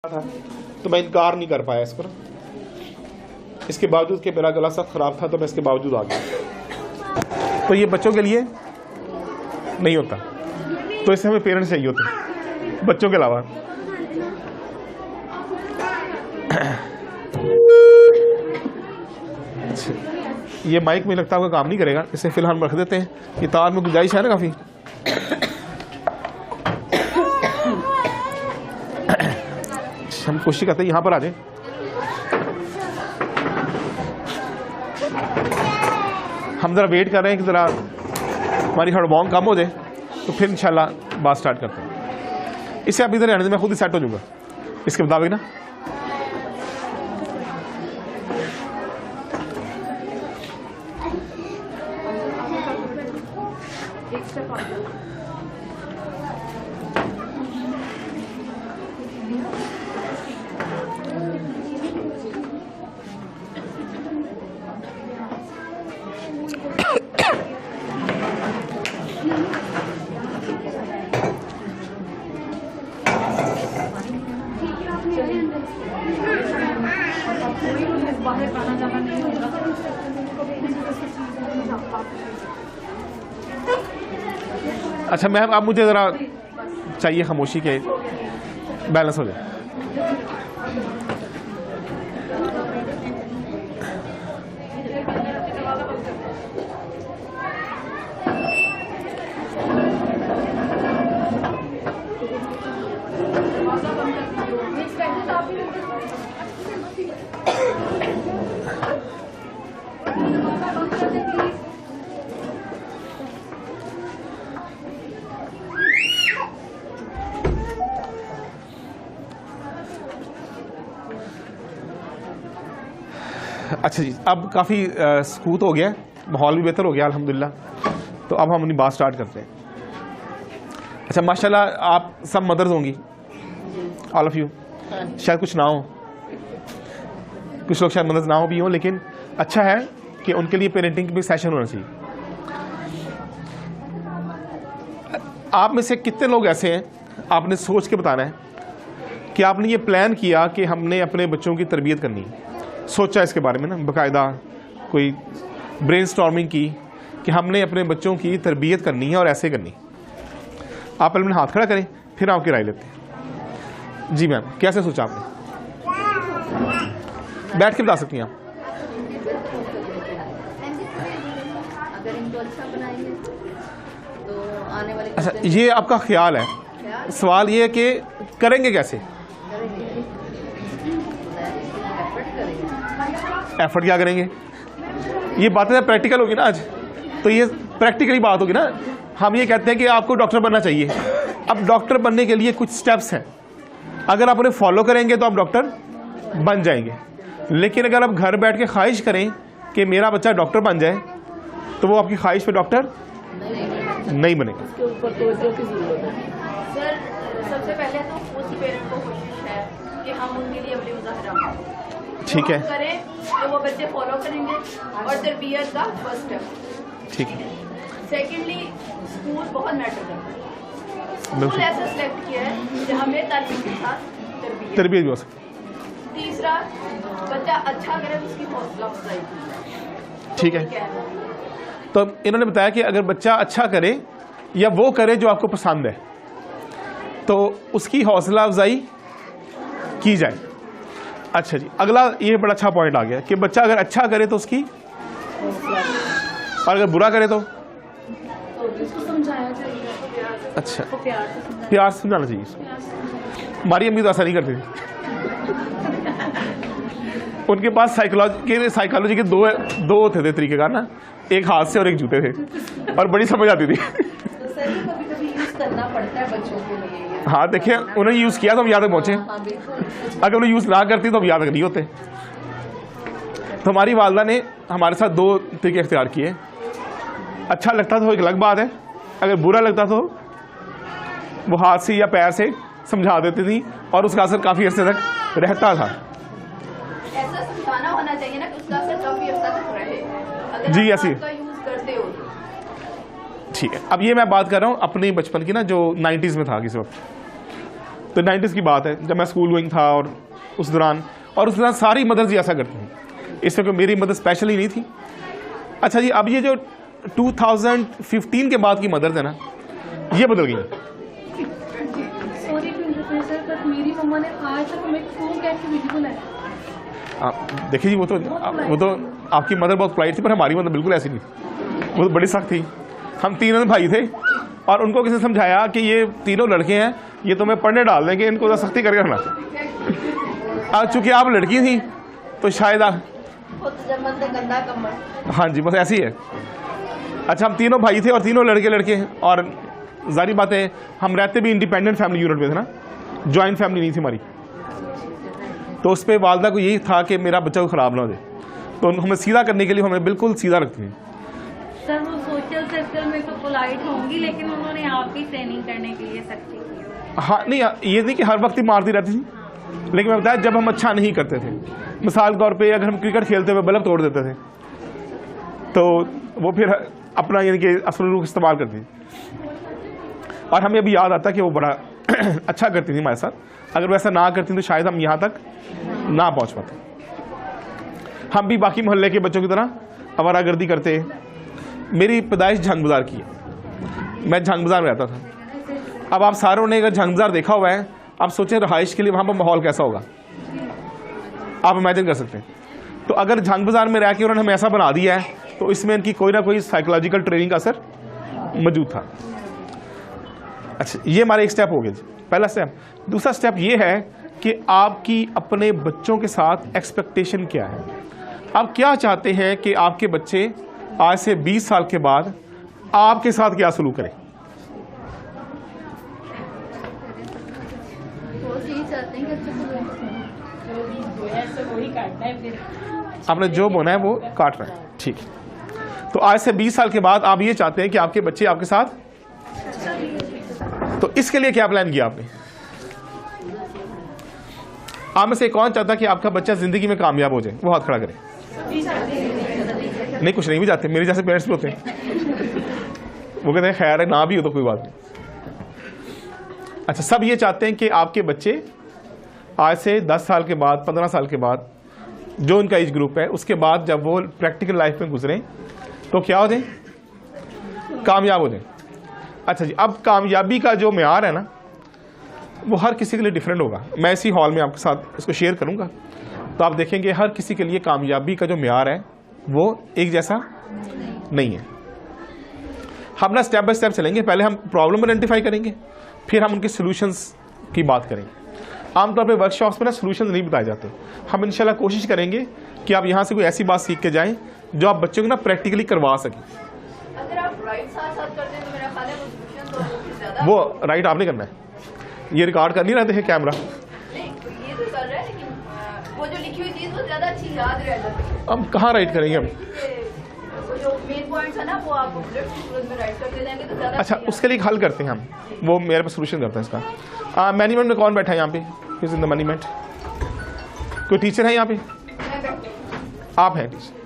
था तो मैं इनकार नहीं कर पाया इस पर। इसके बावजूद कि मेरा गला सख्त खराब था तो मैं इसके बावजूद आ गया। तो ये बच्चों के लिए नहीं होता, तो इससे हमें पेरेंट्स चाहिए होते बच्चों के अलावा। ये माइक में लगता है आपका काम नहीं करेगा, इसे फिलहाल रख देते हैं। ये तार में गुंजाइश है ना काफी। हम कोशिश करते हैं यहाँ पर आ जाए। हम ज़रा वेट कर रहे हैं कि ज़रा हमारी हड़बौंग कम हो जाए, तो फिर इंशाल्लाह बात स्टार्ट करते हैं। इससे आप इधर रहने से मैं खुद ही सेट हो जाऊँगा इसके मुताबिक ना। अच्छा मैम, आप मुझे ज़रा चाहिए खामोशी के बैलेंस हो जाए। अच्छा जी, अब काफ़ी सकूत हो गया, माहौल भी बेहतर हो गया अल्हम्दुलिल्लाह। तो अब हम अपनी बात स्टार्ट करते हैं। अच्छा माशाल्लाह, आप सब मदर्स होंगी, ऑल ऑफ यू। शायद कुछ ना हो, कुछ लोग शायद मदर्स ना हो भी हो, लेकिन अच्छा है कि उनके लिए पेरेंटिंग भी सेशन होना चाहिए। आप में से कितने लोग ऐसे हैं, आपने सोच के बताना है कि आपने ये प्लान किया कि हमने अपने बच्चों की तरबियत करनी है, सोचा इसके बारे में ना बाकायदा कोई ब्रेनस्टॉर्मिंग की कि हमने अपने बच्चों की तरबियत करनी है और ऐसे करनी। आप पहले हाथ खड़ा करें, फिर आपकी राय लेते हैं। जी मैम, कैसे सोचा आपने? बैठ के बता सकती हैं आप। अच्छा, ये आपका ख्याल है। सवाल ये है कि करेंगे कैसे? एफर्ट क्या करेंगे? ये बातें प्रैक्टिकल होगी ना आज, तो ये प्रैक्टिकली बात होगी ना। हम ये कहते हैं कि आपको डॉक्टर बनना चाहिए। अब डॉक्टर बनने के लिए कुछ स्टेप्स हैं, अगर आप उन्हें फॉलो करेंगे तो आप डॉक्टर बन जाएंगे। लेकिन अगर आप घर बैठ के ख्वाहिश करें कि मेरा बच्चा डॉक्टर बन जाए, तो वो आपकी ख्वाहिश पे डॉक्टर नहीं बनेगा। इसके ऊपर तवज्जो की जरूरत है सर। सबसे पहले तो उस पेरेंट को कोशिश है कि हम उनके लिए अपने मुजाहरा ठीक है करें, तो वो बच्चे फॉलो करेंगे और तरबियत का फर्स्ट स्टेप। ठीक है। सेकेंडली, स्कूल बहुत मैटर करता है। स्कूल ऐसा सिलेक्ट किया है जहाँ में तालीम के साथ तरबियत भी हो सकती है। तीसरा, बच्चा अच्छा करे तो उसकी हौसला अफजाई। ठीक है। तो इन्होंने बताया कि अगर बच्चा अच्छा करे या वो करे जो आपको पसंद है, तो उसकी हौसला अफजाई की जाए। अच्छा जी, अगला ये बड़ा अच्छा पॉइंट आ गया कि बच्चा अगर अच्छा करे तो उसकी, और अगर बुरा करे तो उसको समझाया चाहिए। अच्छा, प्यार से समझाना चाहिए। हमारी अम्मी तो ऐसा नहीं करती थी। उनके पास साइकोलॉजी के दो थे तरीकेकार ना, एक हाथ से और एक जूते थे, और बड़ी समझ आती थी। तो सर ये कभी-कभी यूज करना पड़ता है बच्चों के लिए। हाँ देखिए, उन्होंने यूज किया तो हम यहाँ तक पहुंचे। अगर उन्हें यूज ना करती तो हम यहाँ तक नहीं होते। तो हमारी वालदा ने हमारे साथ दो तरीके इख्तियार किए। अच्छा लगता तो एक अलग बात है, अगर बुरा लगता तो वो हाथ से या पैर से समझा देती थी, और उसका असर काफी अर्से तक रहता था। ऐसा समझाना होना चाहिए ना कि उसका असर काफी अर्सा तक रहे। अगर जी आप ऐसी यूज करते हो ठीक है। अब ये मैं बात कर रहा हूँ अपने बचपन की ना, जो 90s में था किसी वक्त। तो 90s की बात है जब मैं स्कूल गोइंग था, और उस दौरान सारी मदर्स ही ऐसा करती हैं। इसमें कोई मेरी मदर स्पेशल ही नहीं थी। अच्छा जी, अब ये जो 2015 के बाद की मदर्स है ना, ये बदल गई। सॉरी टू इंटरफेयर सर, पर मेरी मम्मा ने आज तक हमें फोन करके वीडियो बनाया। देखिए जी, वो तो आपकी मदर बहुत पोलाइट थी, पर हमारी मदर बिल्कुल ऐसी नहीं थी, वो तो बड़ी सख्त थी। हम तीनों भाई थे और उनको किसी ने समझाया कि ये तीनों लड़के हैं, ये तुम्हें पढ़ने डाल देंगे, इनको तो सख्ती करके रखना। अब चूंकि आप लड़की थी तो शायद हाँ जी, बस ऐसी है। अच्छा, हम तीनों भाई थे और तीनों लड़के हैं, और जारी बात है हम रहते भी इंडिपेंडेंट फैमिली यूनिट में थे ना, जॉइंट फैमिली नहीं थी हमारी। तो उस पर वालदा को यही था कि मेरा बच्चा को ख़राब ना हो जाए, तो हमें सीधा करने के लिए हमें बिल्कुल सीधा रखती हैं। सर वो सोशल सर्कल में तो पोलाइट होंगी, लेकिन उन्होंने आपकी ट्रेनिंग करने के लिए सख्ती की। हाँ, नहीं, ये नहीं कि हर वक्त ही मारती रहती थी, लेकिन मैं बताया जब हम अच्छा नहीं करते थे, मिसाल के तौर पे अगर हम क्रिकेट खेलते हुए बल्ब तोड़ देते थे, तो वो फिर अपना यानी कि असल रूप इस्तेमाल करती थी। और हमें अभी याद आता कि वो बड़ा अच्छा करती थी हमारे साथ। अगर वैसा ना करती तो शायद हम यहाँ तक ना पहुँच पाते। हम भी बाकी मोहल्ले के बच्चों की तरह आवारागर्दी करते। मेरी पैदाइश झंग बाजार की है, मैं झंग बाजार में रहता था। अब आप सारों ने अगर झंग बाजार देखा हुआ है, आप सोचें रहाइश के लिए वहाँ पर माहौल कैसा होगा, आप इमेजिन कर सकते हैं। तो अगर झंग बाजार में रह के उन्होंने हमें ऐसा बना दिया है, तो इसमें इनकी कोई ना कोई साइकोलॉजिकल ट्रेनिंग का असर मौजूद था। अच्छा, ये हमारा एक स्टेप हो गया जी, पहला स्टेप। दूसरा स्टेप ये है कि आपकी अपने बच्चों के साथ एक्सपेक्टेशन क्या है। आप क्या चाहते हैं कि आपके बच्चे आज से 20 साल के बाद आपके साथ क्या सलूक करें। आपने जो बोना है वो काट रहा है, ठीक। तो आज से 20 साल के बाद आप ये चाहते हैं कि आपके बच्चे आपके साथ, तो इसके लिए क्या प्लान किया आपने। आप में से कौन चाहता कि आपका बच्चा जिंदगी में कामयाब हो जाए, वो हाथ खड़ा करे। नहीं, कुछ नहीं भी चाहते, मेरे जैसे पेरेंट्स भी होते हैं, वो कहते हैं खैर है ना भी हो तो कोई बात नहीं। अच्छा, सब ये चाहते हैं कि आपके बच्चे आज से 10 साल के बाद, 15 साल के बाद, जो उनका एज ग्रुप है, उसके बाद जब वो प्रैक्टिकल लाइफ में गुजरें तो क्या हो जाए, कामयाब हो जाए। अच्छा जी, अब कामयाबी का जो म्यार है ना, वो हर किसी के लिए डिफरेंट होगा। मैं इसी हॉल में आपके साथ इसको शेयर करूंगा, तो आप देखेंगे हर किसी के लिए कामयाबी का जो म्यार है वो एक जैसा नहीं है। हम ना स्टेप बाय स्टेप चलेंगे। पहले हम प्रॉब्लम आइडेंटिफाई करेंगे, फिर हम उनके सॉल्यूशंस की बात करेंगे। आमतौर पे वर्कशॉप्स में ना सॉल्यूशंस नहीं बताए जाते। हम इंशाल्लाह कोशिश करेंगे कि आप यहाँ से कोई ऐसी बात सीख के जाएं जो आप बच्चों को ना प्रैक्टिकली करवा सकें। अगर आप राइट साथ साथ करते हैं तो मेरा ख्याल है वो solution तो ज्यादा। वो राइट आपने करना है, ये रिकॉर्ड कर नहीं रहे थे कैमरा। नहीं, ये तो कर रहे हैं, लेकिन वो जो लिखी हुई चीज वो ज्यादा अच्छी याद रह जाती है। अब कहाँ राइट करेंगे हम। वो जो मेन पॉइंट्स है ना, वो आप बुलेट में राइट करते जाएंगे तो ज्यादा। अच्छा, उसके लिए एक हल करते हैं हम, वो मेरे पास सोल्यूशन करते हैं इसका। मैनेजमेंट में कौन बैठा है यहाँ पे, इज इन द मैनेजमेंट, कोई टीचर है यहाँ पे, आप हैं टीचर।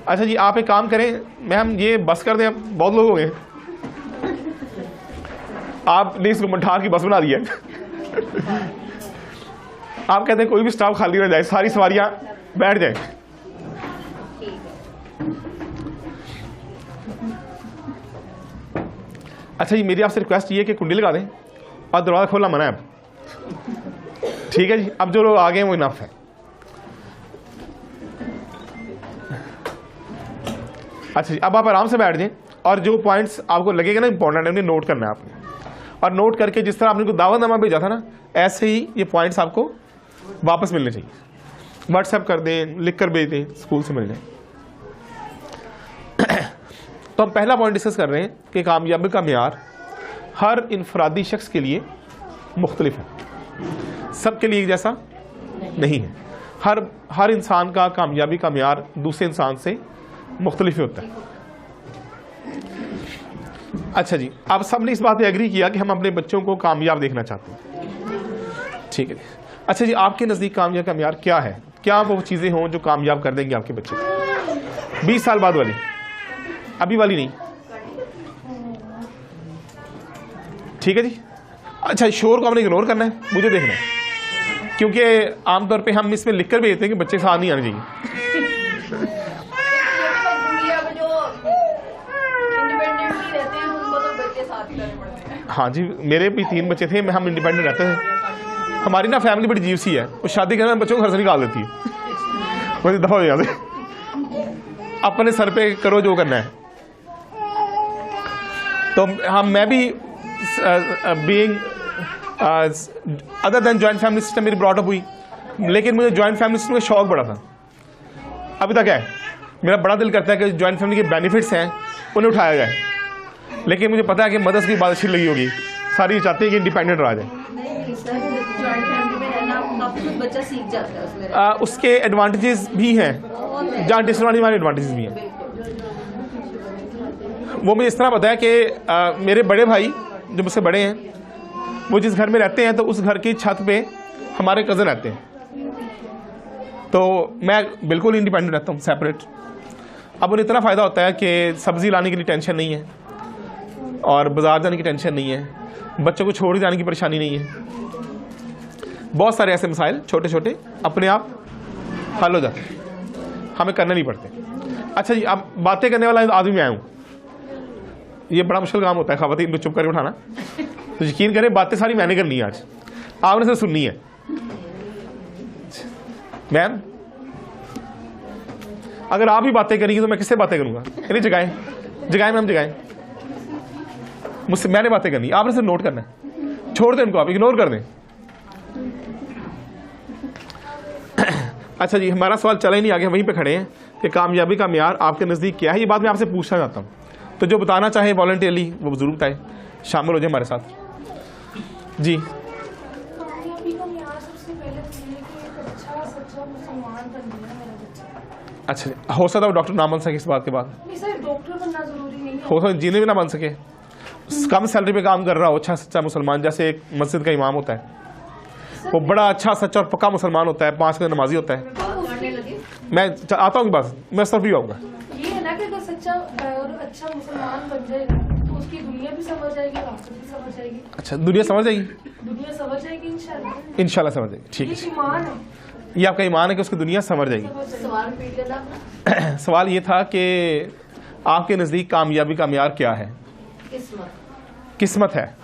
अच्छा जी, आप एक काम करें, मैम ये बस कर दें, अब बहुत लोग हो गए, आपने इसको मठार की बस बना दी है। आप कहते हैं कोई भी स्टाफ खाली रह जाए, सारी सवारियां बैठ जाए। अच्छा जी, मेरी आपसे रिक्वेस्ट ये है कि कुंडी लगा दें और दरवाजा खोलना मना है अब, ठीक है जी। अब जो लोग आ गए वो इनफ है। अच्छा जी, अब आप आराम से बैठ जाएं और जो पॉइंट्स आपको लगेगा ना इंपॉर्टेंट है, उन्हें नोट करना है आपने, और नोट करके जिस तरह आपने को दावतनामा भेजा था ना, ऐसे ही ये पॉइंट्स आपको वापस मिलने चाहिए। व्हाट्सएप कर दें, लिख कर भेज दें, स्कूल से मिल जाए। तो हम पहला पॉइंट डिस्कस कर रहे हैं कि कामयाबी का म्यार हर इनफरादी शख्स के लिए मुख्तलिफ है, सबके लिए एक जैसा नहीं है। हर इंसान का कामयाबी का म्यार दूसरे इंसान से मुख्तलिफ होता है। अच्छा जी, आप सबने इस बात पे एग्री किया कि हम अपने बच्चों को कामयाब देखना चाहते हैं, ठीक है। अच्छा जी, आपके नज़दीक कामयाब का म्यार क्या है? क्या वो चीज़ें हों जो कामयाब कर देंगे आपके बच्चे को 20 साल बाद वाली, अभी वाली नहीं, ठीक है जी। अच्छा, शोर को हमने इग्नोर करना है, मुझे देखना है, क्योंकि आमतौर पे हम इसमें लिखकर भेजते हैं कि बच्चे साथ नहीं आने चाहिए। जो इंडिपेंडेंटली रहते हैं उनको तो बच्चे साथ ही करने पड़ते हैं। हाँ जी, मेरे भी 3 बच्चे थे, हम इंडिपेंडेंट रहते थे। हमारी ना फैमिली बड़ी अजीब सी है, वो शादी करने में बच्चों को घर से निकाल देती है। मुझे दफा हो जाते, अपने सर पे करो जो करना है। तो मैं भी being other than joint family system मेरी ब्रॉट अप हुई, लेकिन मुझे जॉइंट फैमिली सिस्टम का शौक बड़ा था, अभी तक है। मेरा बड़ा दिल करता है कि जॉइंट फैमिली के बेनिफिट्स हैं उन्हें उठाया जाए, लेकिन मुझे पता है कि मदर्स की बात अच्छी लगी होगी, सारी चाहते हैं कि इंडिपेंडेंट रहा जाए। बच्चा सीख जाता है उसमें। उसके एडवांटेजेस भी हैं, जहाँ डिसएडवांटेज वाले एडवांटेजेस भी हैं। वो मुझे इस तरह पता है कि मेरे बड़े भाई जो मुझसे बड़े हैं, वो जिस घर में रहते हैं तो उस घर की छत पे हमारे कज़न रहते हैं, तो मैं बिल्कुल इंडिपेंडेंट रहता हूँ, सेपरेट। अब उन्हें इतना फ़ायदा होता है कि सब्ज़ी लाने के लिए टेंशन नहीं है और बाज़ार जाने की टेंशन नहीं है, बच्चों को छोड़ जाने की परेशानी नहीं है। बहुत सारे ऐसे मसाइल छोटे छोटे अपने आप हल हो जाते हैं, हमें करने नहीं पड़ते। अच्छा जी, अब बातें करने वाला आदमी मैं आया हूँ, ये बड़ा मुश्किल काम होता है ख़वातीन को चुप करके उठाना। तो यकीन करें बातें सारी मैंने करनी है, आज आपने से सुननी है। मैम, अगर आप ही बातें करेंगी तो मैं किससे बातें करूंगा? नहीं, जगाएं मैम, जगाएं। मुझसे मैंने बातें करनी, आपने सिर्फ नोट करना है, छोड़ दें उनको, आप इग्नोर कर दें। अच्छा जी, हमारा सवाल चला ही नहीं आगे, वहीं पे खड़े हैं कि कामयाबी का म्यार आपके नज़दीक क्या है। ये बात मैं आपसे पूछना चाहता हूँ, तो जो बताना चाहे वॉलंटियरली वो जरूर बताए, शामिल हो जाए हमारे साथ जी। कामयाबी का म्यार सबसे पहले तो ये कि एक अच्छा सच्चा मुसलमान बन गया मेरा बच्चा। अच्छा, हो सकता है डॉक्टर ना बन सके इस बात के बाद, नहीं सर, डॉक्टर बनना जरूरी नहीं है। हो सकता इंजीनियर भी ना बन सके, कम सैलरी पे काम कर रहा हो, अच्छा सच्चा मुसलमान। जैसे एक मस्जिद का इमाम होता है, वो बड़ा अच्छा सच्चा और पक्का मुसलमान होता है, 5 वक्त नमाजी होता है। मैं आता हूँ बस, मैं सिर्फ ही आऊँगा। ये है ना कि अगर सच्चा और अच्छा मुसलमान बन जाएगा तो उसकी दुनिया भी समझ जाएगी, आखिरत भी समझ जाएगी। अच्छा, दुनिया समझ जाएगी, दुनिया समझ जाएगी इंशाल्लाह। इंशाल्लाह समझ जाएगी। ठीक ये है, ईमान है। ये आपका ईमान है कि उसकी दुनिया समझ जाएगी। सवाल रिपीट करना। सवाल ये था कि आपके नज़दीक कामयाबी का म्यार क्या है? किस्मत है।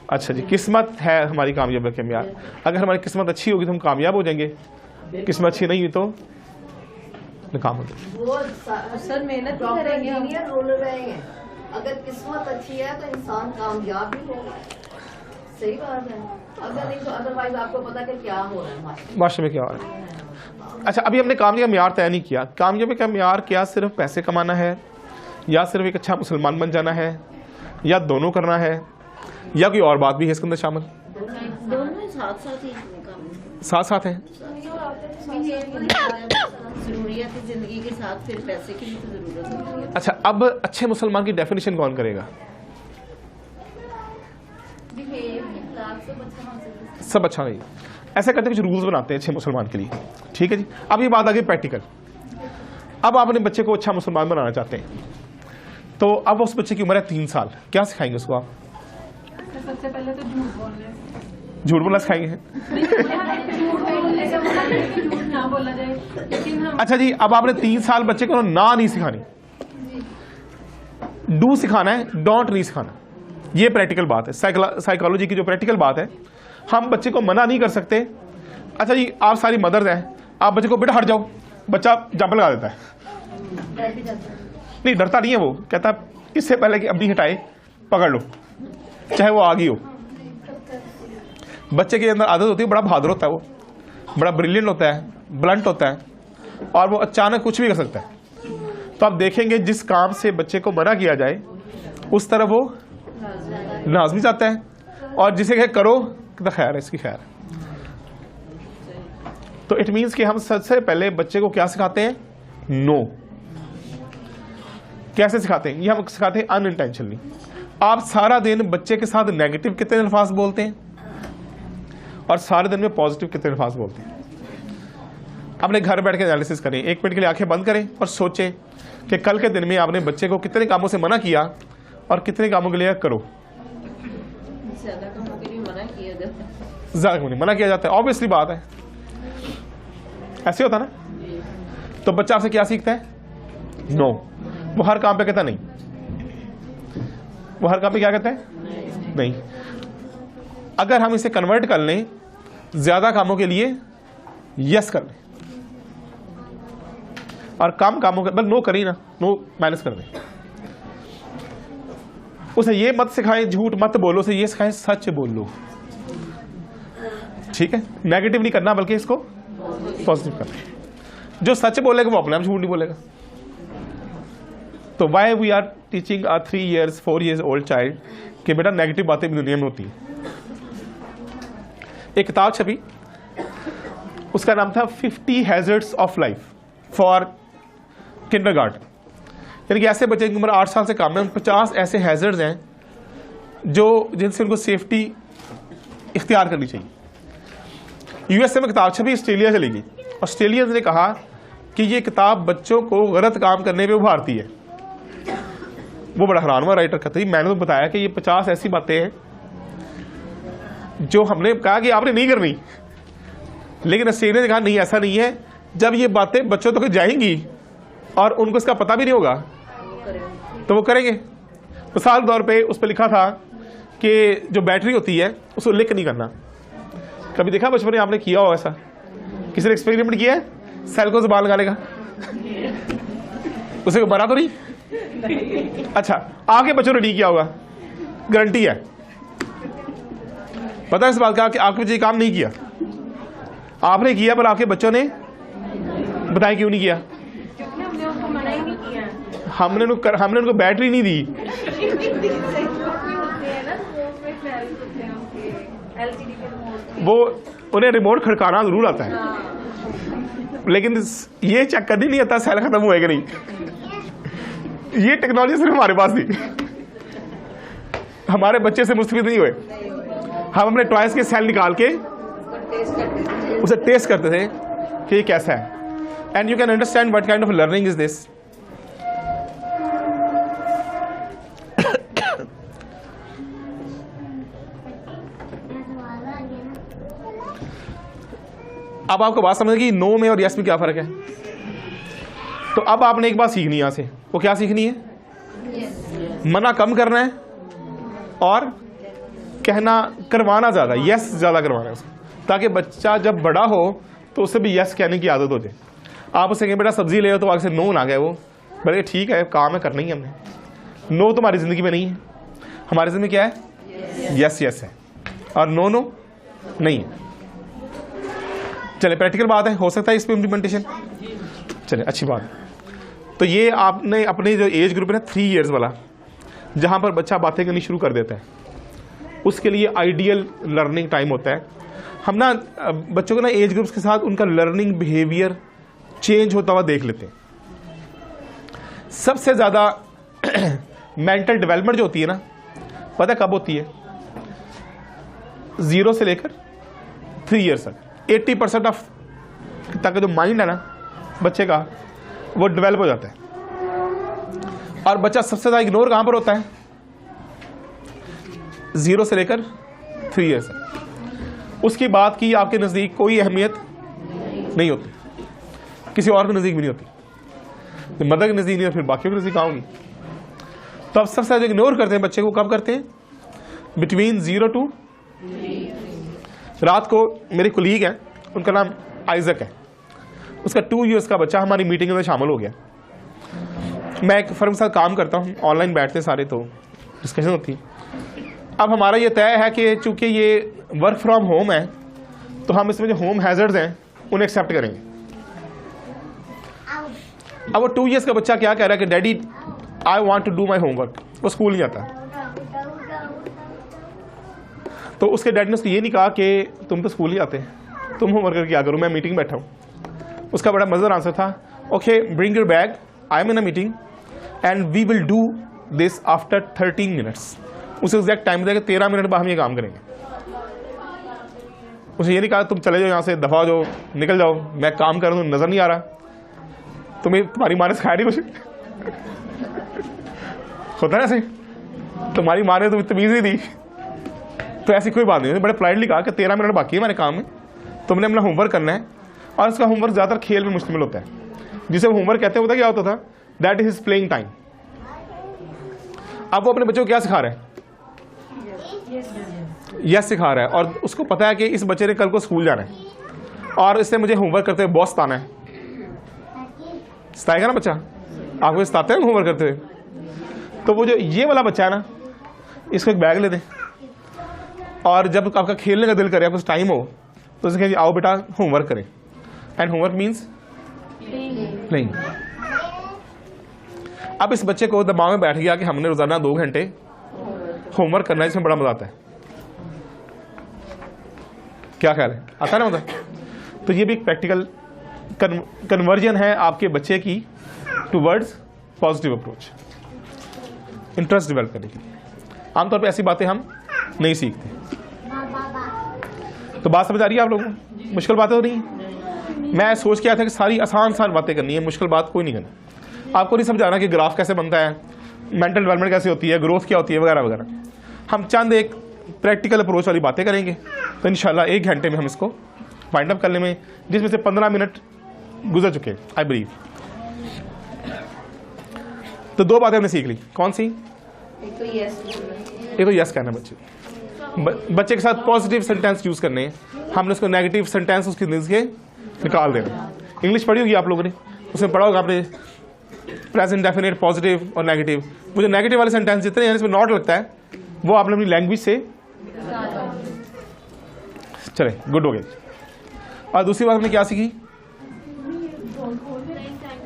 अच्छा जी, किस्मत है हमारी कामयाबी का म्यार। अगर हमारी किस्मत अच्छी होगी तो हम कामयाब हो जाएंगे, किस्मत अच्छी नहीं हुई तो नाकाम हो जाएंगे। वो सर मेहनत करेंगे, इंजीनियर रोल रहेंगे। अगर किस्मत अच्छी है तो इंसान कामयाब भी होगा। सही बात है, अगर नहीं तो अदरवाइज आपको पता कि क्या हो रहा है माशरे में, क्या हो रहा है। अच्छा, अभी हमने कामयाबी का म्यार तय नहीं किया। कामयाबी का म्यार क्या सिर्फ पैसे कमाना है, या सिर्फ एक अच्छा मुसलमान बन जाना है, या दोनों करना है, या कोई और बात भी है इसके अंदर शामिल? दोनों साथ साथ ही साथ साथ है। जरूरियात जिंदगी के साथ फिर पैसे की भी तो जरूरत होती है। अच्छा, अब अच्छे मुसलमान की डेफिनेशन कौन करेगा? सब अच्छा नहीं, ऐसा करते कुछ रूल्स बनाते हैं अच्छे मुसलमान के लिए। ठीक है जी, अब ये बात आ गई प्रैक्टिकल। अब आप अपने बच्चे को अच्छा मुसलमान बनाना चाहते हैं, तो अब उस बच्चे की उम्र है 3 साल, क्या सिखाएंगे उसको आप? सबसे पहले तो झूठ बोलने, झूठ बोलना सिखाएंगे। झूठ ना बोला जाए। लेकिन हम अच्छा जी, अब आपने 3 साल बच्चे को ना नहीं सिखानी, डू सिखाना है, डोंट नहीं सिखाना। ये प्रैक्टिकल बात है, साइकोलॉजी की जो प्रैक्टिकल बात है। हम बच्चे को मना नहीं कर सकते। अच्छा जी, आप सारी मदर्स हैं, आप बच्चे को बेटा हट जाओ, बच्चा जंप लगा देता है। नहीं, डरता नहीं है, वो कहता है इससे पहले कि अभी हटाए पकड़ लो, चाहे वो आगे हो। बच्चे के अंदर आदत होती है, बड़ा बहादुर होता है, वो बड़ा ब्रिलियंट होता है, ब्लंट होता है, और वो अचानक कुछ भी कर सकता है। तो आप देखेंगे जिस काम से बच्चे को मना किया जाए उस तरफ वो नाज भी जाता है, और जिसे कहे करो तो खैर है, इसकी खैर। तो इट मीन्स कि हम सबसे पहले बच्चे को क्या सिखाते हैं? नो। कैसे सिखाते हैं? ये हम सिखाते हैं अनइंटेंशनली। आप सारा दिन बच्चे के साथ नेगेटिव कितने अल्फाज बोलते हैं और सारे दिन में पॉजिटिव कितने अल्फाज बोलते हैं? अपने घर बैठ के एनालिसिस करें, 1 मिनट के लिए आंखें बंद करें और सोचें कि कल के दिन में आपने बच्चे को कितने कामों से मना किया और कितने कामों के लिए करो। ज्यादा कामों के लिए ज्यादा कमाने मना किया जाता है, ऑब्वियसली बात है, ऐसे होता ना। तो बच्चा आपसे क्या सीखता है? नो। वो हर काम पे कहता नहीं, वो हर काम पे क्या कहता है? नहीं। अगर हम इसे कन्वर्ट कर लें ज्यादा कामों के लिए यस कर लें, और कम कामों के बस नो करी ना, नो माइनस कर दें। उसे ये मत सिखाएं झूठ मत बोलो, उसे ये सिखाएं सच बोलो, ठीक है? नेगेटिव नहीं करना बल्कि इसको पॉजिटिव करना। जो सच बोलेगा वो अपने आप झूठ नहीं बोलेगा। तो why we are teaching a 3 years 4 years old child कि बेटा नेगेटिव बातें भी दुनिया में होती है। एक किताब छपी, उसका नाम था 50 hazards of life for kindergarten, यानी कि ऐसे बच्चे की उम्र 8 साल से कम है, 50 ऐसे हैजर्ड्स हैं जो जिनसे उनको सेफ्टी इख्तियार करनी चाहिए। यूएसए में किताब छपी, ऑस्ट्रेलिया चली गई। ऑस्ट्रेलियंस ने कहा कि ये किताब बच्चों को गलत काम करने पे उभारती है। वो बड़ा हैरान हुआ राइटर कहते, मैंने तो बताया कि ये 50 ऐसी बातें हैं जो हमने कहा कि आपने नहीं करनी, लेकिन ऑस्ट्रेलिया ने कहा नहीं ऐसा नहीं है। जब ये बातें बच्चों तक जाएंगी और उनको इसका पता भी नहीं होगा तो वो करेंगे। मिसाल के तौर पे उस पर लिखा था कि जो बैटरी होती है उसको लिक नहीं करना। कभी देखा बचपन में आपने किया हो ऐसा? किसी ने एक्सपेरिमेंट किया है? सेल को ज़बान निकालेगा, उसे को मरा तो नहीं? अच्छा, आपके बच्चों ने नहीं किया होगा, गारंटी है। पता है इस बात का कि आपके बच्चे काम नहीं किया, आपने किया पर आपके बच्चों ने बताया क्यों नहीं किया? हमने उनको मना ही नहीं किया, हमने उनको बैटरी नहीं दी। वो उन्हें रिमोट खड़काना जरूर आता है, लेकिन ये चेक करनी नहीं आता सेल खत्म हुएगा नहीं। ये टेक्नोलॉजी सिर्फ हमारे पास थी, हमारे बच्चे से मुस्तफीद नहीं हुए। हम अपने टॉयज के सेल निकाल के उसे टेस्ट करते थे कि ये कैसा है। And you can understand what kind of learning is this. अब आपको बात समझ कि नो में और यस में क्या फर्क है। तो अब आपने एक बात सीखनी है यहां से, वो क्या सीखनी है? मना कम करना है और कहना करवाना ज्यादा, यस ज्यादा करवाना है उसको, ताकि बच्चा जब बड़ा हो तो उसे भी यस कहने की आदत हो जाए। आप उसे कहें बेटा सब्जी ले हो तो आगे से नो ना गए, वो बोले ठीक है काम है करना ही हमने। नो तुम्हारी जिंदगी में नहीं है, हमारी जिंदगी में क्या है? यस यस है और नो नो नहीं है। चले प्रैक्टिकल बात है, हो सकता है इस पर इम्प्लीमेंटेशन। चले अच्छी बात। तो ये आपने अपने जो एज ग्रुप है ना 3 years वाला, जहां पर बच्चा बातें करनी शुरू कर देता है, उसके लिए आइडियल लर्निंग टाइम होता है। हम ना बच्चों को ना एज ग्रुप्स के साथ उनका लर्निंग बिहेवियर चेंज होता हुआ देख लेते हैं। सबसे ज्यादा मेंटल डेवलपमेंट जो होती है ना, पता कब होती है? 0 से लेकर 3 years तक 80% ऑफ तक जो माइंड है ना बच्चे का, वो डेवलप हो जाता है। और बच्चा सबसे ज्यादा इग्नोर कहां पर होता है? 0 से लेकर 3 years तक। उसकी बात की आपके नजदीक कोई अहमियत नहीं होती, किसी और के नजदीक भी नहीं होती। मदर के नजदीक नहीं, फिर बाकियों के नजदीक आओगी। तो अब सबसे ज्यादा इग्नोर करते हैं बच्चे को, कब करते हैं? Between 0 to 3। रात को मेरे कोलीग है, उनका नाम आइजक है, उसका 2 years का बच्चा हमारी मीटिंग में शामिल हो गया। मैं एक फर्म के साथ काम करता हूँ, ऑनलाइन बैठते हैं सारे, तो डिस्कशन होती है। अब हमारा ये तय है कि चूंकि ये वर्क फ्रॉम होम है तो हम इसमें जो होम हैजर्ड्स हैं उन्हें एक्सेप्ट करेंगे। अब वो 2 years का बच्चा क्या कह रहा है कि daddy I want to do my homework. वो स्कूल नहीं जाता, तो उसके डैडी ने उसको ये नहीं कहा कि तुम तो स्कूल ही आते, तुम होमवर्क क्या करो, मैं मीटिंग बैठा हूँ। उसका बड़ा मजेदार आंसर था, okay bring your bag, I am in a meeting and we will do this after 13 minutes। उसे एग्जैक्ट टाइम देगा 13 मिनट बाद हम ये काम करेंगे। उसे ये नहीं कहा तुम चले जाओ यहाँ से, दफा हो जाओ, निकल जाओ, मैं काम कर रहा हूँ, नजर नहीं आ रहा तुम्हें, तुम्हारी माँ ने सिखाया नहीं कुछ। होता है ऐसे, तुम्हारी माँ ने तुम्हें तमीज नहीं दी, तो ऐसी कोई बात नहीं, बड़े पोलाइटली कहा कि 13 मिनट बाकी है हमारे काम में, तुमने अपना होमवर्क करना है। और उसका होमवर्क ज़्यादातर खेल में मुश्तमिल होता है, जिसे होमवर्क कहते हैं। क्या होता था? That is his playing time. अब वो अपने बच्चों को क्या सिखा रहा है? यस सिखा रहा है। और उसको पता है कि इस बच्चे ने कल को स्कूल जाना है और इससे मुझे होमवर्क करते हुए बॉस सताना है। सताएगा ना बच्चा? आपको सताते हैं होमवर्क करते हुए? तो वो जो ये वाला बच्चा है ना, इसको एक बैग ले दें और जब आपका खेलने का दिल करे, आपको टाइम हो, तो उसे कहें आओ बेटा होमवर्क करें। And homework means playing. अब इस बच्चे को दिमाग में बैठ गया कि हमने रोजाना 2 घंटे होमवर्क करना है, इसमें बड़ा मजा आता है। क्या ख्याल है? आता है ना मजा? तो ये भी एक प्रैक्टिकल कन्वर्जन है आपके बच्चे की towards positive approach, interest develop करने के लिए। आमतौर पे ऐसी बातें हम नहीं सीखते। तो बात समझ आ रही है आप लोगों को? मुश्किल बातें हो रही हैं? मैं सोच के आया था कि सारी आसान बातें करनी है, मुश्किल बात कोई नहीं करनी। आपको नहीं समझाना कि ग्राफ कैसे बनता है, मेंटल डेवलपमेंट कैसे होती है, ग्रोथ क्या होती है, वगैरह वगैरह। हम चंद एक प्रैक्टिकल अप्रोच वाली बातें करेंगे, तो इंशाल्लाह 1 घंटे में हम इसको वाइंड अप करने में, जिसमें से 15 मिनट गुजर चुके आई बिलीव। तो 2 बातें हमने सीख ली। कौन सी? एक तो यस कहना बच्चे के साथ पॉजिटिव सेंटेंस यूज करने हैं। हमने उसको नेगेटिव सेंटेंस उसकी जिंदगी से निकाल देना। इंग्लिश पढ़ी होगी आप लोगों ने, उसमें पढ़ा होगा आपने प्रेजेंट डेफिनेट, पॉजिटिव और नेगेटिव। वो जो नेगेटिव वाले सेंटेंस जितने हैं इसमें नॉट लगता है, वो आपने अपनी लैंग्वेज से चले गुड हो गए। और दूसरी बात हमने क्या सीखी?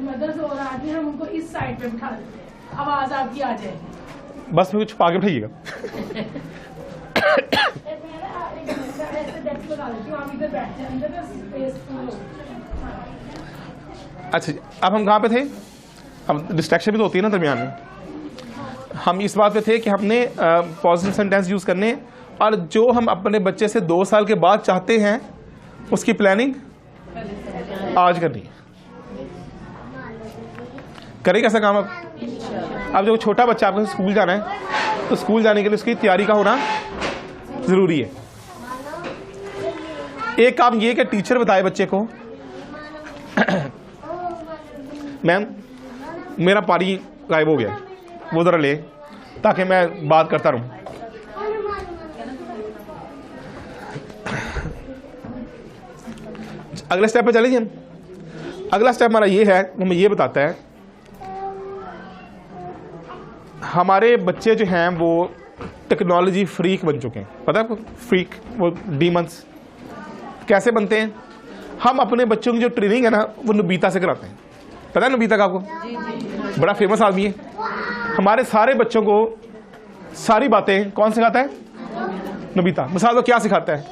मदर्स और आदमी हम उनको इस साइड पे बिठा देते हैं, आवाज आपकी आ जाएगी। बस फिर छुपा के उठाइएगा। अच्छा, अब हम कहाँ पे थे? अब डिस्ट्रैक्शन भी तो होती है ना दरमियान में। हम इस बात पे थे कि हमने पॉजिटिव सेंटेंस यूज करने, और जो हम अपने बच्चे से 2 साल के बाद चाहते हैं उसकी प्लानिंग आज करनी है। करें कैसा काम? अब जो छोटा बच्चा आपको स्कूल जाना है, तो स्कूल जाने के लिए उसकी तैयारी का होना जरूरी है। एक काम ये कि टीचर बताए बच्चे को मैम मेरा पानी गायब हो गया, वो जरा ले, ताकि मैं बात करता रहूं। अगले स्टेप पे चलेंगे हम। अगला स्टेप हमारा ये है, हमें ये बताता है हमारे बच्चे जो हैं वो टेक्नोलॉजी फ्रीक बन चुके हैं। पता है आपको? फ्रीक, वो डीमंस कैसे बनते हैं? हम अपने बच्चों की जो ट्रेनिंग है ना, वो नबीता से कराते हैं। पता है नबीता का आपको? बड़ा फेमस आदमी है। हमारे सारे बच्चों को सारी बातें कौन सिखाता है? नबीता। मिसाल तो क्या सिखाता है?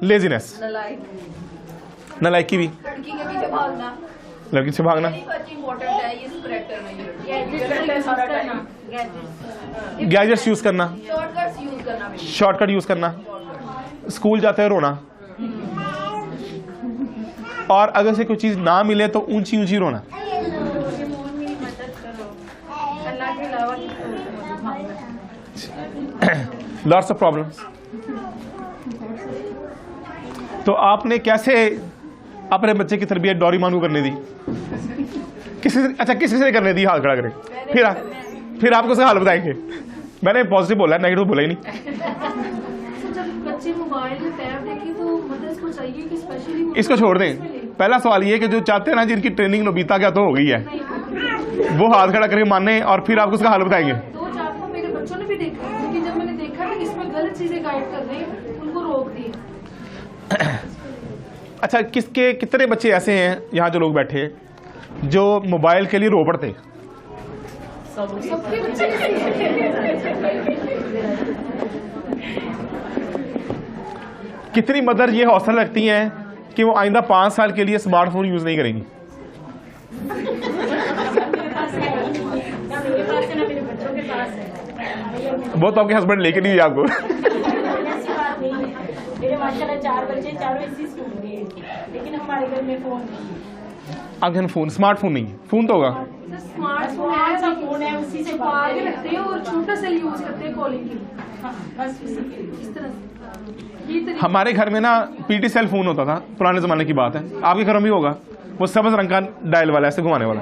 लेजीनेस, नालायकी भी, लड़की के पीछे भागना, लड़की से भागना, इम्पोर्टेंट है ये करेक्टर में, गैजेट्स यूज करना, शॉर्टकट्स यूज करना, शॉर्टकट यूज करना, स्कूल जाते हुए रोना, और अगर से कोई चीज ना मिले तो ऊंची ऊंची रोना। Lots of problems. तो आपने कैसे अपने बच्चे की तरबियत डोरेमोन को करने दी? किसी से करने दी? हाथ खड़ा करें। फिर आपको उसका हाल बताएंगे। मैंने पॉजिटिव बोला, नेगेटिव बोला ही नहीं। जब बच्चे मोबाइल में टैब देखें तो मदर्स को चाहिए कि स्पेशली इसको छोड़ दें। पहला सवाल ये कि जो चाहते हैं ना जिनकी ट्रेनिंग नबीता क्या तो हो गई है, वो हाथ खड़ा करके माने, और फिर आपको उसका हाल बताएंगे। 2-4 को मेरे बच्चों ने भी देखा, लेकिन जब मैंने देखा कि इसमें गलत चीजें गाइड कर रहे हैं, उनको रोक दिया। अच्छा, कितने बच्चे ऐसे हैं यहाँ जो लोग बैठे हैं जो मोबाइल के लिए रो पड़ते? सबके बच्चे कितनी मदर ये हौसला रखती हैं कि वो आइंदा 5 साल के लिए स्मार्टफोन यूज नहीं करेंगी? वो तो आपके हस्बैंड लेके नहीं दिया आपको। मेरे माशाल्लाह 4 बच्चे, चारों इसी स्कूल के हैं, लेकिन हमारे घर में फोन नहीं है। आपके फोन, स्मार्टफोन नहीं है? फोन तो होगा। स्मार्टफोन है, फोन है, उसी से आगे रखते हैं और छोटा सेल यूज करते हैं कॉलिंग के लिए। हाँ, बस उसी के लिए। इस तरह से ये तरीका हमारे घर में ना पीटी सेल फोन होता था, पुराने जमाने की बात है, आपके घर में भी होगा, वो सब्ज रंग का डायल वाला, ऐसे घुमाने वाला।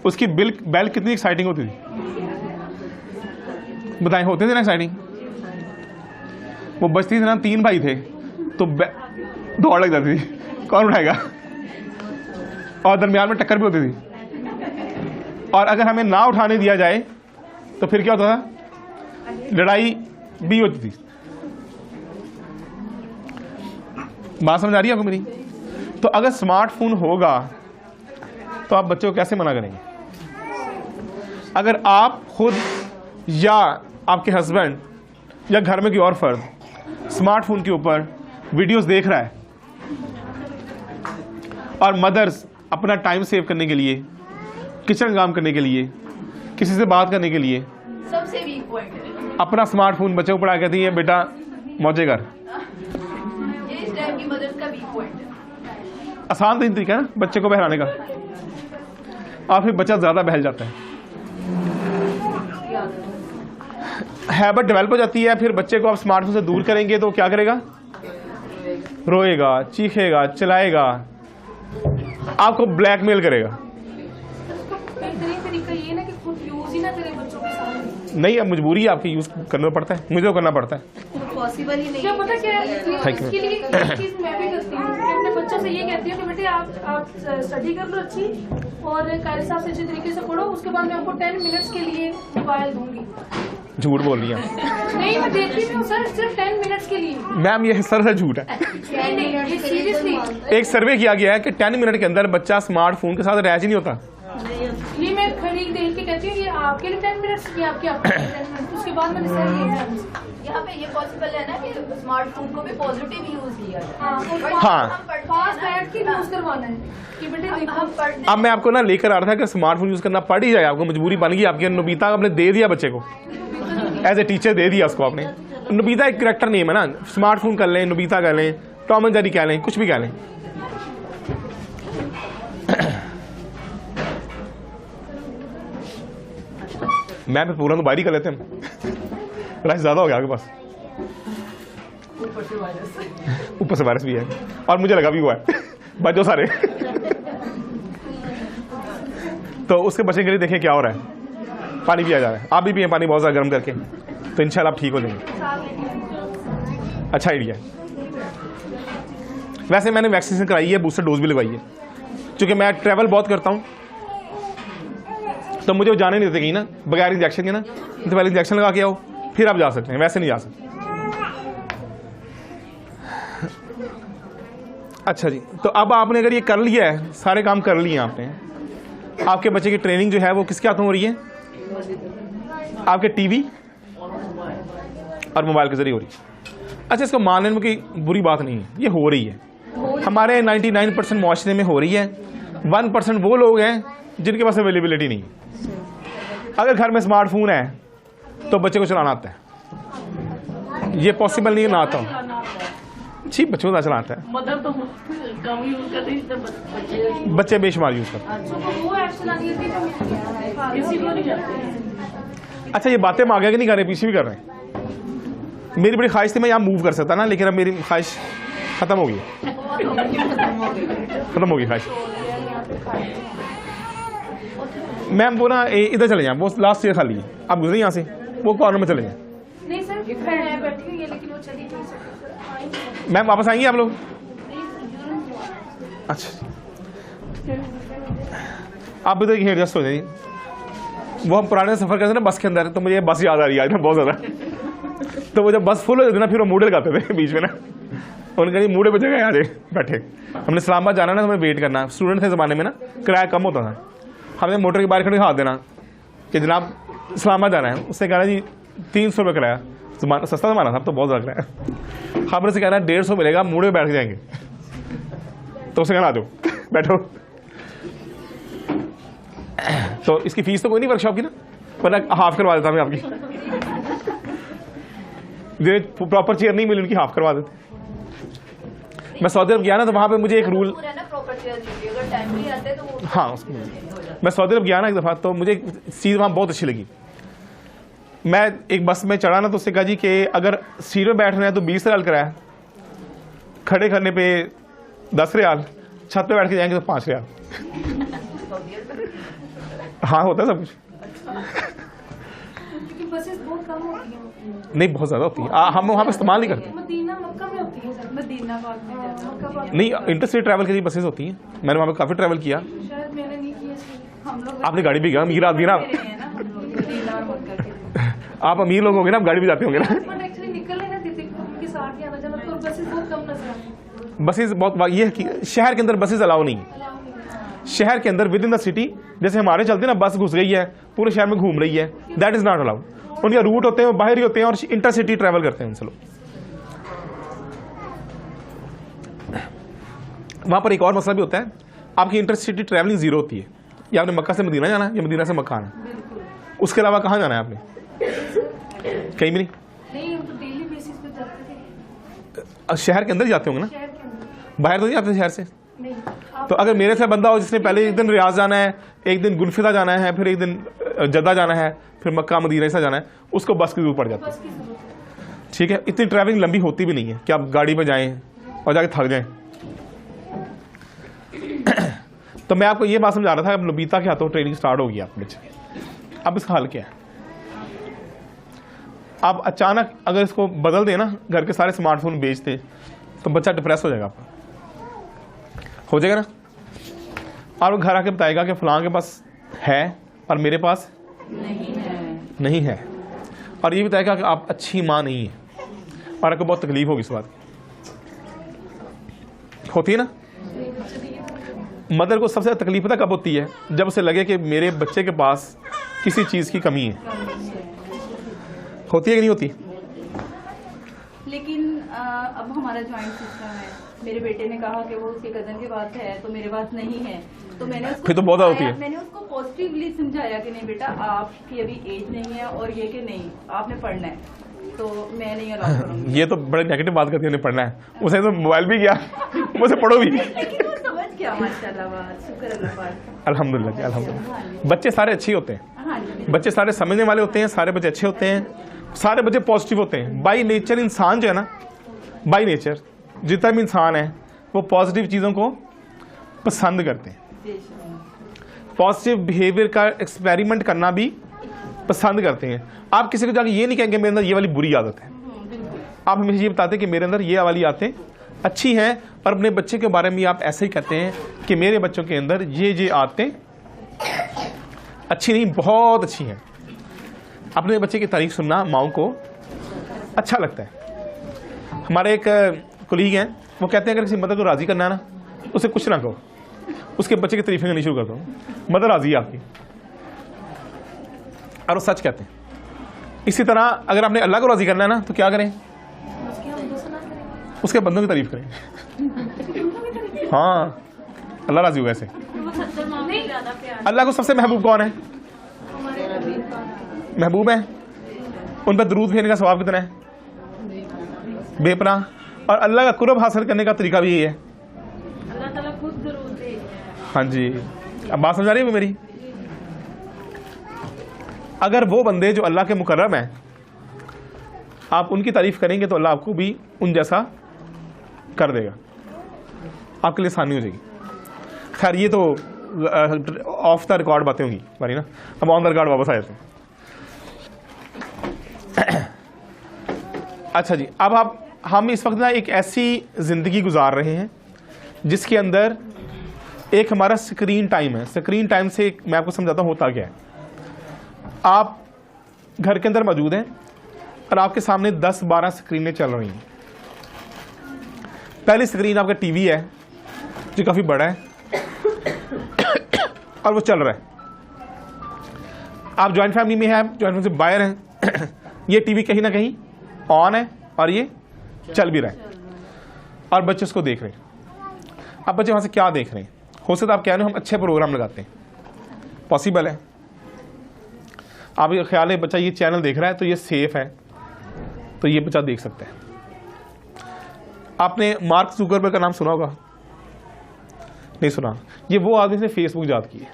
उसकी बेल कितनी एक्साइटिंग होती थी, बताएं, होते थे ना एक्साइटिंग। वो बजती थी ना, 3 भाई थे तो दौड़ लग जाती थी कौन उठाएगा, और दरमियान में टक्कर भी होती थी। और अगर हमें ना उठाने दिया जाए तो फिर क्या होता था, लड़ाई भी होती थी। बात समझ आ रही है आपको मेरी? तो अगर स्मार्टफोन होगा तो आप बच्चों को कैसे मना करेंगे? अगर आप खुद या आपके हस्बैंड या घर में कोई और फर्द स्मार्टफोन के ऊपर वीडियोस देख रहा है और मदर्स अपना टाइम सेव करने के लिए, किचन काम करने के लिए, किसी से बात करने के लिए सबसे वीक पॉइंट है अपना स्मार्टफोन बच्चों को पढ़ा कहती है बेटा मौजे कर। ये इस टाइम की मदर्स का वीक पॉइंट है। आसान तरीका है ना बच्चे को बहलाने का, और फिर बच्चा ज्यादा बहल जाता है, हैबिट डेवलप हो जाती है। फिर बच्चे को आप स्मार्टफोन से दूर करेंगे तो क्या करेगा, रोएगा, चीखेगा, चिल्लाएगा, आपको ब्लैकमेल करेगा। बेहतरीन तरीका ये ना कि खुद यूज ही ना करें बच्चों के सामने। नहीं, अब मजबूरी है आपकी, यूज करना पड़ता है, मुझे तो करना पड़ता है। पॉसिबल ही नहीं क्या पता क्या है, Thank you. इसके लिए एक चीज मैं भी करती हूँ कि अपने बच्चों से ये कहती हूँ कि बेटे आप स्टडी कर लो अच्छी, और कारी साहब से अच्छे तरीके से पढ़ो, उसके बाद मैं आपको 10 मिनट्स के लिए मोबाइल दूंगी। झूठ बोल रही है नहीं, मैं देती हूँ सर, सिर्फ 10 मिनट्स के लिए। मैम, ये सर झूठ है। नहीं, ये सीरियसली, एक सर्वे किया गया है कि 10 मिनट के अंदर बच्चा स्मार्टफोन के साथ रह ही नहीं होता। ये मैं खड़ी देख के कहती हूँ ये आपके लिए 10 मिनट्स, ये आपके 10 मिनट्स, उसके बाद मैंने सर ये है यहाँ पे ये पॉसिबल है ना कि स्मार्टफोन को भी पॉजिटिव यूज लिया जाए। हाँ, पास बैठ के यूज करवाना है कि बेटे देखो। हम पढ़ते अब मैं आपको ना लेकर आ रहा था कि स्मार्टफोन यूज करना पड़ ही जाए, आपको मजबूरी बन गई आपकी। नोबिता आपने दे दिया बच्चे को, एज ए टीचर दे दिया उसको आपने। नोबिता एक करेक्टर नेम है ना, स्मार्टफोन कर लें, नोबिता कर लें, टॉम एंड जेरी कह लें, कुछ भी कह लें। मैं भी पूरा तो बाहर ही कर लेते हैं, राइस ज्यादा हो गया आपके पास, ऊपर से वायरस भी है और मुझे लगा भी हुआ है, बचो सारे। तो उसके बचने के लिए देखें क्या हो रहा है, पानी पिया जा रहा है, आप भी पिए पानी बहुत ज़्यादा गर्म करके, तो इंशाल्लाह आप ठीक हो जाएंगे। अच्छा आइडिया है। वैसे मैंने वैक्सीनेशन कराई है, बूस्टर डोज भी लगवाई है, क्योंकि मैं ट्रैवल बहुत करता हूँ तो मुझे वो जाने नहीं देते कहीं ना बगैर इंजेक्शन के ना, तो पहले इंजेक्शन लगा के आओ फिर आप जा सकते हैं, वैसे नहीं जा सकते। अच्छा जी, तो अब आपने अगर ये कर लिया है, सारे काम कर लिए आपने, आपके बच्चे की ट्रेनिंग जो है वो किसके हाथों हो रही है, आपके टीवी और मोबाइल के जरिए हो रही है। अच्छा, इसको मानने में कोई बुरी बात नहीं है, ये हो रही है, हमारे 99% मुआशरे में हो रही है। 1% वो लोग हैं जिनके पास अवेलेबिलिटी नहीं है। अगर घर में स्मार्टफोन है तो बच्चे को चलाना आता है, ये पॉसिबल नहीं है ना आता हो। ठीक, बच्चों को चलाना आता है, मदर तो कम यूज करते हैं, बच्चे बेशुमार यूज करते हैं। वो ऐप चला दी थी तो किसी को नहीं जाते। अच्छा, ये बातें हम आगे नहीं कर रहे, पीछे भी कर रहे हैं। मेरी बड़ी ख्वाहिश थी मैं यहाँ मूव कर सकता ना, लेकिन अब मेरी ख्वाहिश खत्म हो गई, खत्म हो गई ख्वाहिश। मैम वो ना इधर चले जाए, वो लास्ट चेयर खाली है, आप गुजरे यहाँ से, वो कॉर्नर में चले जाए। नहीं सर, मैं बैठी हुई है लेकिन वो चली नहीं सकती। मैम वापस आएंगे आप लोग? अच्छा, आप इधर एडजस्ट हो जाइए। वो हम पुराने सफर करते ना बस के अंदर, तो मुझे बस याद आ रही है बहुत ज्यादा। तो वो जब बस फुल हो जाती ना, फिर वो मूडे लगाते थे बीच में ना, उनका नहीं मूडे बचे गए आ बैठे। हमने इस्लामाबाद जाना ना, तो हमें वेट करना, स्टूडेंट थे ज़माने में ना, किराया कम होता था, हमने मोटर के बाहर खड़े हाथ देना कि जनाब इस्लामाबाद जाना है। उससे कहना जी 300 रुपये किराया, सस्ता ज़माना था, तो बहुत ज़्यादा किराया। हमने से कहना 150 मिलेगा, मूडे बैठ जाएंगे, तो उसे कहना आ जाओ बैठो। तो इसकी फीस तो कोई नहीं वर्कशॉप की ना, वरना हाफ करवा देता मैं आपकी। प्रॉपर चेयर नहीं मिली, उनकी हाफ करवा देते। मैं सऊदी अरब गया ना, तो वहाँ पे मुझे एक रूल, हाँ मैं सऊदी अरब गया ना एक दफ़ा, तो मुझे चीज़ वहाँ बहुत अच्छी लगी। मैं एक बस में चढ़ा ना तो उससे कहा जी कि अगर सीट में बैठ रहे हैं तो 20 रियाल किराया, खड़े करने पे 10 रियाल, छत पे बैठ के जाएंगे तो 5 रियाल। हाँ होता है सब कुछ। क्योंकि बसेस बहुत कम होती हैं, नहीं बहुत ज़्यादा होती है, हम वहाँ पे इस्तेमाल नहीं करते। मदीना मक्का में होती है सर। मदीना पाक में जाना। मक्का पाक नहीं, इंटरस्टेट ट्रैवल के लिए बसेस होती हैं, मैंने वहाँ पे काफ़ी ट्रैवल किया। शायद मैंने नहीं किया इसलिए। हम लोग आपने गाड़ी भी किया, अमीर आदमी ना मेरे हैं ना, हम लोग मदीना और मक्का के। आप अमीर लोग होंगे ना, आप गाड़ी भी जाते होंगे ना। बट एक्चुअली निकल है ना दीदी उनके साथ ही आना जाना, तो बसेस बहुत कम नजर आती हैं। बसेस बहुत, ये है कि शहर के अंदर बसेस अलाउ नहीं है। अलाउ नहीं है। शहर के अंदर विद इन द सिटी, जैसे हमारे चलते हैं ना, बस घुस गई है पूरे शहर में घूम रही है, दैट इज नॉट अलाउड। उनके रूट होते हैं वो बाहर ही होते हैं और इंटरसिटी ट्रैवल करते हैं उनसे लोग। वहां पर एक और मसला भी होता है, आपकी इंटरसिटी ट्रैवलिंग जीरो होती है। या आपने मक्का से मदीना जाना है या मदीना से मक्का आना, उसके अलावा कहाँ जाना है आपने? कहीं भी नहीं। नहीं, हम तो डेली बेसिस पे जाते थे शहर के अंदर ही जाते होंगे ना, शहर के अंदर। बाहर तो नहीं जाते शहर से। नहीं आप तो अगर मेरे से बंदा हो जिसने पहले एक दिन रियाज जाना है, एक दिन गुलफिदा जाना है, फिर एक दिन जद्दा जाना है, फिर मक्का मदीना से जाना है, उसको बस की जरूरत पड़ जाती है। बस की जरूरत है। ठीक है, इतनी ट्रैवलिंग लंबी होती भी नहीं है कि आप गाड़ी में जाएं और जाके थक जाएं। तो मैं आपको ये बात समझा रहा था, अब लबीता के हाथों ट्रेनिंग स्टार्ट होगी आपके बच्चे की। अब इसका हल क्या है? आप अचानक अगर इसको बदल दें ना, घर के सारे स्मार्टफोन बेच दें, तो बच्चा डिप्रेस हो जाएगा आपका, हो जाएगा ना। और वो घर आके बताएगा कि फलां के पास है और मेरे पास नहीं है, और ये बताएगा कि आप अच्छी माँ नहीं है, और आपको बहुत तकलीफ होगी इस बात की। होती है ना, मदर को सबसे ज़्यादा तकलीफ पता कब होती है? जब उसे लगे कि मेरे बच्चे के पास किसी चीज़ की कमी है। होती है कि नहीं होती? लेकिन अब हमारा जॉइंट सिस्टम है। मेरे बेटे ने कहा कि वो उसके कजन के पास है तो मेरे पास नहीं है, तो मैंने उसको फिर तो बहुत होती है। मैंने उसको पॉजिटिवली समझाया कि नहीं बेटा, आपकी अभी एज नहीं है, और ये कि नहीं आपने पढ़ना है, तो मैं नहीं अलाउ करूँगी। ये तो बड़े नेगेटिव बात करती है, उन्हें पढ़ना है, उसे तो मोबाइल भी गया, मुझे पढ़ो भी। लेकिन वो समझ गया माशाल्लाह, बात शुक्र अल्लाह पाक। अल्हम्दुलिल्लाह जी, अल्हम्दुलिल्लाह। बच्चे सारे अच्छे होते हैं, हाँ जी, बच्चे सारे समझने वाले होते हैं, सारे बच्चे अच्छे होते हैं, सारे बच्चे पॉजिटिव होते हैं। बाई नेचर इंसान जो है ना, बाई नेचर जितना भी इंसान है वो पॉजिटिव चीज़ों को पसंद करते हैं, पॉजिटिव बिहेवियर का एक्सपेरिमेंट करना भी पसंद करते हैं। आप किसी को जाके ये नहीं कहेंगे मेरे अंदर ये वाली बुरी आदत है, आप हमेशा ये बताते हैं कि मेरे अंदर ये वाली आदतें अच्छी हैं, और अपने बच्चे के बारे में आप ऐसे ही कहते हैं कि मेरे बच्चों के अंदर ये आदतें अच्छी नहीं, बहुत अच्छी हैं। अपने बच्चे की तारीफ सुनना माओ को अच्छा लगता है। हमारे एक कोलीग हैं, वो कहते हैं अगर किसी मदर को राज़ी करना है ना, उसे कुछ ना कहो, उसके बच्चे की तारीफें करनी शुरू कर दो, मदर राज़ी है आपकी, और वो सच कहते हैं। इसी तरह अगर आपने अल्लाह को राज़ी करना है ना, तो क्या करें? उसकी हम दोस्त ना करें। उसके बंदों की तारीफ करें। हाँ, अल्लाह राज़ी होगा ऐसे। वो सच्चा माँ में ज्यादा प्यार। अल्लाह को सबसे महबूब कौन है? महबूब है, उन पर दरूद भेजने का सवाब कितना है? बेपनाह। और अल्लाह का कुर्ब हासिल करने का तरीका भी यही है। अल्लाह ताला खुद जरूर दे। हाँ जी, अब बात समझा रही है मेरी? अगर वो बंदे जो अल्लाह के मुकर्रम हैं, आप उनकी तारीफ करेंगे तो अल्लाह आपको भी उन जैसा कर देगा, आपके लिए आसानी हो जाएगी। खैर ये तो ऑफ द रिकॉर्ड बातें होंगी हमारी ना, अब ऑन द रिकॉर्ड वापस आए थे। अच्छा जी, अब हम इस वक्त ना एक ऐसी ज़िंदगी गुजार रहे हैं जिसके अंदर एक हमारा स्क्रीन टाइम है। स्क्रीन टाइम से मैं आपको समझाता हूँ होता क्या है। आप घर के अंदर मौजूद हैं और आपके सामने 10-12 स्क्रीनें चल रही हैं। पहली स्क्रीन आपका टीवी है जो काफ़ी बड़ा है और वो चल रहा है। आप जॉइंट फैमिली में हैं, जॉइंट फैमिली से बाहर हैं, ये टीवी कहीं ना कहीं ऑन है और ये चल भी रहा है और बच्चे उसको देख रहे हैं। अब बच्चे वहाँ से क्या देख रहे हैं? हो सकता है आप कह रहे हो हम अच्छे प्रोग्राम लगाते हैं, पॉसिबल है। आप ये ख्याल है बच्चा ये चैनल देख रहा है तो ये सेफ है, तो ये बच्चा देख सकता है। आपने मार्क जुकरबर्ग का नाम सुना होगा? नहीं सुना? ये वो आदमी जिसने फेसबुक ईजाद की है।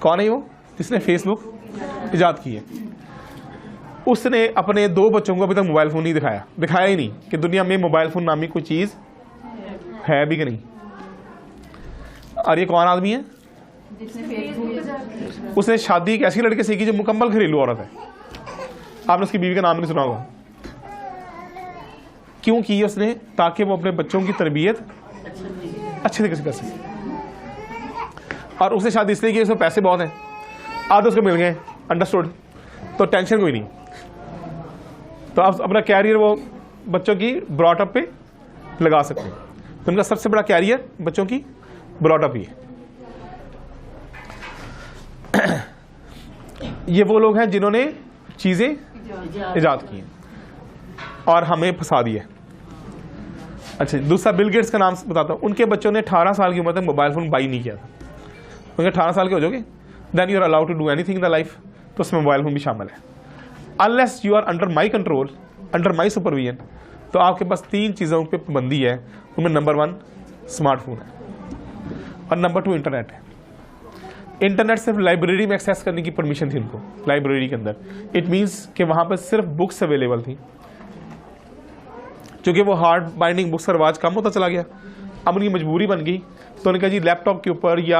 कौन है वो जिसने फेसबुक ईजाद की है? उसने अपने 2 बच्चों को अभी तक मोबाइल फ़ोन नहीं दिखाया ही नहीं कि दुनिया में मोबाइल फ़ोन नामी कोई चीज़ है भी कि नहीं। और ये कौन आदमी है? उसने शादी एक ऐसी लड़के से की जो मुकम्मल घरेलू औरत है। आपने उसकी बीवी का नाम नहीं सुना होगा। क्यों की उसने? ताकि वो अपने बच्चों की तरबियत अच्छे तरीके से कर सके। और उसने शादी इसलिए की उसमें पैसे बहुत हैं, आधे उसको मिल गए, अंडरस्टूड, तो टेंशन कोई नहीं। तो आप अपना कैरियर वो बच्चों की ब्रॉटअप पे लगा सकते हैं। तो उनका सबसे बड़ा कैरियर बच्चों की ब्रॉटअप ही है। ये वो लोग हैं जिन्होंने चीजें इजाद की हैं और हमें फंसा दिया। अच्छा, दूसरा बिल गेट्स का नाम बताता हूं। उनके बच्चों ने 18 साल की उम्र तक मोबाइल फोन बाई नहीं किया था। उनके 18 साल के हो जाओगे, then you are allowed to do anything in the life, तो उसमें मोबाइल फोन भी शामिल है। Unless you are under my control, under my supervision, तो आपके पास 3 चीज़ों पे पाबंदी है। उनमें नंबर 1 स्मार्टफोन है और नंबर 2 इंटरनेट है। इंटरनेट सिर्फ लाइब्रेरी में एक्सेस करने की परमिशन थी उनको, लाइब्रेरी के अंदर। इट मीन्स कि वहाँ पर सिर्फ बुक्स अवेलेबल थी। क्योंकि वो हार्ड बाइंडिंग बुक्स का रवाज कम होता चला गया, अब उनकी मजबूरी बन गई, तो उन्होंने कहा जी लैपटॉप के ऊपर या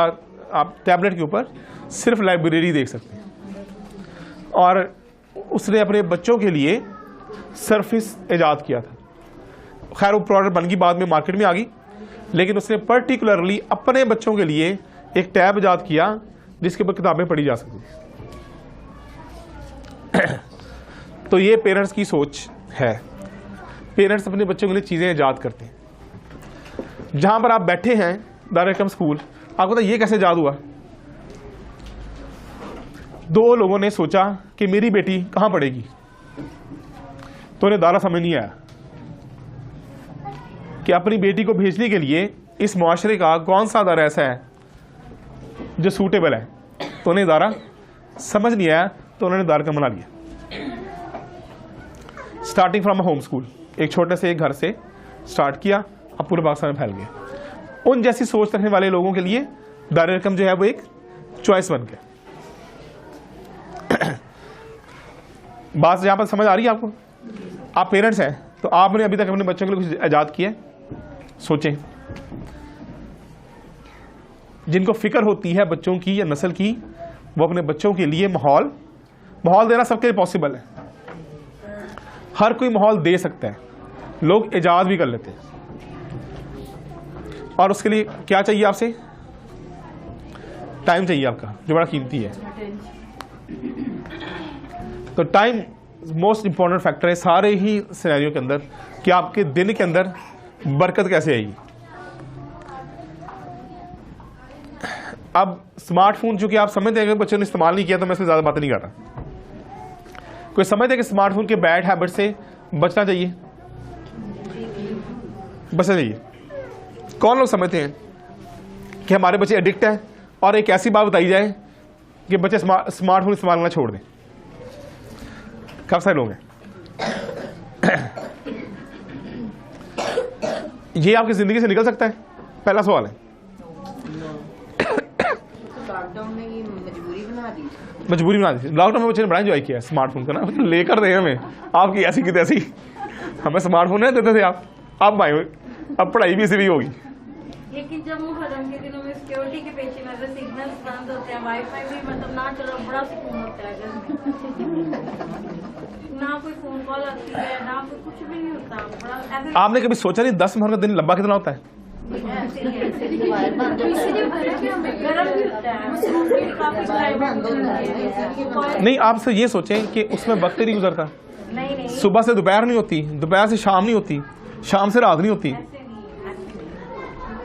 आप टैबलेट के ऊपर सिर्फ लाइब्रेरी देख सकते हैं। और उसने अपने बच्चों के लिए सर्फिस ईजाद किया था। खैर वो प्रोडक्ट बन गई, बाद में मार्केट में आ गई, लेकिन उसने पर्टिकुलरली अपने बच्चों के लिए एक टैब ईजाद किया जिसके ऊपर किताबें पढ़ी जा सकती। तो ये पेरेंट्स की सोच है। पेरेंट्स अपने बच्चों के लिए चीज़ें ईजाद करते हैं। जहां पर आप बैठे हैं दारुल हकीम स्कूल, आपको पता ये कैसे ईजाद हुआ? 2 लोगों ने सोचा कि मेरी बेटी कहां पढ़ेगी, तो उन्हें दारा समझ नहीं आया कि अपनी बेटी को भेजने के लिए इस मुआशरे का कौन सा दारा ऐसा है जो सूटेबल है। तो उन्हें दारा समझ नहीं आया, तो उन्होंने दारा का बना लिया। स्टार्टिंग फ्रॉम होम स्कूल, एक छोटे से एक घर से स्टार्ट किया, अब पूरे पाकिस्तान में फैल गया। उन जैसी सोच रखने वाले लोगों के लिए दारुल हकीम जो है वो एक चॉइस बन गया। बात यहां पर समझ आ रही है आपको? आप पेरेंट्स हैं, तो आपने अभी तक अपने बच्चों के लिए कुछ ईजाद किया? सोचें। जिनको फिक्र होती है बच्चों की या नस्ल की, वो अपने बच्चों के लिए माहौल देना सबके लिए पॉसिबल है। हर कोई माहौल दे सकता है, लोग ईजाद भी कर लेते हैं। और उसके लिए क्या चाहिए आपसे? टाइम चाहिए आपका, जो बड़ा कीमती है। तो टाइम मोस्ट इंपॉर्टेंट फैक्टर है सारे ही सिनेरियो के अंदर, कि आपके दिन के अंदर बरकत कैसे आएगी। अब स्मार्टफोन चूंकि आप समझते हैं कि बच्चों ने इस्तेमाल नहीं किया, तो मैं इसमें ज्यादा बातें नहीं कर रहा। कोई समझते हैं कि स्मार्टफोन के बैड हैबिट से बचना चाहिए? बचना चाहिए। कौन लोग समझते हैं कि हमारे बच्चे एडिक्ट हैं, और एक ऐसी बात बताई जाए कि बच्चे स्मार्टफोन इस्तेमाल करना छोड़ दें? काफी सारे लोग हैं। ये आपकी जिंदगी से निकल सकता है? पहला सवाल है। लॉकडाउन में ये मजबूरी बना दी। लॉकडाउन में बच्चे ने बड़ा एंजॉय किया स्मार्टफोन का ना, लेकर दे हमें। आपकी ऐसी की तैसी हमें स्मार्टफोन नहीं देते थे आप, अब आए, अब पढ़ाई भी इसी भी होगी। लेकिन जब मुहर्रम के दिनों में सिक्योरिटी के पेश नजर सिग्नल्स बंद होते हैं, वाईफाई भी मतलब ना चलो, बड़ा सुकून होता है घर में। ना कोई फोन कॉल आती है, ना कोई कुछ भी नहीं होता। बड़ा आपने कभी सोचा नहीं 10 मुहर्रम का दिन लंबा कितना होता है? नहीं, आप से ये सोचें कि उसमें वक्त नहीं गुजरता। नहीं, सुबह से दोपहर नहीं होती, दोपहर से शाम नहीं होती, शाम से रात नहीं होती।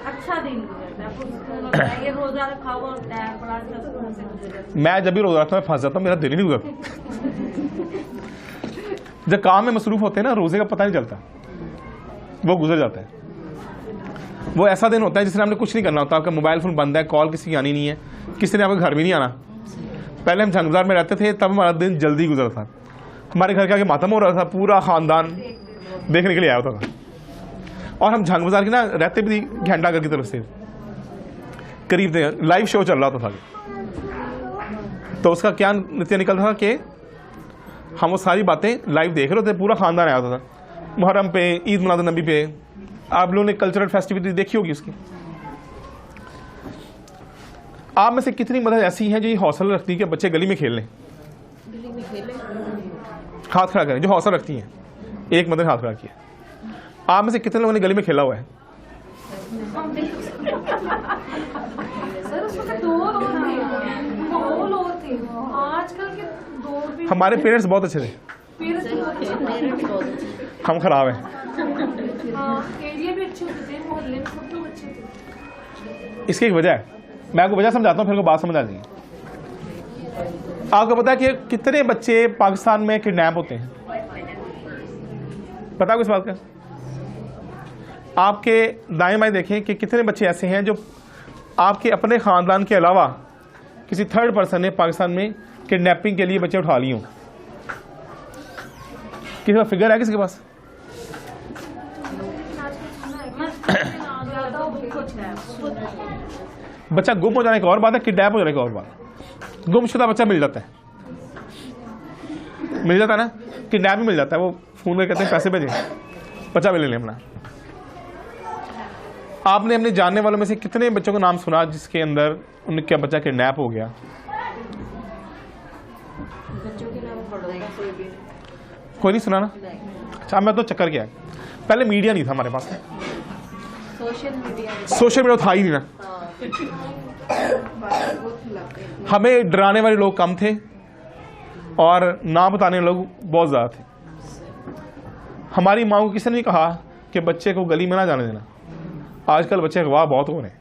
अच्छा दिन गुजरता है, ये रोजा रखा हुआ होता है, बड़ा सुकून से गुजरता है। मैं जब भी रोजा रखता हूँ मैं फंस जाता हूँ, मेरा दिन ही नहीं गुजरता। जब काम में मसरूफ होते हैं ना, रोजे का पता नहीं चलता, वो गुजर जाता है। वो ऐसा दिन होता है जिसमें हमने कुछ नहीं करना होता, आपका मोबाइल फोन बंद है, कॉल किसी की आनी नहीं है, किसी ने आपके घर भी नहीं आना। पहले हम झंग बाजार में रहते थे, तब हमारा दिन जल्दी गुजरता था। हमारे घर के आगे मातम हो रहा था, पूरा खानदान देखने के लिए आया होता था। और हम झंग बाजार की ना रहते भी घंटाघर की तरफ से करीब थे, लाइव शो चल रहा था। तो उसका क्या नतीजा निकलता था कि हम वो सारी बातें लाइव देख रहे थे, पूरा खानदान आया होता था मुहर्रम पे, ईद मिलाद नबी पे। आप लोगों ने कल्चरल फेस्टिविटी देखी होगी उसकी। आप में से कितनी मदद ऐसी हैं जो ये हौसला रखती है कि बच्चे गली में खेल लें? हाथ खड़ा करें जो हौसला रखती हैं। एक मदद हाथ खड़ा किया। आप में से कितने लोगों ने गली में खेला हुआ है? सर उसमें दौर और थे, माहौल और थे। आजकल के दौर भी हमारे पेरेंट्स बहुत अच्छे थे, पेरेंट्स भी बहुत अच्छे हम खराब हैं। थे। एरिया भी अच्छे होते थे, मोहल्ले में सब लोग अच्छे थे। इसकी एक वजह है, मैं आपको वजह समझाता हूँ, फिर को बात समझ आ जाएगी। आपको पता है कि कितने बच्चे पाकिस्तान में किडनैप होते हैं? पता है इस बात का? आपके दाएं बाएं देखें कि कितने बच्चे ऐसे हैं जो आपके अपने खानदान के अलावा किसी थर्ड पर्सन ने पाकिस्तान में किडनैपिंग के लिए बच्चे उठा लिए हों। किसी का फिगर है किसी के पास? बच्चा गुम हो जाने की और बात है, किडनैप हो जाने की और बात है। गुमशुदा बच्चा मिल जाता है, मिल जाता है ना, किडनैप भी मिल जाता है। वो फोन में कहते हैं पैसे भेजें, बच्चा भी ले लें अपना। आपने अपने जानने वालों में से कितने बच्चों का नाम सुना जिसके अंदर उनका बच्चा किडनैप हो गया? कोई नहीं सुना ना? अच्छा, मैं तो चक्कर गया। पहले मीडिया नहीं था हमारे पास, सोशल मीडिया था ही नहीं ना। हमें डराने वाले लोग कम थे और ना बताने वाले लोग बहुत ज्यादा थे। हमारी माँ को किसी ने नहीं कहा कि बच्चे को गली में ना जाने देना। आजकल बच्चे अगवा बहुत हो रहे हैं।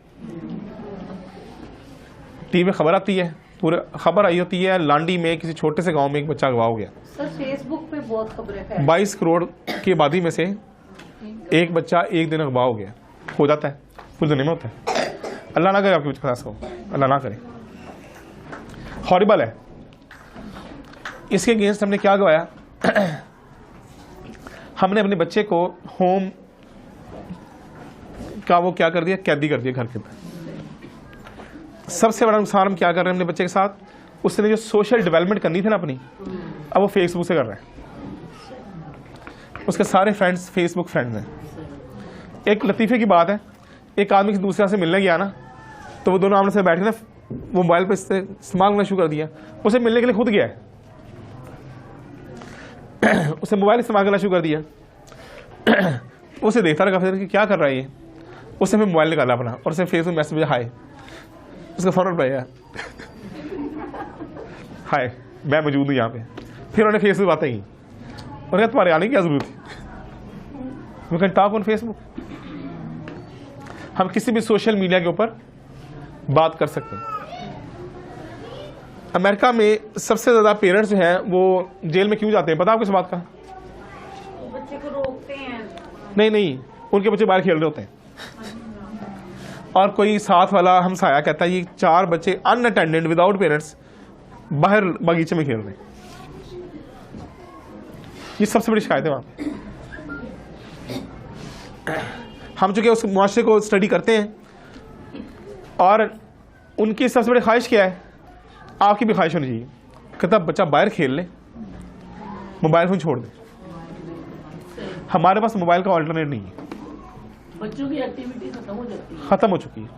टीवी में खबर आती है, पूरे खबर आई होती है लांडी में किसी छोटे से गांव में एक बच्चा अगवा हो गया। सर फेसबुक पे बहुत खबरें 22 करोड़ की आबादी में से एक बच्चा एक दिन अगवा हो गया। हो जाता है, पूरी दुनिया में होता है। अल्लाह ना करे आपके बच्चे को, अल्लाह ना करे, हॉरिबल है। इसके अगेंस्ट हमने क्या गवाया? हमने अपने बच्चे को होम का वो क्या कर दिया, कैदी कर दिया घर के अंदर। सबसे बड़ा नुकसान हम क्या कर रहे हैं अपने बच्चे के साथ? उसने जो सोशल डेवलपमेंट करनी थी ना अपनी, अब वो फेसबुक से कर रहा है। उसके सारे फ्रेंड्स फेसबुक फ्रेंड्स हैं। एक लतीफे की बात है, एक आदमी किसी दूसरे से मिलने गया ना, तो वो दोनों आमने से बैठ के ना वो मोबाइल पे इस्तेमाल करना शुरू कर दिया। उसे मिलने के लिए खुद गया है, उसे मोबाइल इस्तेमाल करना शुरू कर दिया। उसे देखता रहा फिर कि क्या कर रहा है ये। उसने फिर मोबाइल निकाला अपना और उसे फेसबुक मैसेज भेजा, हाय। उसका फौरन रिप्लाई आया, हाय मैं मौजूद हूँ यहाँ पे। फिर उन्होंने फेसबुक बातें की, उन्होंने तुम्हारे आने की क्या जरूरत थी, we can talk on Facebook. हम किसी भी सोशल मीडिया के ऊपर बात कर सकते हैं। अमेरिका में सबसे ज्यादा पेरेंट्स जो हैं वो जेल में क्यों जाते हैं पता आपको इस बात का? बच्चे को रोकते हैं। नहीं, उनके बच्चे बाहर खेल रहे होते हैं और कोई साथ वाला हमसाया कहता है ये 4 बच्चे अनअटेंडेड विदाउट पेरेंट्स बाहर बगीचे में खेल रहे हैं। ये सबसे बड़ी शिकायत है वहां पे। हम चूंकि उस मुआशरे को स्टडी करते हैं और उनकी सबसे बड़ी ख्वाहिश क्या है, आपकी भी ख्वाहिश होनी चाहिए, कहता बच्चा बाहर खेल ले, मोबाइल फोन छोड़ दे। हमारे पास मोबाइल का ऑल्टरनेट नहीं है, बच्चों की एक्टिविटी खत्म हो जाती है, खत्म हो चुकी है।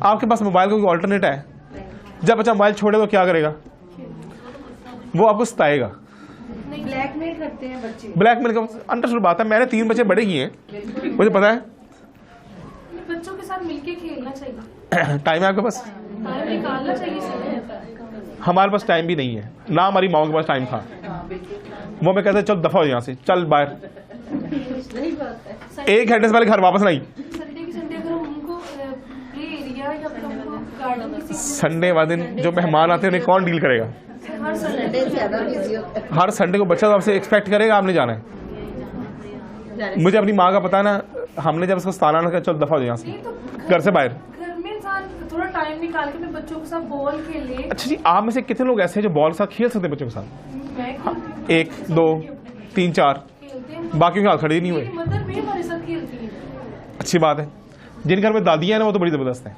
आपके पास मोबाइल का कोई ऑल्टरनेट है? जब बच्चा मोबाइल छोड़ेगा तो क्या करेगा? वो आपको सताएगा, ब्लैकमेल करते हैं बच्चे। ब्लैकमेल का अंडरस्टूड बात है। मैंने 3 बच्चे बड़े किए हैं, मुझे पता है। बच्चों के साथ मिलके खेलना चाहिए, टाइम है आपके पास? टाइम निकालना चाहिए सर। हमारे पास टाइम भी नहीं है ना, हमारी माओ के पास टाइम था। वो मैं कहते चल दफा हो यहाँ से, चल बाहर। 1 घंटे से पहले घर वापस नहीं। संडे की संडे अगर हम उनको प्ले एरिया या फिर हमको गार्डन किसी संडे वाले दिन जो मेहमान आते हैं उन्हें कौन डील करेगा? हर संडे संडे ज्यादा बिजी होता है। हर संडे को बच्चा तो आपसे एक्सपेक्ट करेगा आपने जाना है। मुझे अपनी माँ का पता है ना, हमने जब उसको सताना ना, चल दफा हो यहाँ से, घर से बाहर। घर में इंसान थोड़ा टाइम निकाल के अपने बच्चों के साथ बॉल खेले। अच्छा जी, आप में से कितने लोग ऐसे हैं जो बॉल के साथ खेल सकते हैं बच्चों के साथ? मैं 1 2 3 4, खेलते हैं, बाकी के हाथ खड़े नहीं हुए। मेरी मदर भी हमारे साथ खेलती है। अच्छी बात है। जिन घर में दादियां हैं ना वो तो बड़ी जबरदस्त है।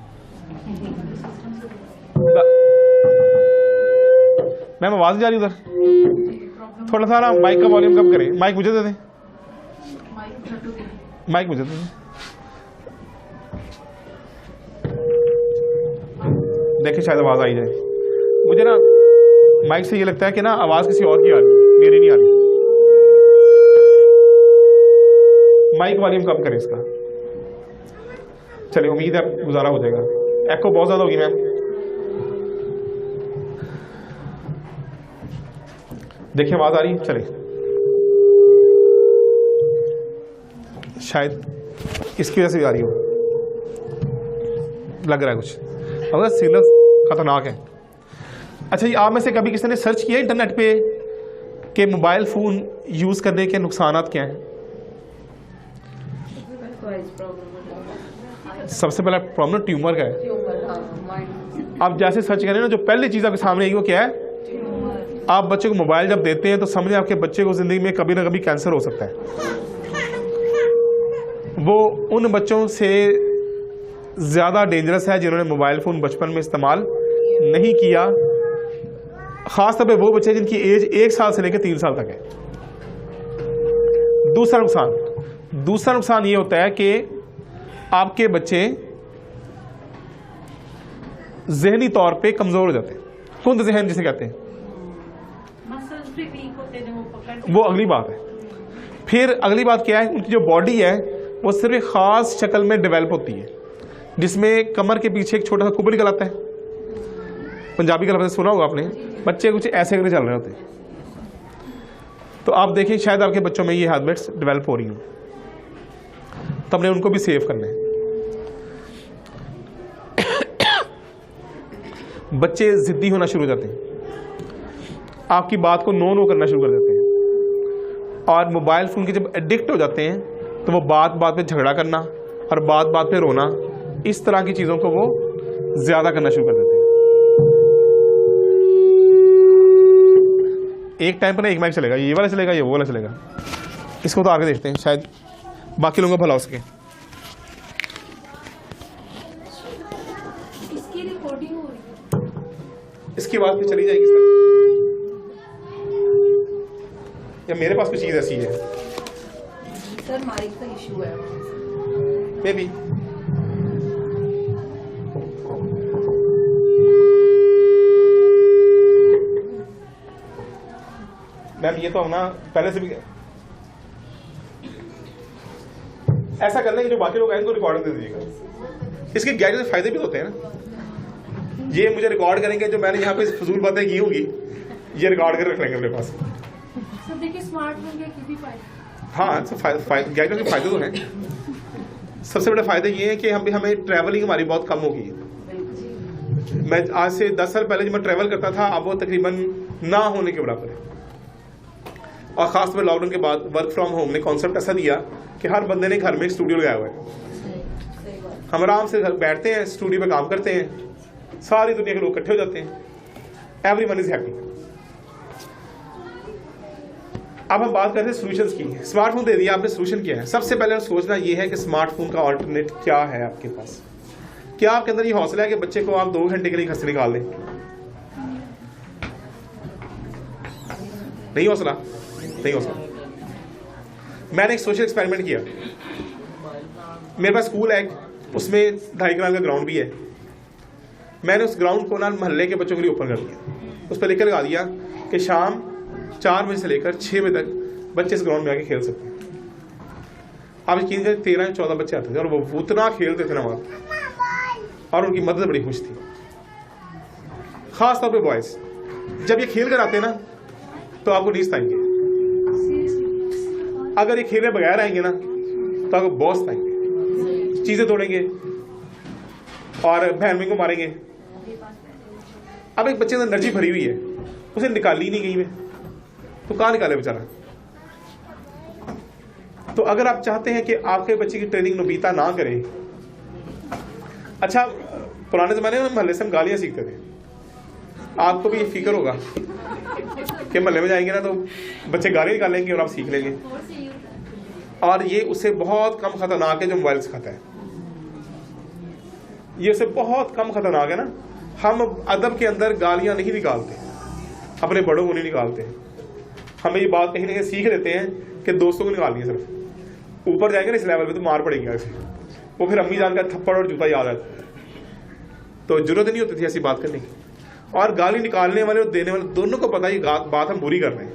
मैम आवाज नहीं जा रही उधर? थोड़ा सा ना माइक का वॉल्यूम कम करें। माइक मुझे दे दें, माइक मुझे दे दें। देखिए शायद आवाज आई जाए। मुझे ना माइक से ये लगता है कि ना आवाज किसी और की आ रही है, मेरी नहीं आ रही। माइक वॉल्यूम कम करें इसका। चलिए उम्मीद है गुजारा हो जाएगा। एको बहुत ज्यादा होगी मैम। देखिए आवाज आ रही है। चलिए शायद इसकी वजह से भी आ रही हो, लग रहा है कुछ। अगर सिग्नल खतरनाक है। अच्छा ये आप में से कभी किसी ने सर्च किया इंटरनेट पे कि मोबाइल फोन यूज करने के नुकसानात क्या हैं? सबसे पहला प्रॉब्लम ट्यूमर का है। आप जैसे सर्च करें ना, जो पहली चीज आपके सामने आएगी वो क्या है? आप बच्चे को मोबाइल जब देते हैं तो समझे आपके बच्चे को जिंदगी में कभी ना कभी कैंसर हो सकता है। वो उन बच्चों से ज्यादा डेंजरस है जिन्होंने मोबाइल फोन बचपन में इस्तेमाल नहीं किया, खासतौर पे वो बच्चे जिनकी एज 1 साल से लेकर 3 साल तक है। दूसरा नुकसान ये होता है कि आपके बच्चे ज़हनी तौर पे कमजोर हो जाते हैं। कुंद ज़हन जिसे कहते हैं, मसल्स भी वीक होते हैं, वो पकड़ वो अगली बात है। फिर अगली बात क्या है, उनकी जो बॉडी है वो सिर्फ एक खास शक्ल में डेवलप होती है, जिसमें कमर के पीछे एक छोटा सा कुबड़ निकल आता है। पंजाबी का लफ्ज़ सुना होगा आपने। बच्चे कुछ ऐसे करके चल रहे होते हैं। तो आप देखें शायद आपके बच्चों में ये हैबिट्स डेवलप हो रही हैं, तो हमने उनको भी सेव करना है। बच्चे जिद्दी होना शुरू हो जाते हैं, आपकी बात को नो करना शुरू कर देते हैं, और मोबाइल फ़ोन के जब एडिक्ट हो जाते हैं तो वो बात बात पे झगड़ा करना और बात बात पे रोना, इस तरह की चीज़ों को वो ज़्यादा करना शुरू कर देते हैं। एक टाइम पर ना एक माइक चलेगा, ये वाला चलेगा, ये वो वाला चलेगा। इसको तो आगे देखते हैं, शायद बाकी लोगों को भला हो सके। इसकी रिकॉर्डिंग हो रही है। इसकी बात पे चली जाएगी सर, या मेरे पास कोई चीज़ ऐसी है? सर माइक का इशू है। मे बी मैम ये तो ना पहले से भी ऐसा करना कि जो बाकी लोग आए उनको रिकॉर्डिंग दे दीजिएगा। इसके गैजेट से फायदे भी होते हैं ना। ये मुझे रिकॉर्ड करेंगे, जो मैंने यहाँ पे फजूल बातें की होगी ये रिकॉर्ड कर रख लेंगे अपने पास। सर देखिए स्मार्टफोन के भी फायदे। हाँ गैजेट के फायदे तो हैं। सबसे बड़ा फायदा ये है कि हमें ट्रैवलिंग हमारी बहुत कम हो गई है। मैं आज से 10 साल पहले जब मैं ट्रैवल करता था, अब वो तकरीबन ना होने के बराबर है। और खास तौर पर लॉकडाउन के बाद वर्क फ्रॉम होम ने कॉन्सेप्ट ऐसा दिया कि हर बंदे ने घर में एक स्टूडियो लगाया हुआ है। हम आराम से घर बैठते हैं, स्टूडियो पे काम करते हैं, सारी दुनिया के लोग इकट्ठे हो जाते हैं, एवरीवन इज हैप्पी। अब हम बात करते हैं सोल्यूशंस की। स्मार्टफोन दे दिया आपने, सोल्यूशन क्या है? सबसे पहले सोचना यह है कि स्मार्टफोन का ऑल्टरनेट क्या है आपके पास। क्या आपके अंदर ये हौसला है कि बच्चे को आप 2 घंटे के लिए घर से निकाल दें? नहीं हौसला, नहीं हौसला। मैंने एक सोशल एक्सपेरिमेंट किया। मेरे पास स्कूल है, उसमें 2.5 कनाल का ग्राउंड भी है। मैंने उस ग्राउंड को ना मोहल्ले के बच्चों के लिए ओपन कर दिया। उस पर लिख लगा दिया कि शाम 4 बजे से लेकर 6 बजे तक बच्चे इस ग्राउंड में आके खेल सकते हैं। आप यकीन करें 13-14 बच्चे आते थे और वो उतना खेलते थे ना वहाँ, और उनकी मदद बड़ी खुश थी। खास तौर पे बॉयज जब ये खेल कर आते ना तो आपको नींद आएंगे। अगर ये खेले बगैर आएंगे ना तो आपको बॉस आएंगे, चीजें तोड़ेंगे और बहन को मारेंगे। अब एक बच्चे में एनर्जी भरी हुई है, उसे निकाली नहीं गई में, तो कहाँ निकाले बेचारा? तो अगर आप चाहते हैं कि आपके बच्चे की ट्रेनिंग नोबिता ना करे। अच्छा, पुराने जमाने में मोहल्ले से हम गालियां सीखते थे। आपको भी ये फिक्र होगा कि मोहल्ले में जाएंगे ना तो बच्चे गाली निकालेंगे और आप सीख लेंगे। और ये उससे बहुत कम खतरनाक है जो मोबाइल से खाता है। ये उससे बहुत कम खतरनाक है ना। हम अदब के अंदर गालियां नहीं निकालते, अपने बड़ों को नहीं निकालते, हमें ये बात कहीं ना कहीं सीख देते हैं कि दोस्तों को निकालनी है सिर्फ, ऊपर जाएंगे ना इस लेवल पे तो मार पड़ेगी ऐसे, वो फिर अम्मी जान का थप्पड़ और जूता याद आता है। तो जरूरत नहीं होती थी ऐसी बात करने की। और गाली निकालने वाले और देने वाले दोनों को पता है ये बात हम बुरी कर रहे हैं,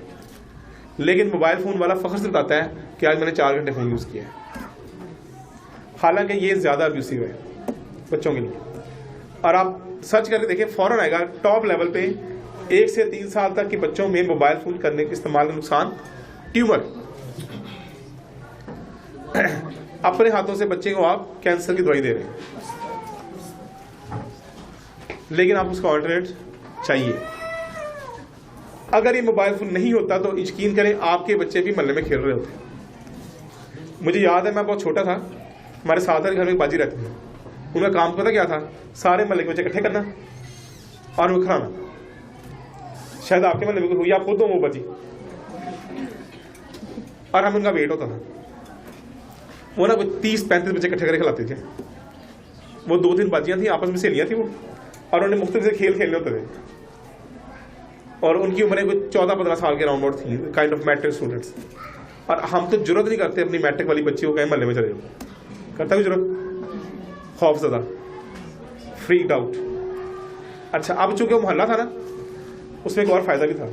लेकिन मोबाइल फोन वाला फख्र से बताता है कि आज मैंने 4 घंटे फोन यूज किया है, हालांकि ये ज्यादा अब्यूसिव है बच्चों के लिए। और आप सर्च करके देखिए फौरन आएगा टॉप लेवल पे 1 से 3 साल तक के बच्चों में मोबाइल फोन करने के इस्तेमाल का नुकसान, ट्यूमर। अपने हाथों से बच्चे को आप कैंसर की दवाई दे रहे हैं, लेकिन आप उसका ऑल्टरनेट चाहिए। अगर ये मोबाइल फोन नहीं होता तो यकीन करें आपके बच्चे भी मोहल्ले में खेल रहे होते। मुझे याद है मैं बहुत छोटा था, हमारे साथ घर में एक बाजी रहती थी, उनका काम पता क्या था, सारे मोहल्ले के बच्चे इकट्ठे करना और वो खिलाना। शायद आपके मोहल्ले में हुई, आप खुद हो वो बाजी, और हम उनका वेट होता था। वो ना 30-35 बच्चे इकट्ठे करके खिलाते थे। वो 2-3 बाजियां थी, आपस में सहेलियां थी वो, और उन्हें मुख्तलिफ से खेल खेलने होते थे। और उनकी उम्रें कुछ 14-15 साल के राउंड थी, काइंड ऑफ मैट्रिक स्टूडेंट्स। और हम तो जरूरत नहीं करते अपनी मैट्रिक वाली बच्ची को कहीं मोहल्ले में चले जाओ, करता भी जरूरत, खौफ ज़्यादा, फ्रीक्ड आउट। अच्छा, अब चूंकि वो मोहल्ला था ना, उसमें एक और फायदा भी था,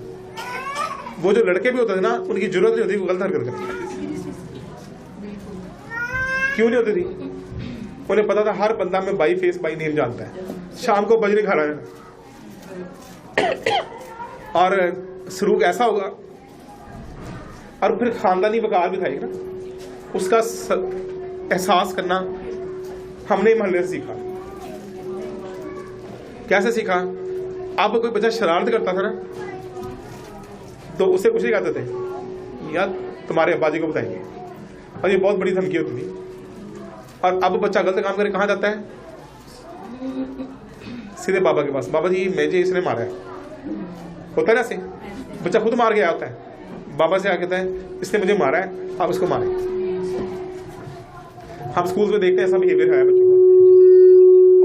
वो जो लड़के भी होते थे ना, उनकी जरूरत नहीं होती वो गलत हरकत करते। क्यों नहीं होती थी? उन्हें पता था हर बंदा में बाई फेस बाई नेम जानता है, शाम को बजरी खा रहा है और सलूक ऐसा होगा। और फिर खानदानी वकार भी था ना, उसका एहसास करना हमने मोहल्ले से सीखा। कैसे सीखा? अब कोई बच्चा शरारत करता था ना, तो उसे कुछ नहीं कहते थे, यार तुम्हारे अब्बा जी को बताएंगे, और ये बहुत बड़ी धमकी होती थी। और अब बच्चा गलत काम करे कहाँ जाता है? सीधे बाबा के पास, बाबा जी मुझे इसने मारा है, होता है ना ऐसे, बच्चा खुद मार गया होता है, बाबा से आके कहता है इसने मुझे मारा है, आप उसको मारें। हम स्कूल में देखते हैं ऐसा बिहेवियर है बच्चों का,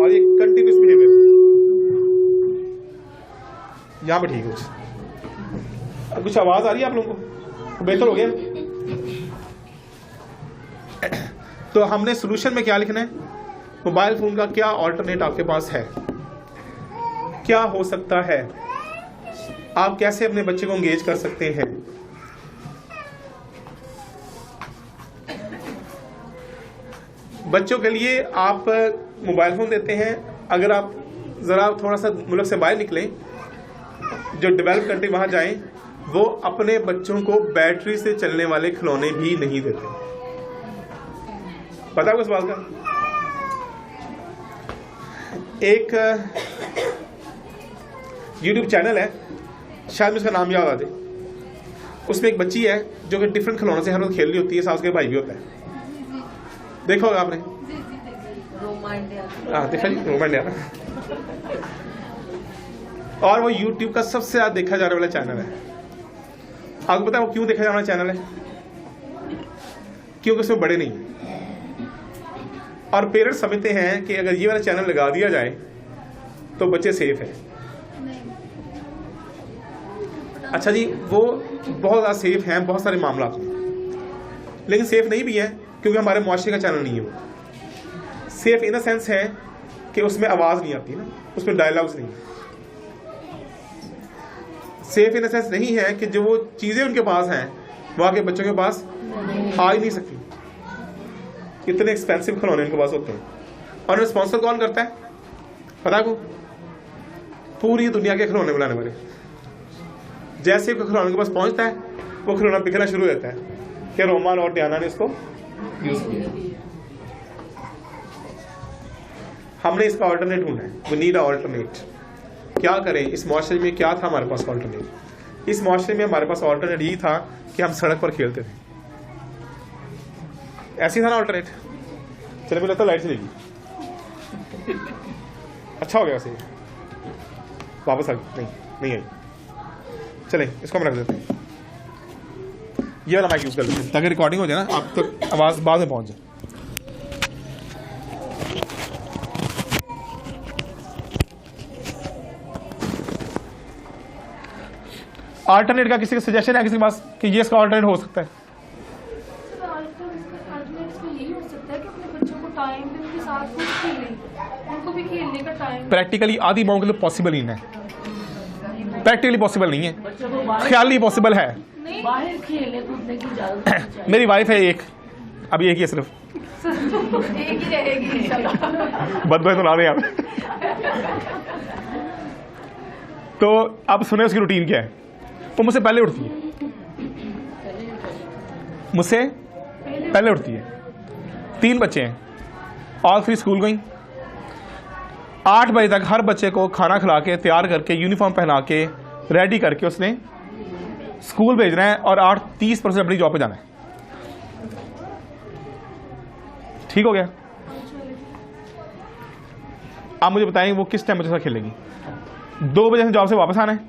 और ये कंटिन्यूस बिहेवियर। यहां पर ठीक है, कुछ आवाज आ रही है आप लोगों को? बेहतर हो गया। तो हमने सोल्यूशन में क्या लिखना है? मोबाइल फोन का क्या ऑल्टरनेट आपके पास है, क्या हो सकता है, आप कैसे अपने बच्चे को एंगेज कर सकते हैं। बच्चों के लिए आप मोबाइल फोन देते हैं, अगर आप जरा थोड़ा सा मुल्क से बाहर निकलें, जो डेवलप कंट्री वहां जाएं, वो अपने बच्चों को बैटरी से चलने वाले खिलौने भी नहीं देते। पता है इस बात का? एक YouTube चैनल है, शायद मुझे उसका नाम याद आ जाए, उसमें एक बच्ची है जो कि डिफरेंट खिलौनों से हर वक्त खेल रही होती है, साथ उसके भाई भी होता है। देखा होगा आपने? हाँ देखा जी, रोमा इंडिया। और वो YouTube का सबसे ज्यादा देखा जाने वाला चैनल है। आपको पता है वो क्यों देखा जाने वाला चैनल है? क्योंकि उसमें बड़े नहीं है, और पेरेंट्स समझते हैं कि अगर ये वाला चैनल लगा दिया जाए तो बच्चे सेफ है। अच्छा जी, वो बहुत ज़्यादा सेफ हैं बहुत सारे मामला में, लेकिन सेफ नहीं भी है क्योंकि हमारे मुआशरे का चैनल नहीं है। वो सेफ इन द सेंस है कि उसमें आवाज़ नहीं आती ना, उसमें डायलॉग्स नहीं है। सेफ इन द सेंस नहीं है कि जो वो चीज़ें उनके पास हैं वो आके बच्चों के पास आ ही नहीं सकती, इतने एक्सपेंसिव खिलौने उनके पास होते हैं। और स्पॉन्सर कौन करता है पता है को? पूरी दुनिया के खिलौने बनाने वाले। जैसे कोई खिलौने के पास पहुंचता है वो खिलौना बिकना शुरू हो जाता है कि रोमान और डियाना ने इसको यूज किया। हमने इसका ऑल्टरनेट ढूंढना है, वी नीड अ ऑल्टरनेट। क्या करें? इस मुआशरे में क्या था हमारे पास ऑल्टरनेट? इस मुआशरे में हमारे पास ऑल्टरनेट यही था कि हम सड़क पर खेलते थे। ऐसी था ना ऑल्टरनेट। चले मुझे लगता लाइट चलेगी, अच्छा हो गया वैसे, वापस आ गई, नहीं आई। चले इसको हम रख देते हैं, ये वाला माइक यूज कर लेते हैं ताकि रिकॉर्डिंग हो जाए ना, आप तक आवाज बाद में पहुंच जाए। अल्टरनेट का किसी का सजेशन है किसी के पास कि ये इसका अल्टरनेट हो सकता है? अल्टरनेट्स में यही हो सकता है कि अपने बच्चों को टाइम दें, उनके साथ खुद खेलें, उनको भी खेलने का टाइम। प्रैक्टिकली आधी माओं के लिए पॉसिबल ही नहीं है, प्रैक्टिकली पॉसिबल नहीं है, ख्याली पॉसिबल है। बाहर खेलने कूदने की इजाजत मेरी वाइफ है एक, अभी एक ही है सिर्फ, एक ही रहेगी इंशाल्लाह। बदबू तो ना रहे आप। तो अब सुने उसकी रूटीन क्या है। वो मुझसे पहले उठती है, मुझसे पहले उठती है। 3 बच्चे हैं, ऑल 3 स्कूल गोइंग। 8 बजे तक हर बच्चे को खाना खिला के तैयार करके यूनिफॉर्म पहना के रेडी करके उसने स्कूल भेजना है और 8:30 अपनी जॉब पे जाना है। ठीक हो गया? आप मुझे बताएं वो किस टाइम बच्चे साथ खेलेगी? 2 बजे से जॉब से वापस आना है,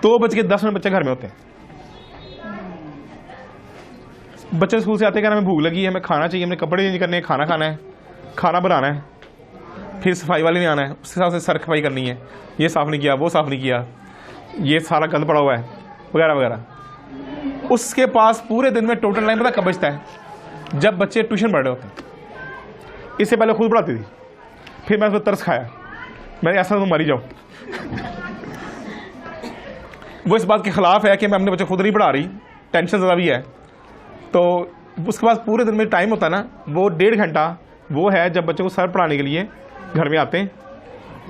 2:10 बच्चे घर में होते हैं। बच्चे स्कूल से आते हैं, हमें भूख लगी है, हमें खाना चाहिए, हमें कपड़े चेंज करने हैं, खाना खाना है, खाना बनाना है, फिर सफाई वाले ने आना है, उसके हिसाब से सर सफाई करनी है, ये साफ़ नहीं किया, वो साफ़ नहीं किया, ये सारा गंद पड़ा हुआ है, वगैरह वगैरह। उसके पास पूरे दिन में टोटल टाइम पता कब बचता है? जब बच्चे ट्यूशन पढ़ रहे होते हैं। इससे पहले खुद पढ़ाती थी, फिर मैंने उसको तरस खाया, मैंने ऐसा तो मरी जाओ। वो इस बात के खिलाफ है कि मैं अपने बच्चे खुद नहीं पढ़ा रही, टेंशन ज़्यादा भी है। तो उसके पास पूरे दिन में टाइम होता है ना, वो 1.5 घंटा वो है जब बच्चों को सर पढ़ाने के लिए घर में आते हैं,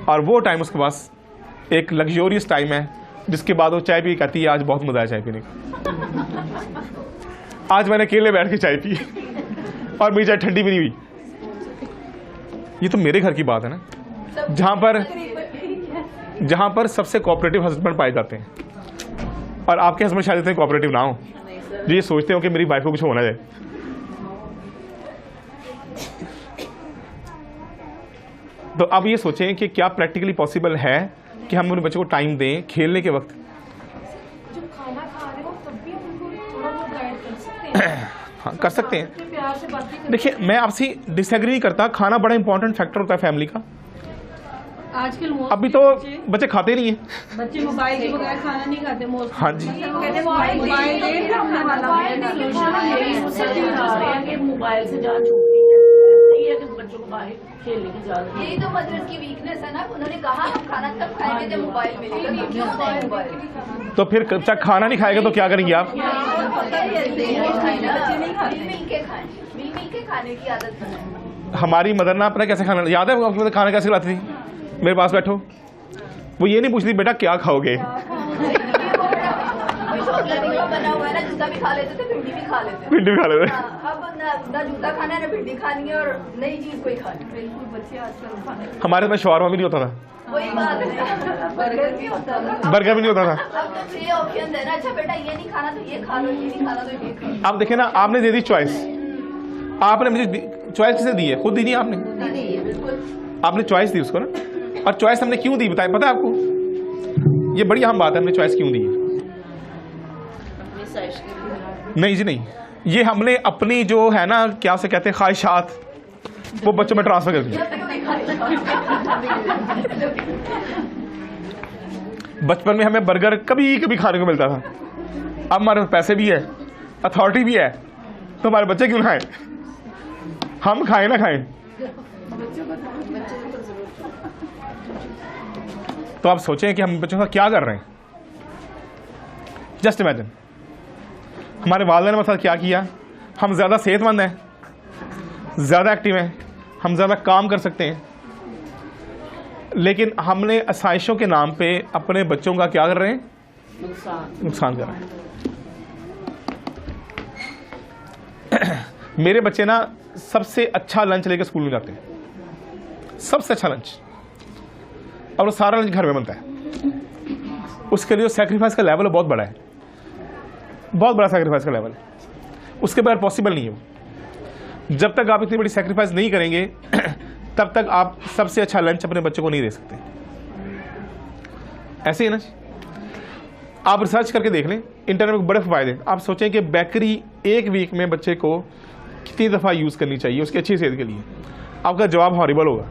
और वो टाइम उसके पास एक लग्जोरियस टाइम है, जिसके बाद वो चाय पी कहती है आज बहुत मज़ा आया चाय पीने का, आज मैंने अकेले बैठ के चाय पी और मेरी चाय ठंडी भी नहीं हुई। ये तो मेरे घर की बात है ना, जहां पर सबसे कोऑपरेटिव हस्बैंड पाए जाते हैं, और आपके हस्बैंड शायद इतने कोऑपरेटिव ना हो जो ये सोचते हो कि मेरी वाइफ को कुछ होना जाए। तो अब ये सोचें कि क्या प्रैक्टिकली पॉसिबल है कि हम अपने बच्चों को टाइम दें खेलने के वक्त? जब खाना खा रहे हो तब भी उनको थोड़ा बहुत गाइड कर सकते हैं। हाँ, कर सकते हैं। अपने प्यार से बातें कर। देखिए, मैं आपसे डिसएग्री नहीं करता, खाना बड़ा इंपॉर्टेंट फैक्टर होता है फैमिली का। आजकल अभी तो बच्चे खाते नहीं हैं, बच्चे मोबाइल के बगैर खाना नहीं खाते मोस्ट। हाँ जी, मोबाइल देख हमने मोबाइल से जान छूटती है, ये कि बच्चों को बाहर खेलने की इजाजत। यही तो मदर की वीकनेस है ना, उन्होंने कहा हम खाना तब खाएंगे जब मोबाइल मिलेगा, तो क्यों नहीं मोबाइल? तो फिर बच्चा खाना नहीं खाएगा तो क्या करेंगे आप? मिल मिल के खाने की आदत बनाए। हमारी मदर ना अपना कैसे खाना, याद है आपकी मदर खाना कैसे खिलाती थी? मेरे पास बैठो, वो ये नहीं पूछती बेटा क्या खाओगे, बना हुआ है ना, जूता भी खा लेते थे, भिंडी भी खा लेते थे। भिंडी भी खा लेते। अब ना जूता खाना है ना भिंडी खानी है, और नई चीज कोई खानी। बिल्कुल, बच्चे आजकल खाने हमारे पास शवारमा भी नहीं होता था, वही बात है, बर्गर भी होता था, बर्गर भी नहीं होता था। अब तो 6 ऑप्शन है ना, अच्छा बेटा ये नहीं खाना तो ये खा लो, ये नहीं खाना तो ये खा लो। आप देखें ना, आपने दे दी चॉइस, आपने मुझे चॉइस किसे दी है? खुद दी नहीं आपने, आपने चॉइस दी उसको ना। और चॉइस हमने क्यों दी बताए पता है आपको? ये बड़ी अहम बात है, हमने चॉइस क्यों दी है? नहीं जी नहीं, ये हमने अपनी जो है ना, क्या उसे कहते हैं, ख्वाहिशात, वो बच्चों में ट्रांसफर कर दी। बचपन में हमें बर्गर कभी कभी खाने को मिलता था, अब हमारे पास पैसे भी है, अथॉरिटी भी है, तो हमारे बच्चे क्यों ना खाएं? हम खाएं ना खाएं। तो आप सोचें कि हम बच्चों का क्या कर रहे हैं। जस्ट इमेजिन हमारे वालिदैन ने हमारे साथ क्या किया। हम ज़्यादा सेहतमंद हैं, ज़्यादा एक्टिव हैं, हम ज़्यादा काम कर सकते हैं, लेकिन हमने आसाइशों के नाम पे अपने बच्चों का क्या कर रहे हैं? नुकसान कर रहे हैं। मेरे बच्चे ना सबसे अच्छा लंच लेकर स्कूल में जाते हैं, सबसे अच्छा लंच, और वो सारा लंच घर में बनता है। उसके लिए जो सेक्रीफाइस का लेवल है बहुत बड़ा है, बहुत बड़ा सेक्रीफाइस का लेवल है, उसके बगैर पॉसिबल नहीं है वो। जब तक आप इतनी बड़ी सेक्रीफाइस नहीं करेंगे तब तक आप सबसे अच्छा लंच अपने बच्चों को नहीं दे सकते। ऐसे ही ना, आप रिसर्च करके देख लें, इंटरनेट में बड़े फायदे। आप सोचें कि बेकरी एक वीक में बच्चे को कितनी दफ़ा यूज़ करनी चाहिए उसकी अच्छी सेहत के लिए, आपका जवाब हॉरिबल होगा।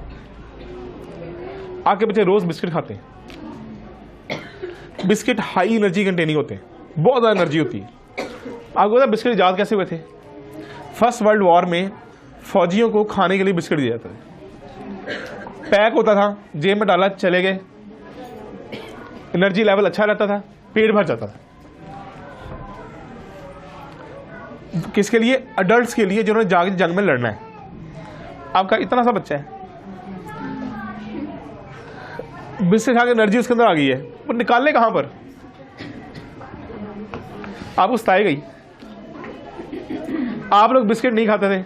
आपके बच्चे रोज़ बिस्किट खाते हैं, बिस्किट हाई एनर्जी कंटेनिंग होते हैं, बहुत ज़्यादा एनर्जी होती है। आपको पता है बिस्किट ईजाद कैसे हुए थे? फर्स्ट वर्ल्ड वॉर में फौजियों को खाने के लिए बिस्किट दिया जाता था, पैक होता था, जेब में डाला, चले गए, एनर्जी लेवल अच्छा रहता था, पेट भर जाता था। किसके लिए? अडल्ट्स के लिए जिन्होंने जाके जंग में लड़ना है। आपका इतना सा बच्चा है, बिस्किट खा के एनर्जी उसके अंदर आ गई है, वो निकालने कहां पर? आप उस ताए गई। आप लोग बिस्किट नहीं खाते थे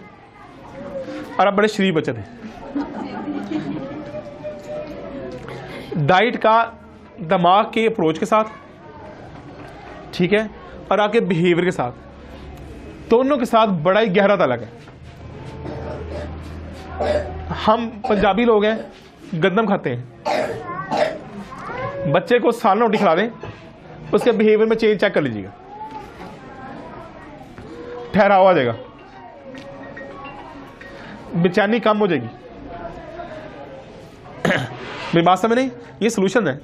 और आप बड़े शरीफ बच्चे थे। डाइट का दिमाग के अप्रोच के साथ, ठीक है, और आपके बिहेवियर के साथ, दोनों के साथ बड़ा ही गहरा ताल्लुक है। हम पंजाबी लोग हैं, गंदम खाते हैं। बच्चे को साल रोटी खिला दें, उसके बिहेवियर में चेंज चेक कर लीजिएगा, ठहराव आ जाएगा, बेचैनी कम हो जाएगी। मेरी बात समझ नहीं? ये सलूशन है।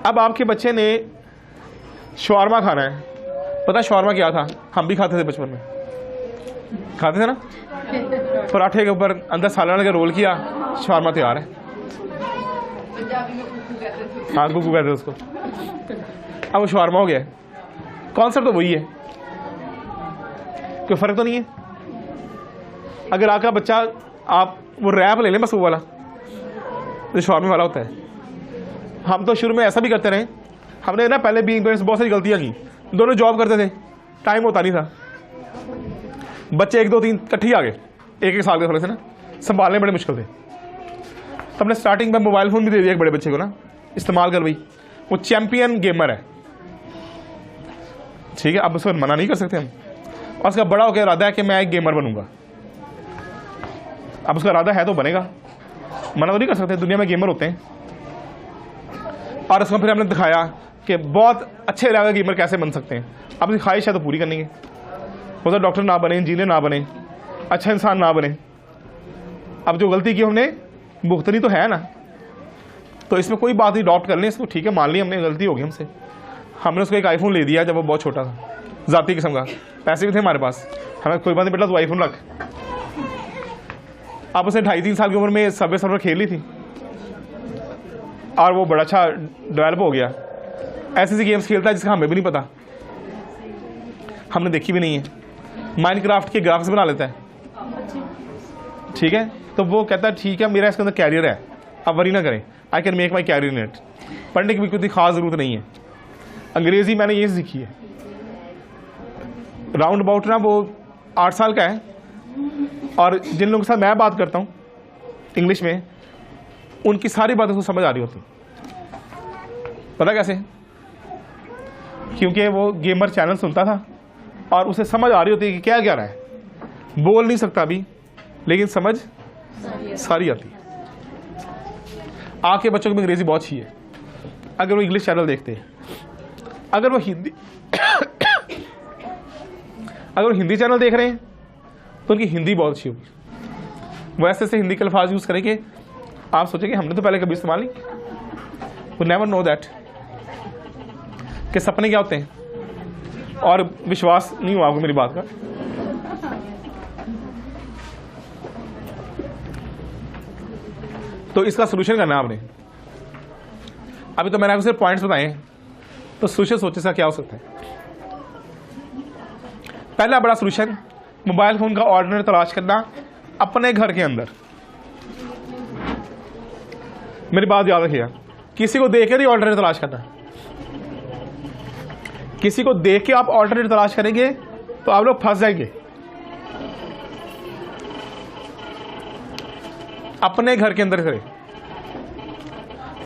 अब आपके बच्चे ने शवारमा खाना है, पता है शवारमा क्या था? हम भी खाते थे बचपन में, खाते थे ना, पराठे के ऊपर अंदर सालन का रोल किया, शवारमा तैयार है। हाँ, गुगू कहते थे उसको। अब वो शवारमा हो गया है, कॉन्सेप्ट तो वही है, कोई फर्क तो नहीं है। अगर आपका बच्चा, आप वो रैप ले लें बस वो वाला जो शवारमे वाला होता है। हम तो शुरू में ऐसा भी करते रहे, हमने ना पहले बीइंग पेरेंट्स बहुत सारी गलतियां की। दोनों जॉब करते थे, टाइम होता नहीं था, बच्चे 1 2 3 इकट्ठे आ गए, 1 साल के थोड़े से ना, संभालने बड़े मुश्किल थे। तो हमने स्टार्टिंग में मोबाइल फ़ोन भी दे दिया एक बड़े बच्चे को ना, इस्तेमाल कर भाई, वो चैंपियन गेमर है, ठीक है, अब उसको मना नहीं कर सकते हम। और उसका बड़ा होकर इरादा है कि मैं एक गेमर बनूंगा। अब उसका इरादा है तो बनेगा, मना तो नहीं कर सकते, दुनिया में गेमर होते हैं। और उसको फिर हमने दिखाया कि बहुत अच्छे लेवल गेमर कैसे बन सकते हैं। अब उसकी ख्वाहिश है तो पूरी करनी है, हो सकता डॉक्टर ना बने, इंजीनियर ना बने, अच्छा इंसान ना बने। अब जो गलती की हमने भुगतनी तो है ना, तो इसमें कोई बात नहीं, अडॉप्ट कर लें इसको, ठीक है, मान ली हमने गलती होगी हमसे। हमने उसको एक आईफोन ले दिया जब वो बहुत छोटा था, जाती किस्म का, पैसे भी थे हमारे पास, हमें कोई बात नहीं बेटा, तो आईफोन रख। अब उसने 2.5 3 साल की उम्र में सबवे सर्वर खेल ली थी और वो बड़ा अच्छा डेवलप हो गया। ऐसे ऐसी गेम्स खेलता है जिसका हमें भी नहीं पता, हमने देखी भी नहीं है। माइनक्राफ्ट के ग्राफिक्स बना लेता है, ठीक है, तो वो कहता है ठीक है मेरा इसके अंदर कैरियर है, आप वरी ना करें, I can make my career in it. पढ़ने की भी कोई खास जरूरत नहीं है। अंग्रेजी मैंने ये सीखी है, राउंड अबाउट ना वो 8 साल का है, और जिन लोगों के साथ मैं बात करता हूँ इंग्लिश में, उनकी सारी बातें उसको समझ आ रही होती। पता कैसे? क्योंकि वो गेमर चैनल सुनता था और उसे समझ आ रही होती है कि क्या क्या रहा है। बोल नहीं सकता अभी, लेकिन समझ सारी आती है। आपके बच्चों को अंग्रेजी बहुत अच्छी है अगर वो इंग्लिश चैनल देखते हैं। अगर वो हिंदी अगर वो हिंदी चैनल देख रहे हैं तो उनकी हिंदी बहुत अच्छी होगी। वो ऐसे हिंदी के अल्फाज यूज़ करेंगे, आप सोचेंगे हमने तो पहले कभी इस्तेमाल नहीं। वो नेवर नो दैट कि सपने क्या होते हैं, और विश्वास नहीं हुआ आपको मेरी बात का। तो इसका सोल्यूशन करना है आपने। अभी तो मैंने आपको सिर्फ पॉइंट्स बताए हैं, तो सोल्यूशन सोचे सा क्या हो सकता है। पहला बड़ा सोल्यूशन, मोबाइल फोन का ऑर्डिनरी तलाश करना अपने घर के अंदर। मेरी बात याद रखिएगा, किसी को देख कर ही ऑल्टरनेट तलाश करना। किसी को देख के आप ऑल्टरनेट तलाश करेंगे तो आप लोग फंस जाएंगे। अपने घर के अंदर करें,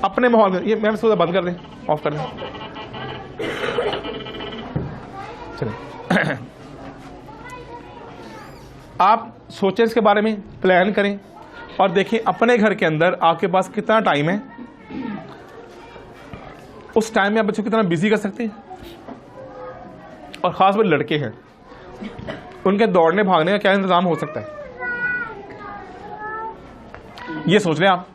अपने माहौल में। ये मैम इसको बंद कर दें, ऑफ कर दें, चलिए। आप सोचें इसके बारे में, प्लान करें और देखें अपने घर के अंदर आपके पास कितना टाइम है। उस टाइम में आप बच्चों को कितना बिजी कर सकते हैं। और ख़ास बात लड़के हैं, उनके दौड़ने भागने का क्या इंतज़ाम हो सकता है, ये सोच रहे हैं आप।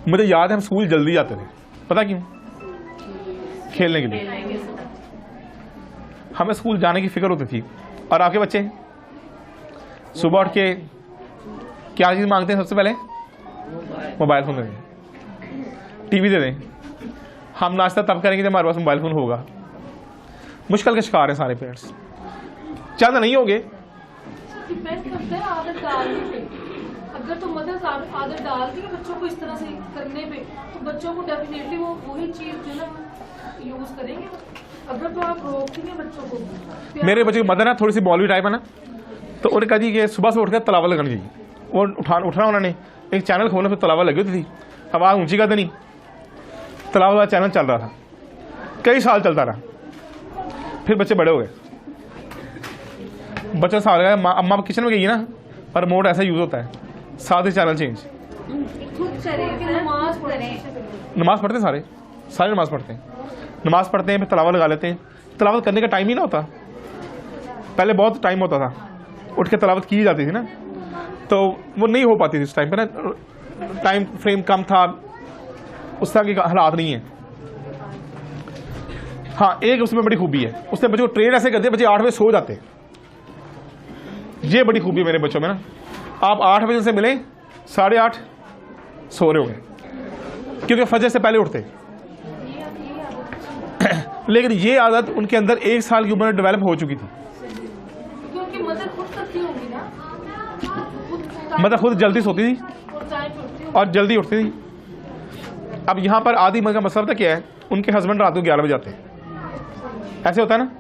मुझे याद है हम स्कूल जल्दी जाते थे, पता क्यों? खेलने के लिए। हमें स्कूल जाने की फिक्र होती थी। और आपके बच्चे सुबह उठ के क्या चीज़ मांगते हैं? सबसे पहले मोबाइल फ़ोन दे दें, टीवी दे दें। हम नाश्ता तब करेंगे जब हमारे पास मोबाइल फ़ोन होगा। मुश्किल के शिकार हैं सारे पेरेंट्स। ज़्यादा नहीं होंगे, डिपेंड करता है आदत डालने पे। अगर तो मदर आदत डालती है बच्चों को इस तरह से करने पे, तो बच्चों को डेफिनेटली वो वही चीज़ जो ना यूज़ करेंगे। अगर तो आप रोकती हैं बच्चों को। मेरे बच्चे की मदर ना थोड़ी सी मौलवी टाइप है ना, तो उन्होंने कहा जी कि सुबह से उठकर तलावा लगानी चाहिए। वो उठना उन्होंने एक चैनल खोला, फिर तलावा लगी होती थी, आवाज़ ऊंची कर देनी, तलावा वाला चैनल चल रहा था, कई साल चलता रहा। फिर बच्चे बड़े हो गए, बच्चा साल गया, अम्मा किचन में गई ना, और रिमोट ऐसा यूज़ होता है, साथ ही चैनल चेंज। नमाज पढ़ते हैं, सारे नमाज पढ़ते हैं, नमाज पढ़ते हैं, फिर तलावा लगा लेते हैं। तलावत करने का टाइम ही ना होता, पहले बहुत टाइम होता था, उठ के तलावत की जाती थी ना, तो वो नहीं हो पाती थी उस टाइम पे ना, टाइम फ्रेम कम था, उस तरह के हालात नहीं है। हाँ, एक उसमें बड़ी खूबी है, उसने बच्चों को ट्रेन ऐसे करते हैं बच्चे 8 बजे सो जाते हैं। ये बड़ी खूबी है मेरे बच्चों में ना, आप 8 बजे से मिले 8:30 सो रहे होंगे, क्योंकि फजर से पहले उठते। लेकिन ये आदत उनके अंदर 1 साल की उम्र में डेवलप हो चुकी थी। क्योंकि मदर खुद करती होगी ना, मतलब खुद जल्दी सोती थी और जल्दी उठती थी। अब यहाँ पर आधी उम्र का मसला पता क्या है? उनके हस्बैंड रात को 11 बजे आते हैं, ऐसे होता है ना,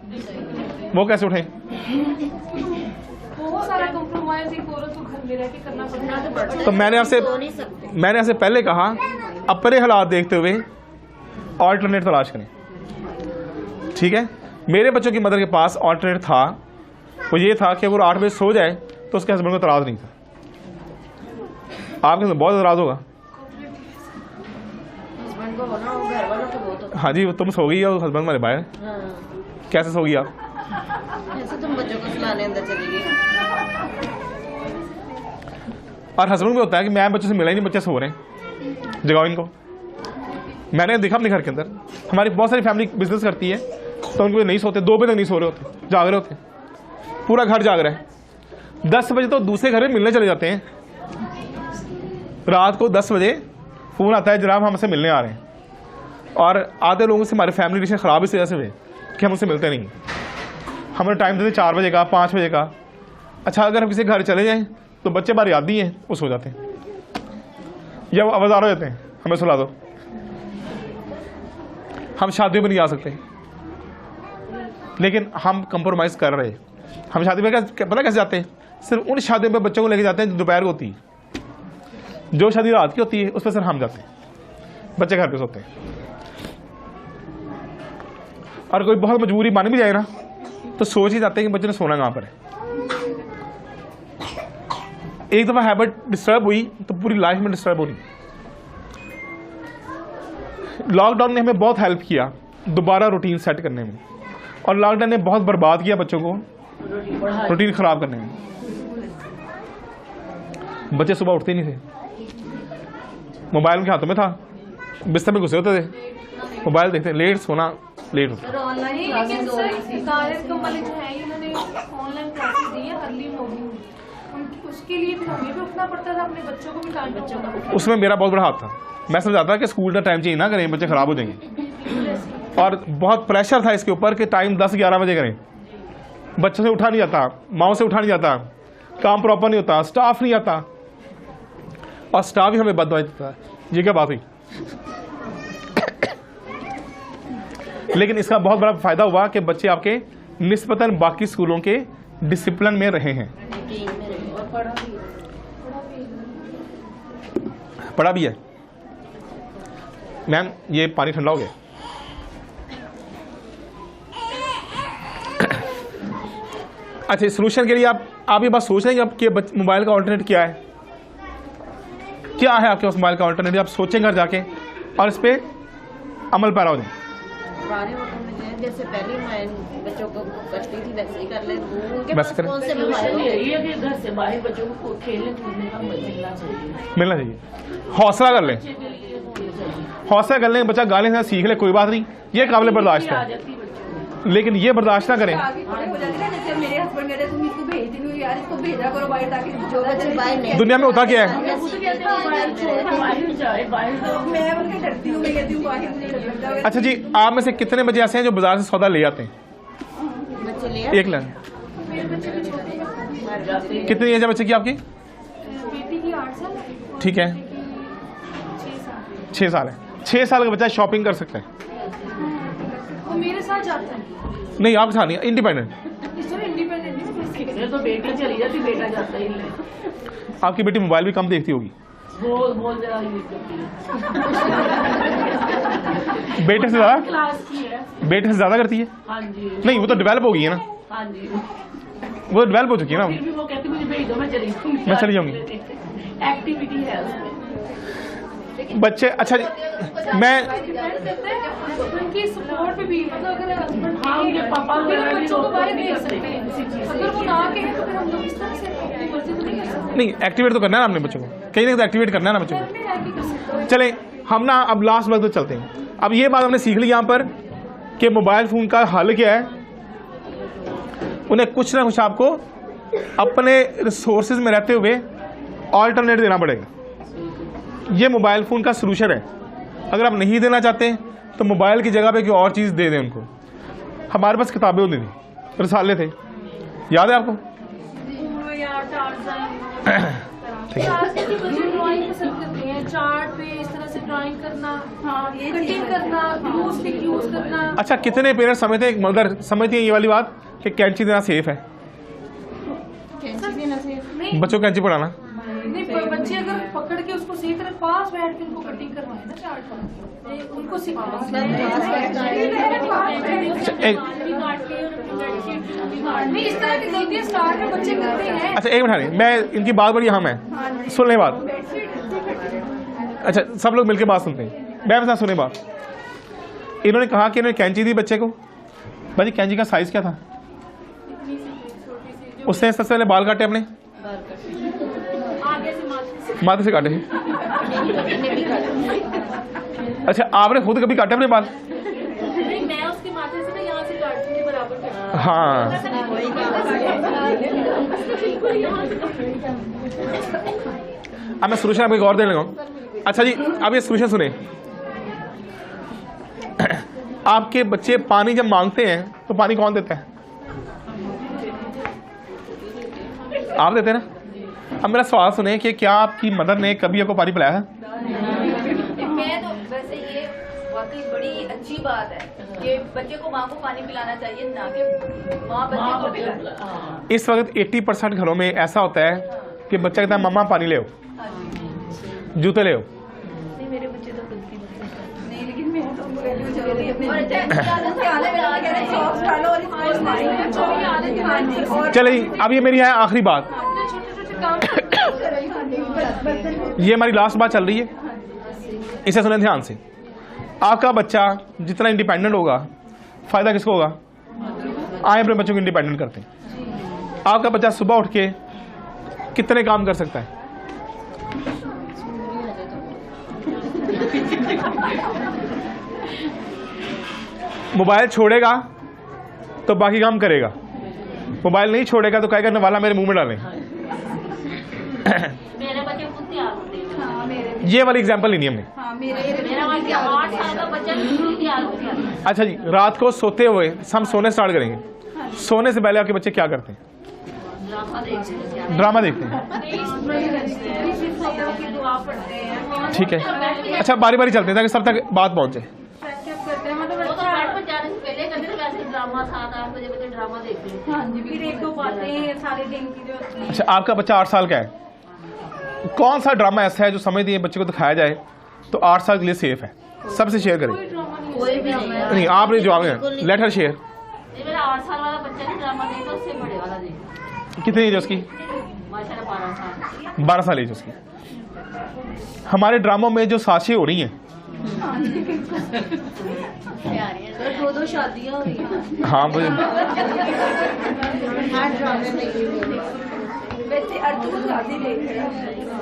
वो कैसे उठे? बहुत सारा कंप्रोमाइज एक औरत को घर में रह के करना पड़ता है। तो मैंने आपसे पहले कहा, अपने हालात देखते हुए ऑल्टरनेट तलाश करें, ठीक है? मेरे बच्चों की मदर के पास ऑल्टरनेट था, वो ये था कि अगर 8 बजे सो जाए तो उसके हस्बैंड को एतराज़ नहीं था। आपके साथ बहुत एतराज़ होगा। हस्बैंड को होना, वो घर वालों को बहुत होता हाँ जी, तुम सो गई और हस्बैंड हमारे बाहर। है। हाँ, कैसे सो गई आप? ऐसे तुम बच्चों को सुलाने अंदर चली गई। और हस्बैंड में होता है कि मैं बच्चों से मिला ही नहीं, बच्चे सो रहे हैं, जगाओ इनको। मैंने देखा अपने घर के अंदर, हमारी बहुत सारी फैमिली बिजनेस करती है, तो उनको नहीं सोते, 2 बजे तक नहीं सो रहे होते, जाग रहे होते, पूरा घर जाग रहा है। 10 बजे तो दूसरे घर में मिलने चले जाते हैं। रात को 10 बजे फ़ोन आता है, जनाब हम हमसे मिलने आ रहे हैं। और आधे लोगों से हमारे फैमिली रिलेशन ख़राब इस वजह से हुए कि हम उनसे मिलते नहीं। हमें टाइम देते 4 बजे का, 5 बजे का। अच्छा, अगर हम किसी घर चले जाएँ तो बच्चे बार याद नहीं है, वो सो जाते हैं या वो आवाज़ार हो जाते हैं, हमें सुला दो। हम शादियों में नहीं जा सकते, लेकिन हम कंप्रोमाइज़ कर रहे हैं। हम शादी में पता कैसे जाते हैं? सिर्फ उन शादियों में बच्चों को लेके जाते हैं जो दोपहर को होती है। जो शादी रात की होती है उस पर सिर्फ हम जाते हैं, बच्चे घर पे सोते हैं। और कोई बहुत मजबूरी मान भी जाए ना, तो सोच ही जाते हैं कि बच्चे ने सोना कहाँ पर है। एक दफ़ा हैबिट डिस्टर्ब हुई तो पूरी लाइफ में डिस्टर्ब हो रही। लॉकडाउन ने हमें बहुत हेल्प किया दोबारा रूटीन सेट करने में, और लॉकडाउन ने बहुत बर्बाद किया बच्चों को रूटीन ख़राब करने में। बच्चे सुबह उठते नहीं थे, मोबाइल उनके हाथों में था, बिस्तर में घुसे होते थे, मोबाइल देखते, लेट सोना, लेट उठना। लेकिन सर दायरे कम्बल जो है इन्होंने ऑनलाइन क्लासेस दी है अर्ली मॉर्निंग, उसके लिए भी हमें भी उठना पड़ता था, अपने बच्चों को भी टाइम पे उठाना। उसमें मेरा बहुत बड़ा हाथ था। मैं समझाता कि स्कूल का टाइम चेंज ना करें, बच्चे ख़राब हो जाएंगे। और बहुत प्रेशर था इसके ऊपर कि टाइम 10-11 बजे करें। बच्चों से उठा नहीं जाता, माओ से उठा नहीं जाता, काम प्रॉपर नहीं होता, स्टाफ नहीं आता, और स्टाफ भी हमें बददुआ देता है। ये क्या बात हुई? लेकिन इसका बहुत बड़ा फायदा हुआ कि बच्चे आपके निस्बतन बाकी स्कूलों के डिसिप्लिन में रहे हैं। पढ़ा भी है। मैम, ये पानी ठंडा हो गया। अच्छा, सोल्यूशन के लिए आप ये बात सोच रहे हैं कि मोबाइल का ऑल्टरनेट क्या है? क्या है आपके पास मोबाइल का ऑल्टरनेट? आप सोचें घर जाके और इस पर अमल पैरा हो जाए। पुराने वक्त में जैसे पहले मैं बच्चों को करती थी वैसे ही कर ले, उनके बस पास करें। कौन से सोल्यूशन यही है कि घर से बाहर बच्चों को खेलने कूदने का मिलना चाहिए। मिलना चाहिए, हौसला कर लें। बच्चे के लिए हौसला कर लें, बच्चा गाली से सीख ले, कोई बात नहीं, ये काबिल बर्दाश्त है, लेकिन ये बर्दाश्त ना करें। आगे खड़े हो जाते हैं ना, जैसे मेरे हस्बैंड कहते तुम इसको भेज दी यार, इसको भेजा करो बाहर ताकि जो बच्चे बाहर नहीं दुनिया में होता क्या है, मैं उनसे डरती हूँ, मैं कहती हूँ बाहर नहीं कर सकता। अच्छा जी, आप में से कितने बच्चे ऐसे हैं जो बाजार से सौदा ले आते हैं? बच्चे ले एक लाख। मेरे बच्चे भी छोटे हैं, कितनी एज है बच्चे की आपकी? बेटी की 8 साल है, ठीक है, 6 साल है। 6 साल का बच्चा शॉपिंग कर सकता है? वो मेरे साथ जाता है, नहीं, आपके साथ नहीं, इंडिपेंडेंट। इस तरह इंडिपेंडेंट नहीं, तो बेटी चली जाती, बेटा जाता ही नहीं। आपकी बेटी मोबाइल भी कम देखती होगी? बहुत ज्यादा यूज करती है। बेटे से ज्यादा? क्लास की है। बेटे से ज्यादा करती है? हाँ जी। नहीं, वो तो डेवलप हो गई है ना, हाँ जी। वो डेवलप हो चुकी है ना। फिर भी वो कहती मुझे भेज दो, मैं चली जाऊंगी। मैं चली जाऊंगी। एक्टिविटी है उसमें। बच्चे, अच्छा जी, मैं उनकी सपोर्ट पे भी, मतलब अगर हस्बैंड हाँ, उनके पापा फिर वगैरह हम भी बच्चों को बाहर नहीं भेज करते सकते हैं, किसी चीज़ अगर वो ना कहें तो फिर हम लोग इस तरह से अपनी मर्जी तो नहीं कर सकते, नहीं, एक्टिवेट तो करना है ना अपने बच्चों को, कहीं ना कहीं एक्टिवेट करना है ना बच्चों घर में रह के कर सकते हैं। को। चलें, हम ना अब लास्ट वक्त तो चलते हैं। अब ये बात हमने सीख ली यहाँ पर कि मोबाइल फोन का हल क्या है। उन्हें कुछ ना कुछ आपको अपने रिसोर्सेज में रहते हुए ऑल्टरनेट देना पड़ेगा। ये मोबाइल फोन का सोल्यूशन है। अगर आप नहीं देना चाहते तो मोबाइल की जगह पे कोई और चीज़ दे दें उनको। हमारे पास किताबें होती थी, रिसाले थे, याद है आपको? आज के बच्चे ड्राइंग पसंद करते हैं, चार्ट पे इस तरह से ड्राइंग करना, कटिंग करना, ग्लू स्टिक यूज करना। अच्छा, कितने पेरेंट्स समझते हैं, मदर समझती हैं ये वाली बात कि कैंची देना सेफ है? नहीं बच्चों को कैंची पढ़ाना? नहीं, पर बच्चे अगर पकड़ के उसको सही तरह पास बैठ के उनको कटिंग करवाए ना चार्ट पर, उनको नहीं, इस तरह की गलतियां स्टार्ट में बच्चे करते हैं। अच्छा, एक मिनट नहीं, मैं इनकी बात बड़ी अहम है, सुन लें बात। अच्छा, सब लोग मिलकर बात सुनते हैं, मैं बता सुने बात। इन्होंने कहा कि इन्होंने कैंची दी बच्चे को। भाई, कैंची का साइज क्या था? उसने सबसे पहले बाल काटे अपने, माथे से काटे। अच्छा, आपने खुद कभी काटे अपने बाल? नहीं, मैं उसके माथे से ना यहाँ से काटती हूँ बराबर। हाँ, अब मैं सोल्यूशन आपको एक और देने लगा। अच्छा जी, अब ये सोल्यूशन सुने। आपके बच्चे पानी जब मांगते हैं तो पानी कौन देता है? आप देते हैं ना। अब मेरा सवाल सुने कि क्या आपकी मदर ने कभी आपको पानी पिलाया है? मैं तो वैसे ये वाकई बड़ी अच्छी बात है कि बच्चे को माँ को पानी पिलाना चाहिए, ना कि माँ बच्चे को पिलाए। इस वक्त 80% घरों में ऐसा होता है कि बच्चा कहता है मम्मा पानी ले आओ, जूते ले आओ। मेरे बच्चे तो खुद की नहीं, लेकिन मैं तो कहती हूँ चलो अपने और चले जी, अब ये मेरी है आखिरी बात, छोटे-छोटे काम ये हमारी लास्ट बात चल रही है, इसे सुने ध्यान से। आपका बच्चा जितना इंडिपेंडेंट होगा, फायदा किसको होगा? आए अपने बच्चों को इंडिपेंडेंट करते हैं। आपका बच्चा सुबह उठ के कितने काम कर सकता है? मोबाइल छोड़ेगा तो बाकी काम करेगा, मोबाइल नहीं छोड़ेगा तो कहेगा नवाला मेरे मुंह में डालें। मेरे बच्चे खुद तैयार होते हैं। हाँ, मेरे ये वाली एग्जांपल लेनी हमने। हाँ, मेरे मेरा बच्चा 8 साल का बच्चा बिल्कुल तैयार हो गया। अच्छा जी, रात को सोते हुए हम सोने स्टार्ट करेंगे, सोने से पहले आपके बच्चे क्या करते हैं? ड्रामा देखते हैं। दुआ पढ़ते हैं। ठीक है, अच्छा बारी बारी चलते हैं ताकि सब तक बात पहुंचे। करते हैं, मतलब वो तो बेड पर जाने से पहले करते थे, वैसे ड्रामा 7-8 बजे बजे ड्रामा देखते हैं। हाँ जी, फिर 1-2 बातें हैं सारे दिन की जो होती हैं। अच्छा, आपका बच्चा 8 साल का है, कौन सा ड्रामा ऐसा है जो समझती है बच्चे को दिखाया जाए तो 8 साल के लिए सेफ है? सबसे शेयर करें। कोई भी नहीं है। नहीं, आपने जवाब है, लेट हर शेयर। नहीं, मेरा 8 साल वाला बच्चा नहीं ड्रामा देखता, उससे बड़े वाला देखता। कितनी एज है उसकी? माशाल्लाह 12 साल। 12 साल एज उसकी। हमारे ड्रामों में जो साजिशें हो रही हैं, 2-2 शादियां हुई हैं। हाँ, वो हर ड्रामे में ये वैसे अर्तुगरुल गाजी देख रहे हैं।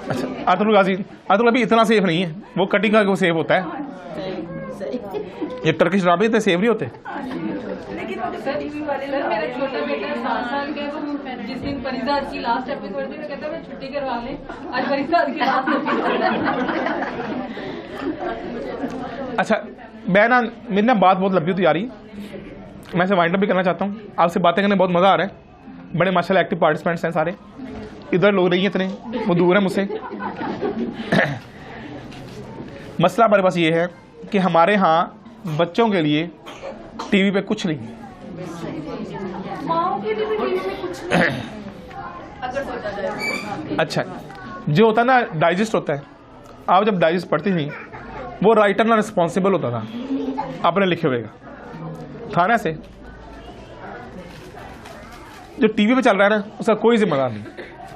अच्छा, अर्तुगरुल गाजी, अर्तुगरुल अभी इतना सेफ नहीं है, वो कटिंग का वो सेफ होता है। ये टर्किश ड्रामे इतने सेफ नहीं होते। लेकिन वो सर मेरा छोटा बेटा 7 साल का है, वो जिस दिन परिजात की लास्ट एपिसोड थी तो कहता है मैं छुट्टी करवा लें, आज परिजात की लास्ट एपिसोड। अच्छा, मैं ना मेरी ना बात बहुत लंबी होती जा रही है, मैं इसे वाइंड अप भी करना चाहता हूँ। आपसे बातें करने में बहुत मज़ा आ रहा है, बड़े माशाल्लाह एक्टिव पार्टिसिपेंट्स हैं सारे, इधर लोग नहीं हैं इतने, वो दूर है मुझसे। मसला हमारे पास ये है कि हमारे यहाँ बच्चों के लिए टीवी पे कुछ नहीं है। माओ के लिए भी टीवी में कुछ नहीं। अगर सोचा जाए अच्छा, जो होता है ना डाइजेस्ट होता है, आप जब डाइजेस्ट पढ़ती थी वो राइटर ना रिस्पॉन्सिबल होता था अपने लिखे हुए का, था ना ऐसे। जो टीवी पे चल रहा है ना उसका कोई जिम्मेदार नहीं,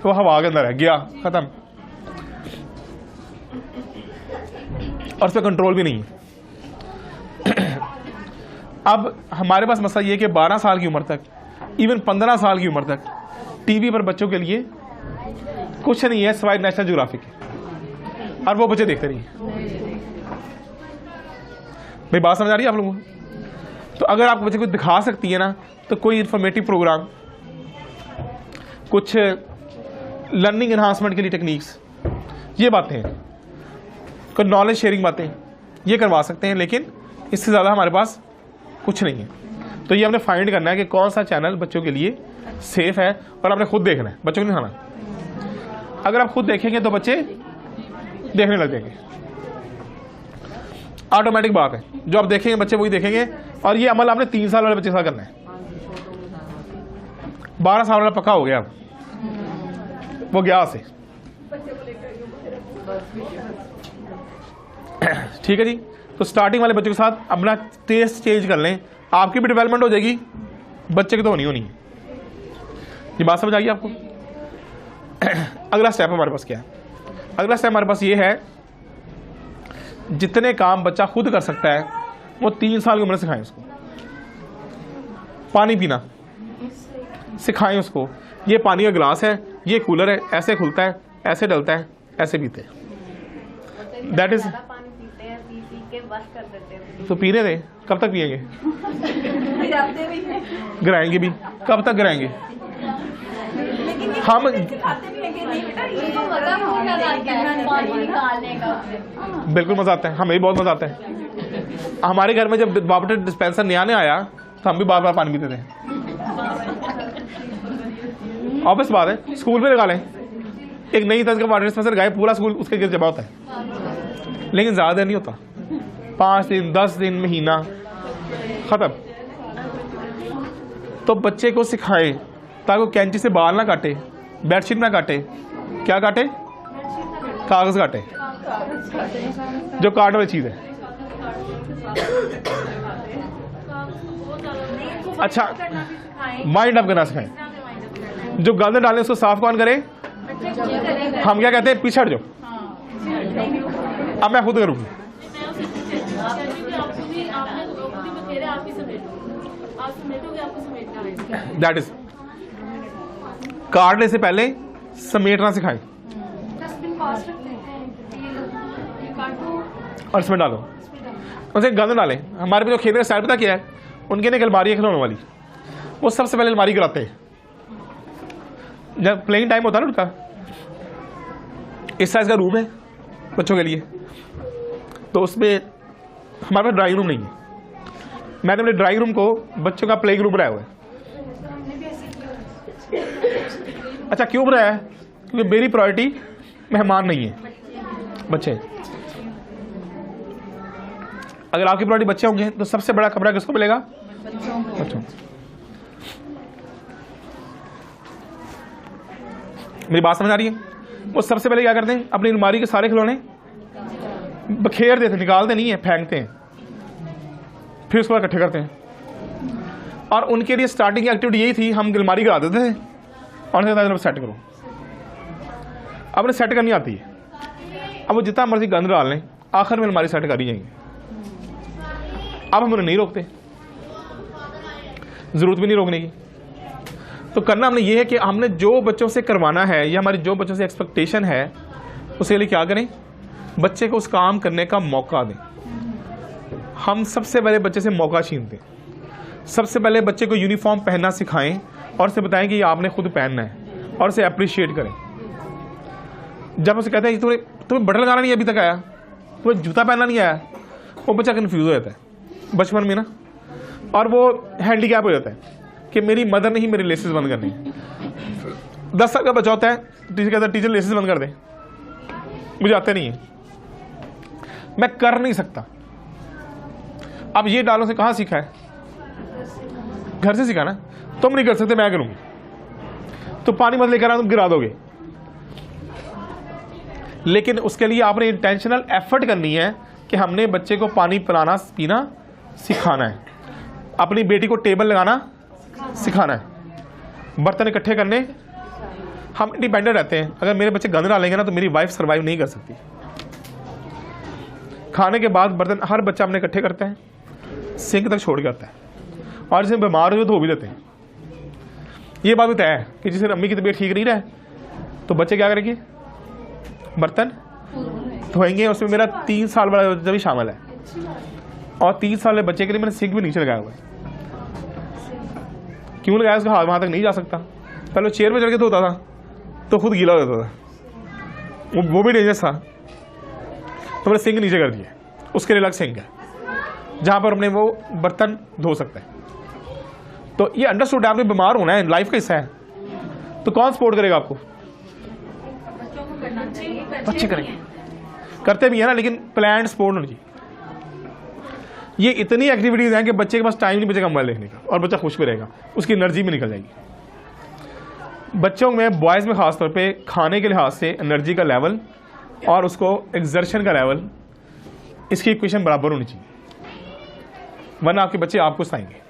वो हवा के अंदर है, गया खत्म, और उस पर कंट्रोल भी नहीं है। अब हमारे पास मसला ये कि 12 साल की उम्र तक, इवन 15 साल की उम्र तक टीवी पर बच्चों के लिए कुछ नहीं है सिवाय नेशनल ज्योग्राफिक, और वो बच्चे देखते नहीं। मेरी बात समझ आ रही है आप लोगों को? तो अगर आप बच्चे को दिखा सकती है ना, तो कोई इंफॉर्मेटिव प्रोग्राम, कुछ लर्निंग एनहांसमेंट के लिए टेक्निक्स, ये बातें हैं, कोई नॉलेज शेयरिंग बातें, ये करवा सकते हैं, लेकिन इससे ज़्यादा हमारे पास कुछ नहीं है। तो ये हमने फाइंड करना है कि कौन सा चैनल बच्चों के लिए सेफ है, और आपने खुद देखना है, बच्चों को नहीं खाना। अगर आप खुद देखेंगे तो बच्चे देखने लग जाएंगे, ऑटोमेटिक बात है। जो आप देखेंगे बच्चे वही देखेंगे, और ये अमल आपने 3 साल वाले बच्चे के साथ करना है। 12 साल वाला पक्का हो गया, अब वो गया से। ठीक है जी, तो स्टार्टिंग वाले बच्चों के साथ अपना टेस्ट चेंज कर लें, आपकी भी डेवलपमेंट हो जाएगी, बच्चे की तो होनी है। ये बात समझ आ गई आपको? अगला स्टेप हमारे पास क्या है? अगला स्टेप हमारे पास ये है, जितने काम बच्चा खुद कर सकता है वो 3 साल की उम्र सिखाएं उसको। पानी पीना सिखाएं उसको, ये पानी का गिलास है, ये कूलर है, ऐसे खुलता है, ऐसे डलता है, ऐसे पीते हैं। दैट इज, तो पीने दें, कब तक पिएंगे? गिराएंगे भी, कब तक गिराएंगे? हम बिल्कुल मजा आता है, हमें भी बहुत मजा आता है। हमारे घर में जब वाटर डिस्पेंसर नया नया आया तो हम भी बार बार पानी पीते थे। ऑब्वियस बात है, स्कूल में लगा लें एक नई तरह का वाटर डिस्पेंसर, गाय पूरा स्कूल उसके गिर जमा होता है, लेकिन ज्यादा देर नहीं होता, 5 दिन 10 दिन महीना खत्म। तो बच्चे को सिखाएं ताकि वो कैंची से बाल ना काटे, बेडशीट ना काटे, क्या काटे? कागज काटे, जो काटने वाली चीज है। अच्छा, माइंड अप करना सिखाएं। जो गंद डालें उसको साफ कौन करे? हम क्या कहते हैं? पीछे हट जाओ, अब मैं खुद करूंगी। दैट इज, काटने से पहले समेटना सिखाएं और इसमें डालो, उसे गंद डालें। हमारे पे जो खेलने का स्टाइल पता क्या है? उनके ना एक अलमारी है खिलौने वाली, वो सबसे पहले अलमारी कराते हैं जब प्लेइंग टाइम होता है ना उनका। इस साइज का रूम है बच्चों के लिए, तो उसमें हमारे पास ड्राइंग रूम नहीं है। मैंने अपने ड्राइंग रूम को बच्चों का प्लेइंग रूम बनाया हुआ है। अच्छा, क्यों बनाया है? क्योंकि मेरी प्रायोरिटी मेहमान नहीं है, बच्चे। अगर आपकी प्रायोरिटी बच्चे होंगे तो सबसे बड़ा कमरा किसको मिलेगा? बच्चों। मेरी बात समझ आ रही है? वो सबसे पहले क्या करते हैं? अपनी अलमारी के सारे खिलौने बखेर देते, निकालते नहीं है, फेंकते हैं, फिर उसको इकट्ठे करते हैं। और उनके लिए स्टार्टिंग एक्टिविटी यही थी, हम अलमारी करा देते थे और उन्हें सेट करो। अब उन्हें सेट करनी आती है, अब वो जितना मर्जी गंद डाल लें, आखिर में अलमारी सेट कर ही जाएंगे। अब हम उन्हें नहीं रोकते, जरूरत भी नहीं रोकने की। तो करना हमने ये है कि हमने जो बच्चों से करवाना है या हमारी जो बच्चों से एक्सपेक्टेशन है उसके लिए क्या करें, बच्चे को उस काम करने का मौका दें। हम सबसे पहले बच्चे से मौका छीनते हैं। सबसे पहले बच्चे को यूनिफॉर्म पहनना सिखाएं और उसे बताएं कि ये आपने खुद पहनना है और उसे अप्रिशिएट करें। जब उसे कहते हैं तुम्हें बटन लगाना नहीं अभी तक आया, तुम्हें जूता पहनना नहीं आया, वो बच्चा कन्फ्यूज हो जाता है बचपन में ना, और वो हैंडीकैप हो जाता है कि मेरी मदर ने ही मेरे लेसेस बंद करने हैं। 10 साल का बच्चा होता है, टीचर कहता है टीचर लेसेस बंद कर दे, मुझे आते नहीं है, मैं कर नहीं सकता। अब ये डालों से कहाँ सीखा है? घर से सीखा ना। तुम नहीं कर सकते, मैं करूंगी, तो पानी मत लेकर आ, तुम गिरा दोगे। लेकिन उसके लिए आपने इंटेंशनल एफर्ट करनी है कि हमने बच्चे को पानी पिलाना पीना सिखाना है, अपनी बेटी को टेबल लगाना सिखाना है, बर्तन इकट्ठे करने। हम इंडिपेंडेंट रहते हैं। अगर मेरे बच्चे गंद डालेंगे ना तो मेरी वाइफ सर्वाइव नहीं कर सकती। खाने के बाद बर्तन हर बच्चा अपने इकट्ठे करता है, सिंक तक छोड़ के आता है, और जिसमें बीमार हुए तो वो भी देते हैं। ये बात भी तय है कि जिसे अम्मी की तबीयत ठीक नहीं रहे तो बच्चे क्या करेंगे, बर्तन धोएंगे। उसमें मेरा 3 साल वाला बच्चा भी शामिल है, और 3 साल वाले बच्चे के लिए मैंने सिंक भी नीचे लगाया हुआ है। क्यों लगाया? उसका हाथ वहां तक नहीं जा सकता। पहले चेयर पे चढ़ के धोता था तो खुद गीला हो जाता था, वो भी डेंजरस था। तो मैंने सिंक नीचे कर दिया, उसके लिए अलग सिंक है जहां पर अपने वो बर्तन धो सकते हैं। तो ये अंडरस्टूड है, आपने बीमार होना है, लाइफ का हिस्सा है, तो कौन सपोर्ट करेगा आपको? बच्चे करेंगे, करते भी है ना, लेकिन प्लान सपोर्ट होनी चाहिए। ये इतनी एक्टिविटीज हैं कि बच्चे के पास टाइम नहीं बचेगा मोबाइल देखने का, और बच्चा खुश भी रहेगा, उसकी एनर्जी भी निकल जाएगी। बच्चों में, बॉयज में खासतौर पे खाने के लिहाज से एनर्जी का लेवल और उसको एक्सर्शन का लेवल, इसकी इक्वेशन बराबर होनी चाहिए, वरना आपके बच्चे आपको सताएंगे।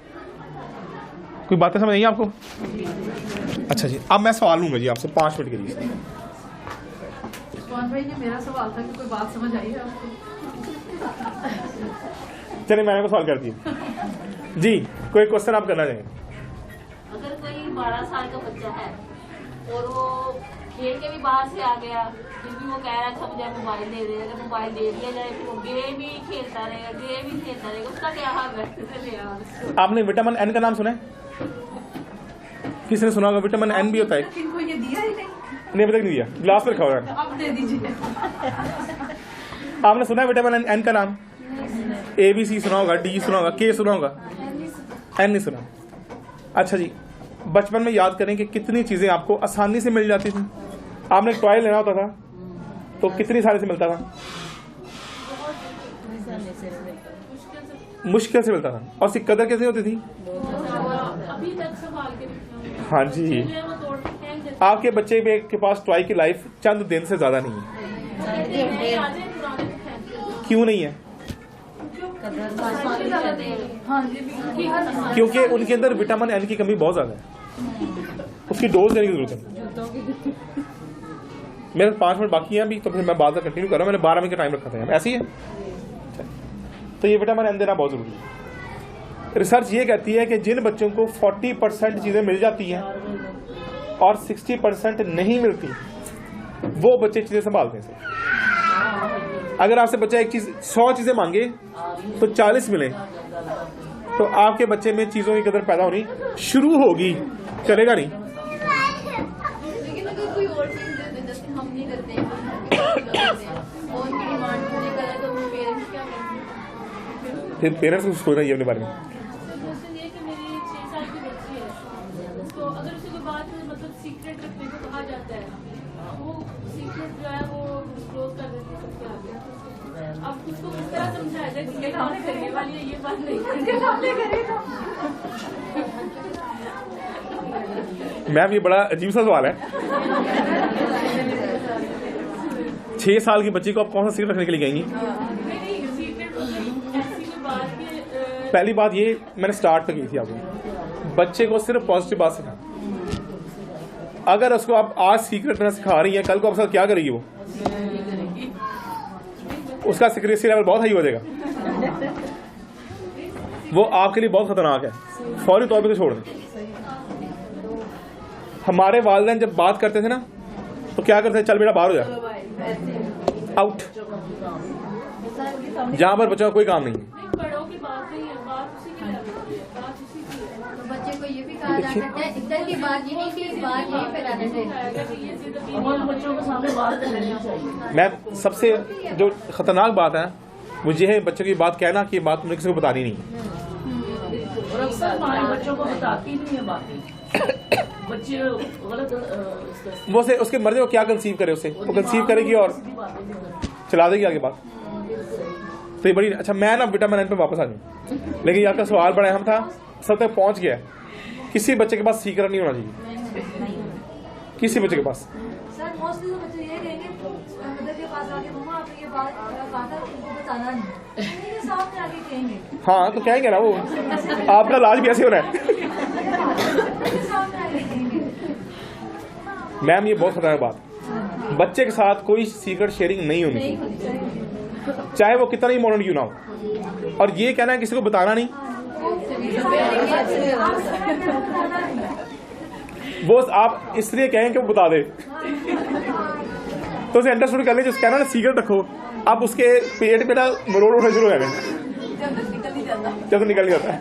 कोई बातें समझ नहीं आपको? अच्छा जी, अब मैं सवाल लूंगा जी आपसे 5 मिनट के लिए। भाई ये मेरा सवाल था कि कोई बात समझ आई है आपको? चलिए मैंने को सवाल कर दिया जी, कोई क्वेश्चन आप करना चाहेंगे? अगर कोई 12 साल का बच्चा है और वो खेल के भी बाहर से आ गया, फिर भी वो कह रहा है अच्छा मुझे मोबाइल दे दे, अगर मोबाइल दे दिया जाए तो वो गेम ही खेलता रहेगा, उसका क्या हाल है? आपने विटामिन एन का नाम सुना है? किसने सुना होगा? विटामिन एन भी होता है। इनको ये दिया ही नहीं। नहीं, अभी तक नहीं दिया, गिलास पर रखा हुआ है। अब दे दीजिए। आपने सुना है विटामिन एन का नाम? ABC सुना होगा, D सुना होगा, K सुना होगा, N नहीं सुना। अच्छा जी, बचपन में याद करें कि कितनी चीजें आपको आसानी से मिल जाती थी। आपने एक टॉय लेना होता था तो कितनी सारे से मिलता था? मुश्किल से मिलता था। और उसकी कदर कैसे होती थी? अभी तक संभाल के रखती हूँ। हाँ जी, मैं तोड़ के फेंक देती आपके बच्चे के पास टॉय की लाइफ चंद दिन से ज्यादा नहीं है। हूँ। आ जाए पुराने को फेंक देती हूँ। क्यों नहीं है? हाँ जी, क्योंकि उनके अंदर विटामिन एन की कमी बहुत ज्यादा है, उसकी डोज देने की जरूरत है। मेरे 5 मिनट बाकी हैं अभी, तो फिर मैं बाद में कंटिन्यू कर रहा हूँ। मैंने 12 मिनट का टाइम रखा था, ऐसे ही है। तो ये विटामिन एन देना बहुत जरूरी है। रिसर्च ये कहती है कि जिन बच्चों को 40% चीजें मिल जाती हैं और 60% नहीं मिलती, वो बच्चे चीजें संभालते हैं। अगर आपसे बच्चा एक चीज 100 चीजें मांगे तो 40 मिले, तो आपके बच्चे में चीजों की कदर पैदा होनी शुरू होगी, चलेगा नहीं। लेकिन अगर कोई और चीज दे दे, जैसे हम नहीं करते हैं, फोन की डिमांड पूरी करें तो पेरेंट्स क्या करेंगे? फिर पेरेंट्स को सोचना चाहिए अपने बारे में। क्वेश्चन ये कि मेरी 6 साल की बच्ची है, उसको अगर उसे कोई बात मतलब सीक्रेट रखने को कहा जाता है, वो सीक्रेट जो है वो क्लोज कर देती है सबके आगे। अब उसको किस तरह समझाया जाए कि ये काम करने वाली है, ये बात नहीं करेगा। मैम ये बड़ा अजीब सा सवाल है। 6 साल की बच्ची को आप कौन सा सीक्रेट रखने के लिए कहेंगी? पहली बात ये मैंने स्टार्ट में की थी आपको, बच्चे को सिर्फ पॉजिटिव बात सिखा। अगर उसको आप आज सीक्रेट में सिखा रही है, कल को आपके साथ क्या करेगी? वो उसका सीक्रेसी लेवल बहुत हाई हो जाएगा, वो आपके लिए बहुत खतरनाक है। फौरी तौर पे तो छोड़ दें। हमारे वालिदैन जब बात करते थे ना तो क्या करते थे, चल बेटा बाहर हो जा, आउट, जहां पर बच्चों का कोई काम नहीं है। बड़ों की बात नहीं है, बात उसी की है, बात उसी की है। तो बच्चे को ये भी कहा जा सकता है इधर की बात यही कि बात यहीं पे रहने दें। बच्चों को सामने बात करनी चाहिए। मैं सबसे जो खतरनाक बात है वो ये है बच्चों की बात कहना कि ये बात उन्हें किसी को बतानी नहीं है। और अक्सर हमारे बच्चों को बताती नहीं है बातें, बच्चे गलत वो से उसके मर्जी वो क्या कंसीव करे, उसे वो कंसीव करेगी और चला देगी आगे बात। तो ये बड़ी अच्छा, मैं ना विटामिन एन पे वापस आ जाऊँ, लेकिन ये आपका सवाल बड़ा अहम था, सब तक पहुंच गया। किसी बच्चे के पास सीक्रेट नहीं होना चाहिए, किसी बच्चे के पास। सर मोस्टली तो बच्चे ये कहेंगे मदर के पास आके मम्मा आपने ये बात कहा था उनको बताना नहीं, ये सामने आके कहेंगे। हाँ तो कहेंगे ना, वो आपका इलाज भी ऐसे हो रहा है। सामने आके कहेंगे। मैम ये बहुत खतरनाक बात, बच्चे के साथ कोई सीक्रेट शेयरिंग नहीं होनी चाहिए, चाहे वो कितना ही मॉडर्न क्यों ना हो। और ये कहना है किसी को बताना नहीं, वो आप इसलिए कहें कि वो बता दे, तो उसे अंडरस्टूड कर ले। जो कहना ना सीक्रेट रखो, आप उसके पेट पे ना मरोड़ उठना शुरू हो जाएगा जब तो निकल जाता है।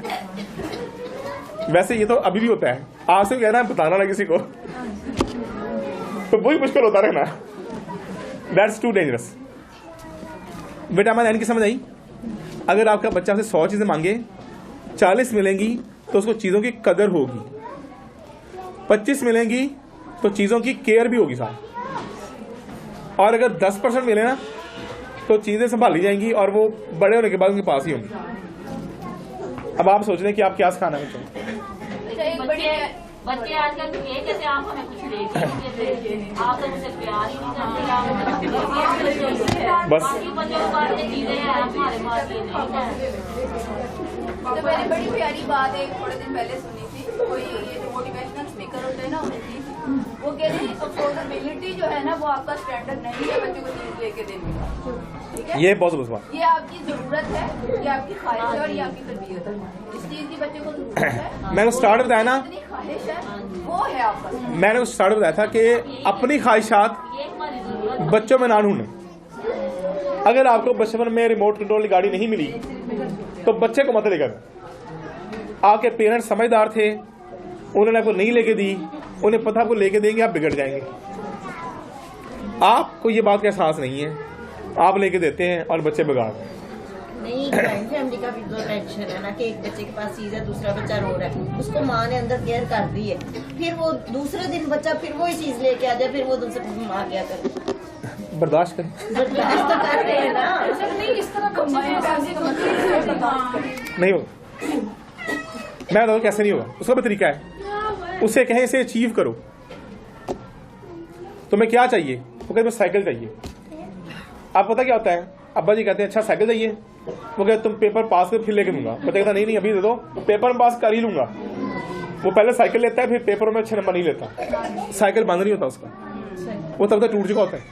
वैसे ये तो अभी भी होता है, आज से कहना है बताना ना किसी को, तो वही मुश्किल होता रहना। That's too dangerous. Vitamin N की समझ आई? अगर आपका बच्चा से 100 चीजें मांगे, 40 मिलेंगी तो उसको चीजों की कदर होगी, 25 मिलेंगी तो चीजों की केयर भी होगी साथ, और अगर 10% मिले ना तो चीजें संभाली जाएंगी और वो बड़े होने के बाद उनके पास ही होंगी। अब आप सोच रहे हैं कि आप क्या सिखाना है बच्चों को। बच्चे आजकल ये कहते आप हमें कुछ देते आप तो मुझसे प्यार ही नहीं करते, बस बाकी बच्चों के पास ये चीजें हैं, हमारे पास ये नहीं है। तो मैंने बड़ी प्यारी बात एक थोड़े दिन पहले सुनी थी, कोई ये जो मोटिवेशनल स्पीकर होते हैं ना उनकी, वो कह रहे हैं अफोर्डेबिलिटी जो है ना वो आपका स्टैंडर्ड नहीं है बच्चे को चीज लेके देने का, ठीक है? ये बहुत दुरुस्त बात। ये आपकी जरूरत है, ये आपकी ख्वाहिश है और ये आपकी तरबियत है। इस चीज की बच्चे को जरूरत है, मैंने स्टार्ट बताया ना, जितनी ख्वाहिश है वो है आपका। मैंने उस स्टार्ट बताया था कि अपनी ख्वाहिशात ये हमारी जरूरत है। बच्चों में ना ढूंढें। अगर आपको बचपन में रिमोट कंट्रोल की गाड़ी नहीं मिली तो बच्चे को मत लेकर। आपके पेरेंट्स समझदार थे, उन्होंने आपको नहीं लेके दी, उन्हें पता आपको लेके देंगे आप बिगड़ जाएंगे। आपको ये बात का एहसास नहीं है, आप लेके देते हैं और बच्चे बिगाड़ रहे हैं। नहीं, ज्वाइंट फैमिली का भी तो टेंशन है ना कि एक बच्चे के पास चीज है, दूसरा बच्चा रो रहा है, उसको माँ ने अंदर केयर कर दी है, फिर वो दूसरे दिन बच्चा फिर वही चीज लेके आ जाए, फिर वो दूसरे माँ क्या करे, बर्दाश्त करें। बर्दाश्त तो कर रहे हैं ना। नहीं इस तरह बच्चे नहीं होगा, मैं बताऊँ कैसे नहीं होगा, उसका भी तरीका है। उसे कहें इसे अचीव करो, तुम्हें क्या चाहिए, वो कहते साइकिल चाहिए। आप पता क्या होता है, अब्बा जी कहते हैं अच्छा साइकिल चाहिए, वो कहते तुम पेपर पास कर फिर लेके दूंगा, बच्चा कहता नहीं अभी दे दो, पेपर में पास कर ही लूंगा। वो पहले साइकिल लेता है, फिर पेपर में अच्छे नंबर नहीं लेता, साइकिल बंद नहीं होता उसका, वो तब तक टूट चुका होता है।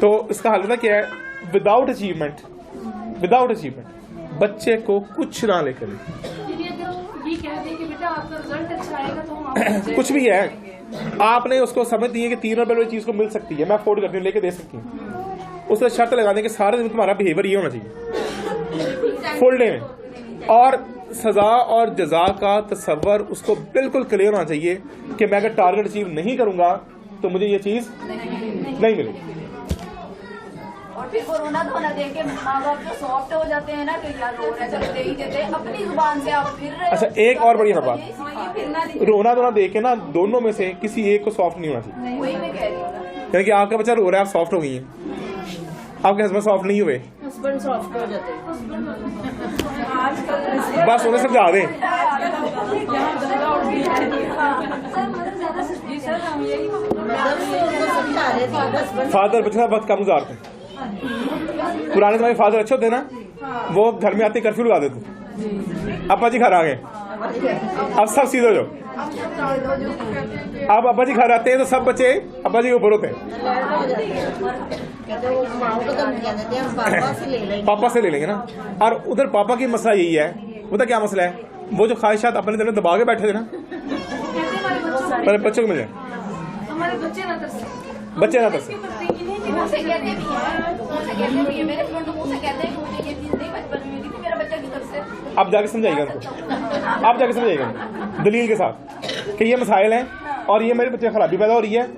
तो इसका हल क्या है, विदाउट अचीवमेंट बच्चे को कुछ ना लेकर, ये कह दें कि बेटा आपका रिजल्ट अच्छा आएगा तो हम आपको कुछ भी है, आपने उसको समझ दी है कि 3 रुपए वाली चीज को मिल सकती है, मैं अफोर्ड करती हूँ, लेके दे सकती हूँ, उससे शर्त लगा दें कि सारे दिन तुम्हारा बिहेवियर ये होना चाहिए फुल डे में, और सजा और जजा का तसव्वुर उसको बिल्कुल क्लियर होना चाहिए कि मैं अगर टारगेट अचीव नहीं करूंगा तो मुझे ये चीज नहीं मिलेगी। और फिर कोरोना धोना देख के माँ बाप जो सॉफ्ट हो जाते हैं ना कि यार रो रहे चलो दे ही देते, अपनी जुबान से आप फिर रहे हो। अच्छा एक और बड़ी बात, ये फिरना नहीं, रोना धोना देख के ना दोनों में से किसी एक को सॉफ्ट नहीं होना चाहिए। वही मैं कह रही हूँ ना। यानी कि आपका बच्चा रो रहा है, आप सॉफ्ट हो गई हैं, आपके हस्बैंड सॉफ्ट नहीं हुए, हस्बैंड सॉफ्ट हो जाते हैं। बस उन्हें समझा दें। फादर बच्चे वक्त कम गुजारते हैं। पुराने तुम्हारे फादर अच्छे होते ना, वो घर में आते कर्फ्यू लगा देते, अब्बा जी घर आ गए, अब सब सीधे हो जाओ। अब अब्बा जी घर आते हैं तो सब बच्चे अब्बा जी के ऊपर होते हैं, पापा से ले लेंगे ना। और उधर पापा की मसला यही है, पता क्या मसला है, वो जो ख्वाहिशात अपने दिल में दबा के बैठे थे ना, पर बच्चों को मिल जाए, हमारे बच्चे ना तरसे, बच्चे ना तरसे। मुँह से कहते भी हैं, मुँह से कहते भी हैं, मेरे फ्रेंड तो मुँह से कहते हैं कि मुझे ये चीज़ नहीं बचपन में मिली थी, मेरा बच्चा की तरफ से। आप जाके समझाइएगा उनको, आप जाके समझाइएगा उनको दलील के साथ कि ये मसाइल हैं और ये मेरे बच्चे खराबी पैदा हो रही है,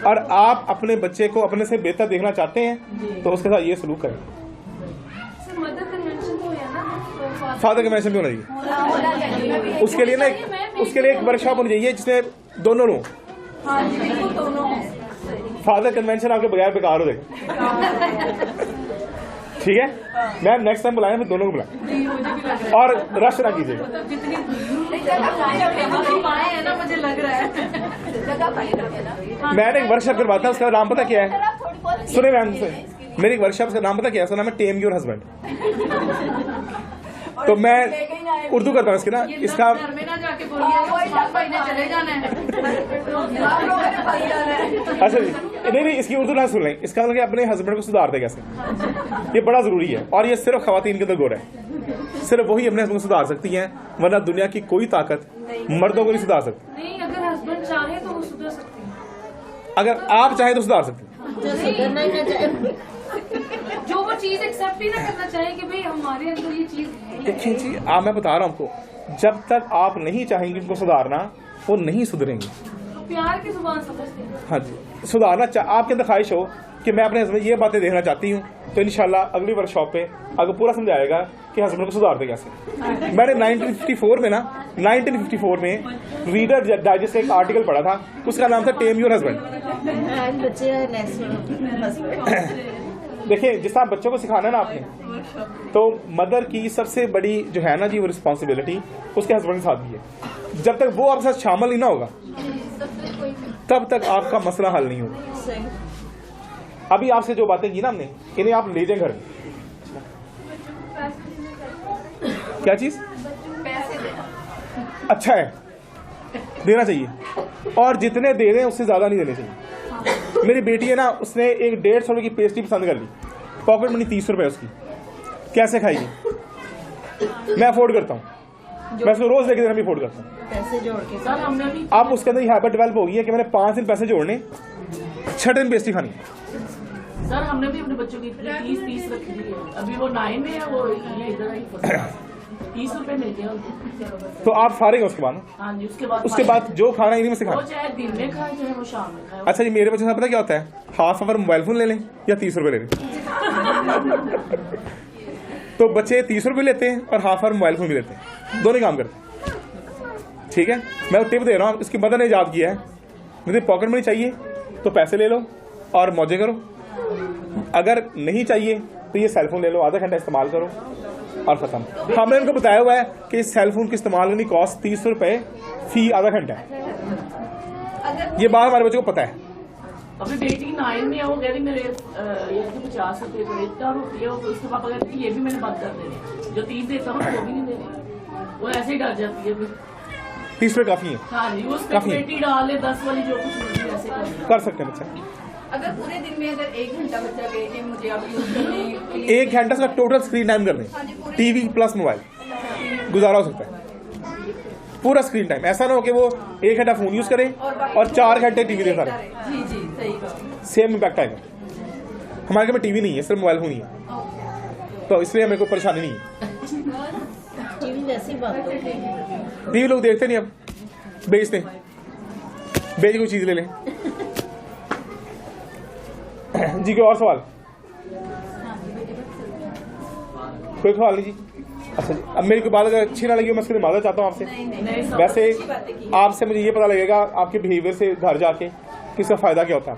और आप अपने बच्चे को अपने से बेहतर देखना चाहते हैं तो उसके साथ ये सलूक करें। मदर कन्वेंशन तो है ना, फादर कन्वेंशन भी होना चाहिए। उसके लिए ना उसके लिए एक वर्कशॉप होनी चाहिए जिसमें दोनों लोग, हाँ जी बिल्कुल दोनों। फादर कन्वेंशन आपके बगैर बेकार हो जाएगा। ठीक है, मैम नेक्स्ट टाइम बुलाएं फिर दोनों को बुलाएं और रश ना कीजिएगा। मुझे लग रहा है मैंने एक वर्कशॉप करवाता था, उसका नाम पता क्या है? सुने मैम से, मेरी एक वर्कशॉप का नाम पता क्या है? उसका नाम है टेम योर हस्बैंड। तो मैं उर्दू करता हूँ इसके ना, इसका घर में ना जाके बोलिए चले जाना है। अच्छा जी, नहीं इसकी उर्दू ना सुन लें। इसका मतलब कि अपने हस्बैंड को सुधारते कैसे, ये बड़ा जरूरी है, और ये सिर्फ खवातीन के अंदर गोर है। सिर्फ वही अपने हस्बैंड को सुधार सकती हैं, वरना दुनिया की कोई ताकत मर्दों को नहीं सुधार सकती। नहीं, अगर हस्बैंड चाहे तो वो सुधर सकते हैं। अगर आप चाहें तो सुधार सकते हैं। जो सुधरना ही ना चाहे, जो वो चीज एक्सेप्ट ही ना करना चाहे कि भाई हमारे अंदर ये चीज है। देखिए जी, आप मैं बता रहा हूँ आपको, जब तक आप नहीं चाहेंगे उनको सुधारना, वो नहीं सुधरेंगे। तो प्यार की जुबान समझते हैं। हाँ जी, सुधारना आपके अंदर ख्वाहिश हो कि मैं अपने हस्बैंड ये बातें देखना चाहती हूँ, तो इंशाल्लाह अगली वर्कशॉप पे अगर पूरा समझाएगा कि हस्बैंड को सुधारते कैसे। मैंने 1954 में रीडर डाइजेस्ट का एक आर्टिकल पढ़ा था, उसका नाम था टेम योर हस्बैंड। बच्चे नेक्स्ट देखिए, जिस आप बच्चों को सिखाना है ना आपने, तो मदर की सबसे बड़ी जो है ना जी वो रिस्पॉन्सिबिलिटी उसके हस्बैंड के साथ भी है। जब तक वो आपके साथ शामिल नहीं ना होगा तब तक आपका मसला हल नहीं होगा। अभी आपसे जो बातें की ना हमने, इन्हें आप ले जाएं घर में। क्या चीज? पैसे देना अच्छा है, देना चाहिए, और जितने दे रहे हैं उससे ज्यादा नहीं देने चाहिए। मेरी बेटी है ना, उसने एक 150 रुपए की पेस्ट्री पसंद कर ली, पॉकेट मनी 30 रुपए उसकी, कैसे खाएगी? मैं अफोर्ड करता हूँ, मैं उसको रोज लेके देना भी अफोर्ड करता हूँ। पैसे जोड़ के सर हमने भी अब उसके अंदर हैबिट डेवलप हो गई है कि मैंने 5 दिन पैसे जोड़ने, 6 दिन पेस्ट्री खानी। सर हमने भी अपने बच्चों की 30 रखी हुई है। अभी वो 9 में है, वो ये इधर आई 30 रुपए मिलते हैं उनको। तो आप फारिग हैं उसके बाद? हाँ जी, उसके बाद जो खाना इन्हीं में से वो खाना। चाहे दिन में खाए चाहे वो शाम में खाए। अच्छा जी, मेरे बच्चे से पता क्या होता है, हाफ आवर मोबाइल फोन ले लें या 30 रुपए ले लें। तो बच्चे 30 रुपए लेते हैं और हाफ आवर मोबाइल फोन भी लेते हैं, दोनों काम करते हैं। ठीक है, मैं टिप दे रहा हूँ, इसकी मदर ने ईजाद किया है। मुझे पॉकेट मनी चाहिए तो पैसे ले लो और मौजे करो, अगर नहीं चाहिए तो ये सेलफोन ले लो, आधा घंटा इस्तेमाल करो और खत्म। हमने उनको बताया हुआ है कि सेलफोन की इस्तेमाल करने की कॉस्ट 30 रुपए फी आधा घंटा है। ये बात हमारे बच्चों को पता है। अभी बेटी 9 में है, वो कह रही मेरे ये 50 रुपए बड़े इतना होती है, तो उसके पापा कहते ये भी मैंने बंद कर देने, जो 30 देता हूँ वो भी नहीं देने, वो ऐसे ही डर जाती है। 30 रुपए काफी है। हाँ जी, उस काफी है। बेटी डाले 10 वाली जो कुछ मर्जी ऐसे कर सकते हैं बच्चा। अगर पूरे दिन में अगर 1 घंटा बच्चा कहे कि मुझे अब यूज करने के लिए 1 घंटा से टोटल स्क्रीन टाइम कर दें, टीवी प्लस मोबाइल गुजारा हो सकता है, पूरा स्क्रीन टाइम। ऐसा ना हो कि वो 1 घंटा फोन यूज करे और 4 घंटे टीवी देखा रहे, जी जी सही बात। सेम इम्पैक्ट आएगा। हमारे घर में टीवी नहीं है, सिर्फ मोबाइल फोन ही है, तो इसलिए हमें कोई परेशानी नहीं है। टीवी वैसी बात होती है। टीवी लोग देखते नहीं, अब बेचते, बेच कोई चीज ले लें। जी कोई और सवाल? कोई सवाल नहीं जी? अच्छा जी, अब मेरी कोई बात अगर अच्छी ना लगी हो मैं उसके लिए माजरा चाहता हूँ आपसे। वैसे आपसे मुझे ये पता लगेगा आपके बिहेवियर से घर जाके कि इसका फायदा क्या होता है।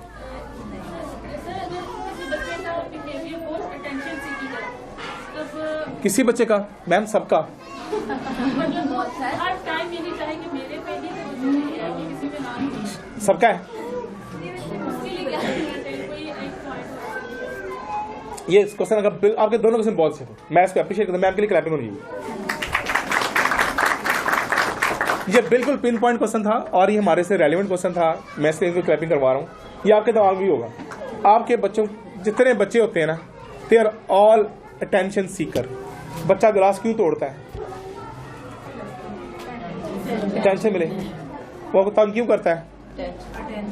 किसी बच्चे का? मैम सबका। हर टाइम ये नहीं चाहे कि मेरे पे ही किसी पे ना ही। सबका है उसके लिए क्या करना चाहिए? कोई एक पॉइंट। ये क्वेश्चन अगर आपके दोनों क्वेश्चन बहुत अच्छे थे, मैं इसको अप्रिशिएट करता हूं। मैम के लिए क्लैपिंग होनी चाहिए। ये बिल्कुल पिन पॉइंट क्वेश्चन था और ये हमारे से रेलिवेंट क्वेश्चन था, मैं इसलिए इनको क्लैपिंग करवा रहा हूँ। ये आपके दिमाग में भी होगा। आपके बच्चों, जितने बच्चे होते हैं ना, they are all attention seeker. बच्चा गिलास क्यों तोड़ता है? अटेंशन मिले। वो तंग क्यों करता है?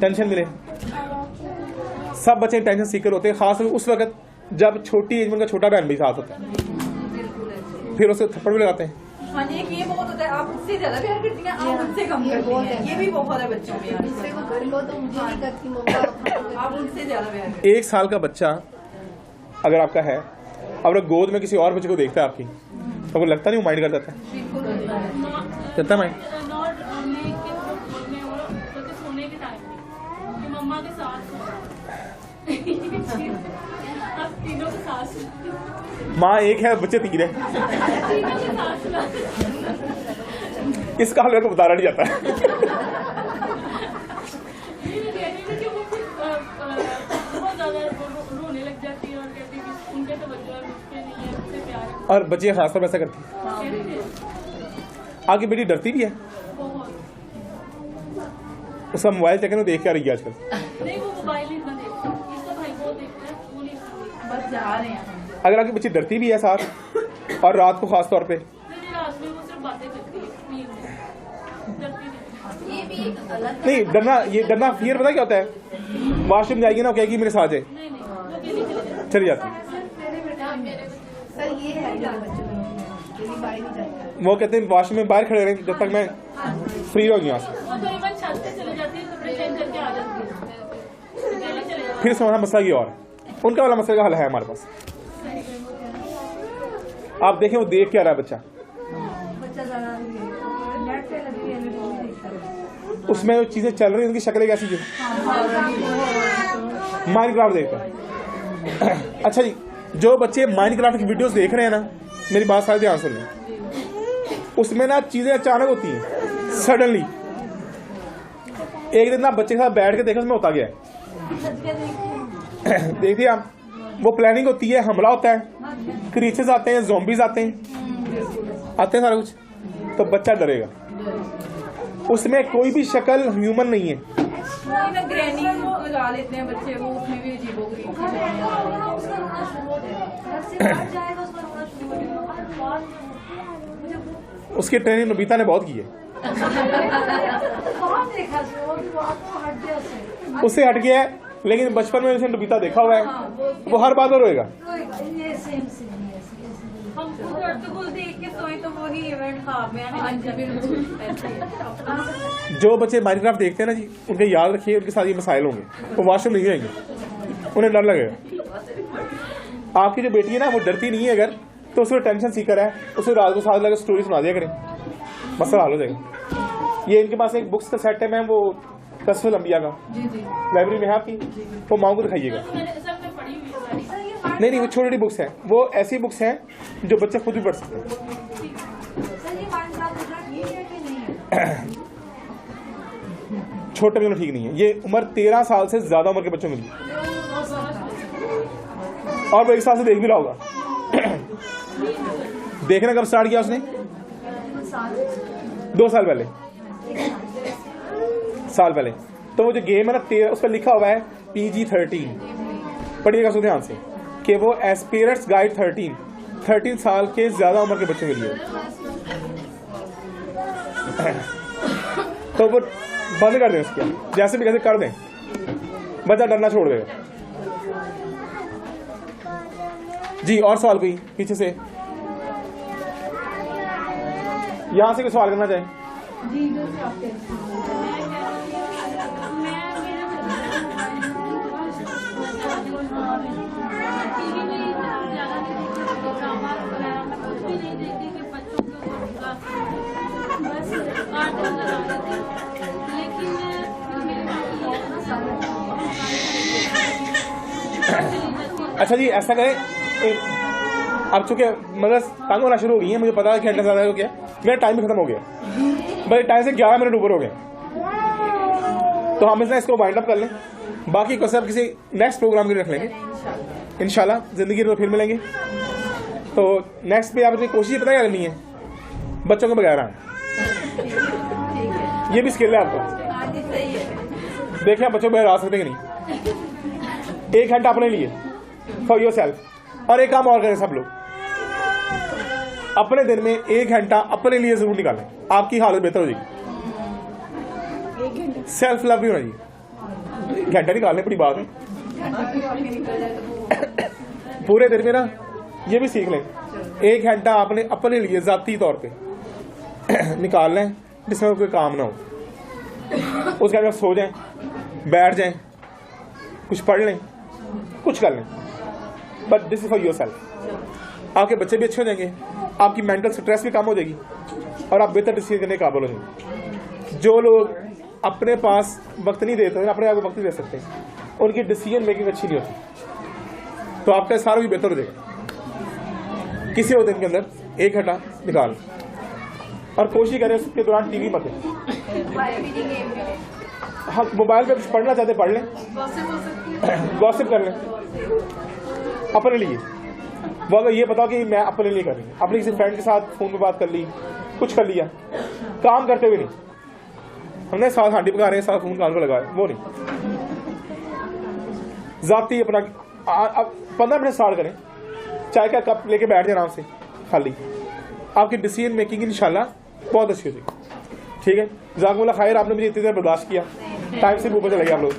टेंशन मिले। सब बच्चे टेंशन सीकर होते हैं, खास उस वक्त जब छोटी एज में उनका छोटा बहन भी साथ होता है, फिर उसे थप्पड़ भी लगाते हैं। हाँ, एक ये बहुत होता है, आप उससे ज्यादा प्यार करती हैं, आप उनसे कम करती हैं, ये भी बहुत है बच्चों में। आप उनसे ज्यादा प्यार। 1 साल का बच्चा अगर आपका है, अगर गोद में किसी और बच्चे को देखता है आपकी, तो आपको लगता नहीं वो माइंड कर जाता है? करता है माइंड। सोने के टाइम में मम्मा के साथ अब तीनों के साथ माँ एक है, बच्चे 3 है। तीनों के साथ इसका हाल मेरे को बताना नहीं जाता है। बहुत ज्यादा रोने लग जाती है और कहती है कि उनके तो बच्चे और मुझ पे नहीं है, मुझसे प्यार है। और बच्चे खासतौर पर ऐसा करती है। आपकी बेटी डरती भी है? उसका मोबाइल चेक देख के आ रही है आजकल? नहीं, वो मोबाइल ही इतना देखता है, इसका भाई बहुत देखता है, वो नहीं देखता। बस जा रहे हैं। अगर आपकी बच्ची डरती भी है साथ, और रात को खास तौर पे? नहीं, रात में वो सिर्फ बातें करती है, नींद में डरती नहीं। ये भी एक अलग नहीं, डरना फियर पता क्या होता है? वॉशरूम जाएगी ना, वो कहेगी मेरे साथ है, नहीं वो अकेली चली जाती चली जाती। सर ये है वो कहते हैं वॉशरूम में बाहर खड़े रहें जब तक मैं फ्री हो गया। है। वो तो इवन छत पे चले जाती है, कपड़े चेंज करके आ जाती है, अकेले चले जाती फिर हमारा मसला ये और है, उनका वाला मसले का हल है हमारे पास। आप देखें वो देख क्या रहा है बच्चा, उसमें जो चीजें चल रही हैं उनकी शक्लें कैसी जो माइनक्राफ्ट देखता है। अच्छा जी, जो बच्चे माइनक्राफ्ट की वीडियोस देख रहे हैं ना, मेरी बात सारे ध्यान सुन लें, उसमें ना चीजें अचानक होती हैं, सडनली। एक दिन ना बच्चे के साथ बैठ के देखा, उसमें होता गया है, देखिए आप, वो प्लानिंग होती है, हमला होता है, क्रीचर्स आते हैं, ज़ॉम्बीज आते हैं सारा कुछ, तो बच्चा डरेगा। उसमें कोई भी शक्ल ह्यूमन नहीं है। ग्रैनी लगा लेते हैं बच्चे, वो उसमें भी अजीबोगरीब उसकी ट्रेनिंग नबीता ने बहुत की है। उससे हट गया है, लेकिन बचपन में उसे नबीता देखा हुआ है, वो हर बात में रोएगा। हम खुद देख के सोए तो वो ही इवेंट ख्वाब में जो बच्चे माइनक्राफ्ट देखते हैं ना जी, उनके याद रखिए, उनके साथ ये मसाइल होंगे, वो वॉशरूम नहीं जाएंगे, उन्हें डर लगेगा। आपकी जो बेटी है ना, वो डरती नहीं है अगर, तो उसको टेंशन सीकर है, उसे रात को साथ लगा स्टोरी सुना दिया करें, मसला हल हो जाएगा। ये इनके पास एक बुक्स का सेट है मैम, वो कस्फुल अंबिया का, लाइब्रेरी में है आपकी, वो माँ को दिखाइएगा। नहीं, वो छोटी छोटी बुक्स हैं, वो ऐसी बुक्स हैं जो बच्चे खुद भी पढ़ सकते हैं। छोटे बच्चों ठीक नहीं है, ये उम्र 13 साल से ज्यादा उम्र के बच्चों के लिए, और वो 1 साल से देख भी रहा होगा। देखना कब स्टार्ट किया उसने? 2 साल पहले, तो वो जो गेम है ना, उस पर लिखा हुआ है PG-13, पढ़िएगा उसको ध्यान से, कि वो एस्पिरेंट्स गाइड 13 साल के ज्यादा उम्र के बच्चों के लिए। तो वो बंद कर दें उसके, जैसे भी कैसे कर दें, बच्चा डरना छोड़ देगा। जी, और सवाल कोई पीछे से? यहां से कोई सवाल करना चाहे? अच्छा जी, ऐसा करें, अब चूंकि मतलब तंग होना शुरू हो गई है, मुझे पता है कि घंटा ज्यादा हो गया, मेरा टाइम भी खत्म हो गया, मेरे टाइम से 11 मिनट ऊपर हो गए, तो हम इसको वाइंड अप कर लें। बाकी को सब किसी नेक्स्ट प्रोग्राम के लिए रख लेंगे इंशाल्लाह, जिंदगी में फिर मिलेंगे। तो नेक्स्ट पे आप अपनी कोशिश पता क्या करनी है, बच्चों को बगैर आए, ये भी स्किल है आपको। देखिए आप बच्चों को बगैर आ सकते कि नहीं, 1 घंटा अपने लिए फॉर योर सेल्फ। और एक काम और करें सब लोग, अपने दिन में 1 घंटा अपने लिए जरूर निकालें, आपकी हालत बेहतर हो जाएगी। सेल्फ लव भी होना चाहिए। घंटा निकालने बड़ी बात है। पूरे दिन में ना ये भी सीख लें, 1 घंटा आपने अपने लिए जाती तौर पे निकालना है जिसमें कोई काम ना हो। उसके बाद सो जाएं, बैठ जाएं, कुछ पढ़ लें, कुछ कर लें, but this is for your self. आपके बच्चे भी अच्छे हो जाएंगे, आपकी मेंटल स्ट्रेस भी कम हो जाएगी और आप बेहतर डिसीजन करने के काबिल हो जाएंगे। जो लोग अपने पास वक्त नहीं देते, अपने आप को वक्त नहीं दे सकते, उनकी डिसीजन मेकिंग अच्छी नहीं होती, तो आपका सारा भी बेहतर हो जाएगा। किसी और दिन के अंदर 1 घंटा निकाल और कोशिश करें उसके दौरान टीवी मत दें। हाँ, मोबाइल पे कुछ पढ़ना चाहते पढ़ लें, गॉसिप कर लें अपने लिए। वो अगर ये बताओ कि मैं अपने लिए कर रही हूँ, अपने किसी फ्रेंड के साथ फोन पे बात कर ली, कुछ कर लिया, काम करते हुए नहीं। हमने साथ हांडी पका रहे हैं, साथ फोन कान को लगाया, वो नहीं। जाती अपना अब 15 मिनट स्टार्ट करें, चाय का कप लेके बैठ जाए आराम से खाली, आपकी डिसीजन मेकिंग इंशाल्लाह बहुत अच्छी हो जाएगी। ठीक है, जज़ाकुमुल्लाह खैर, आपने मुझे इतनी देर बर्दाश्त किया, टाइम से ऊपर चले गए आप लोग।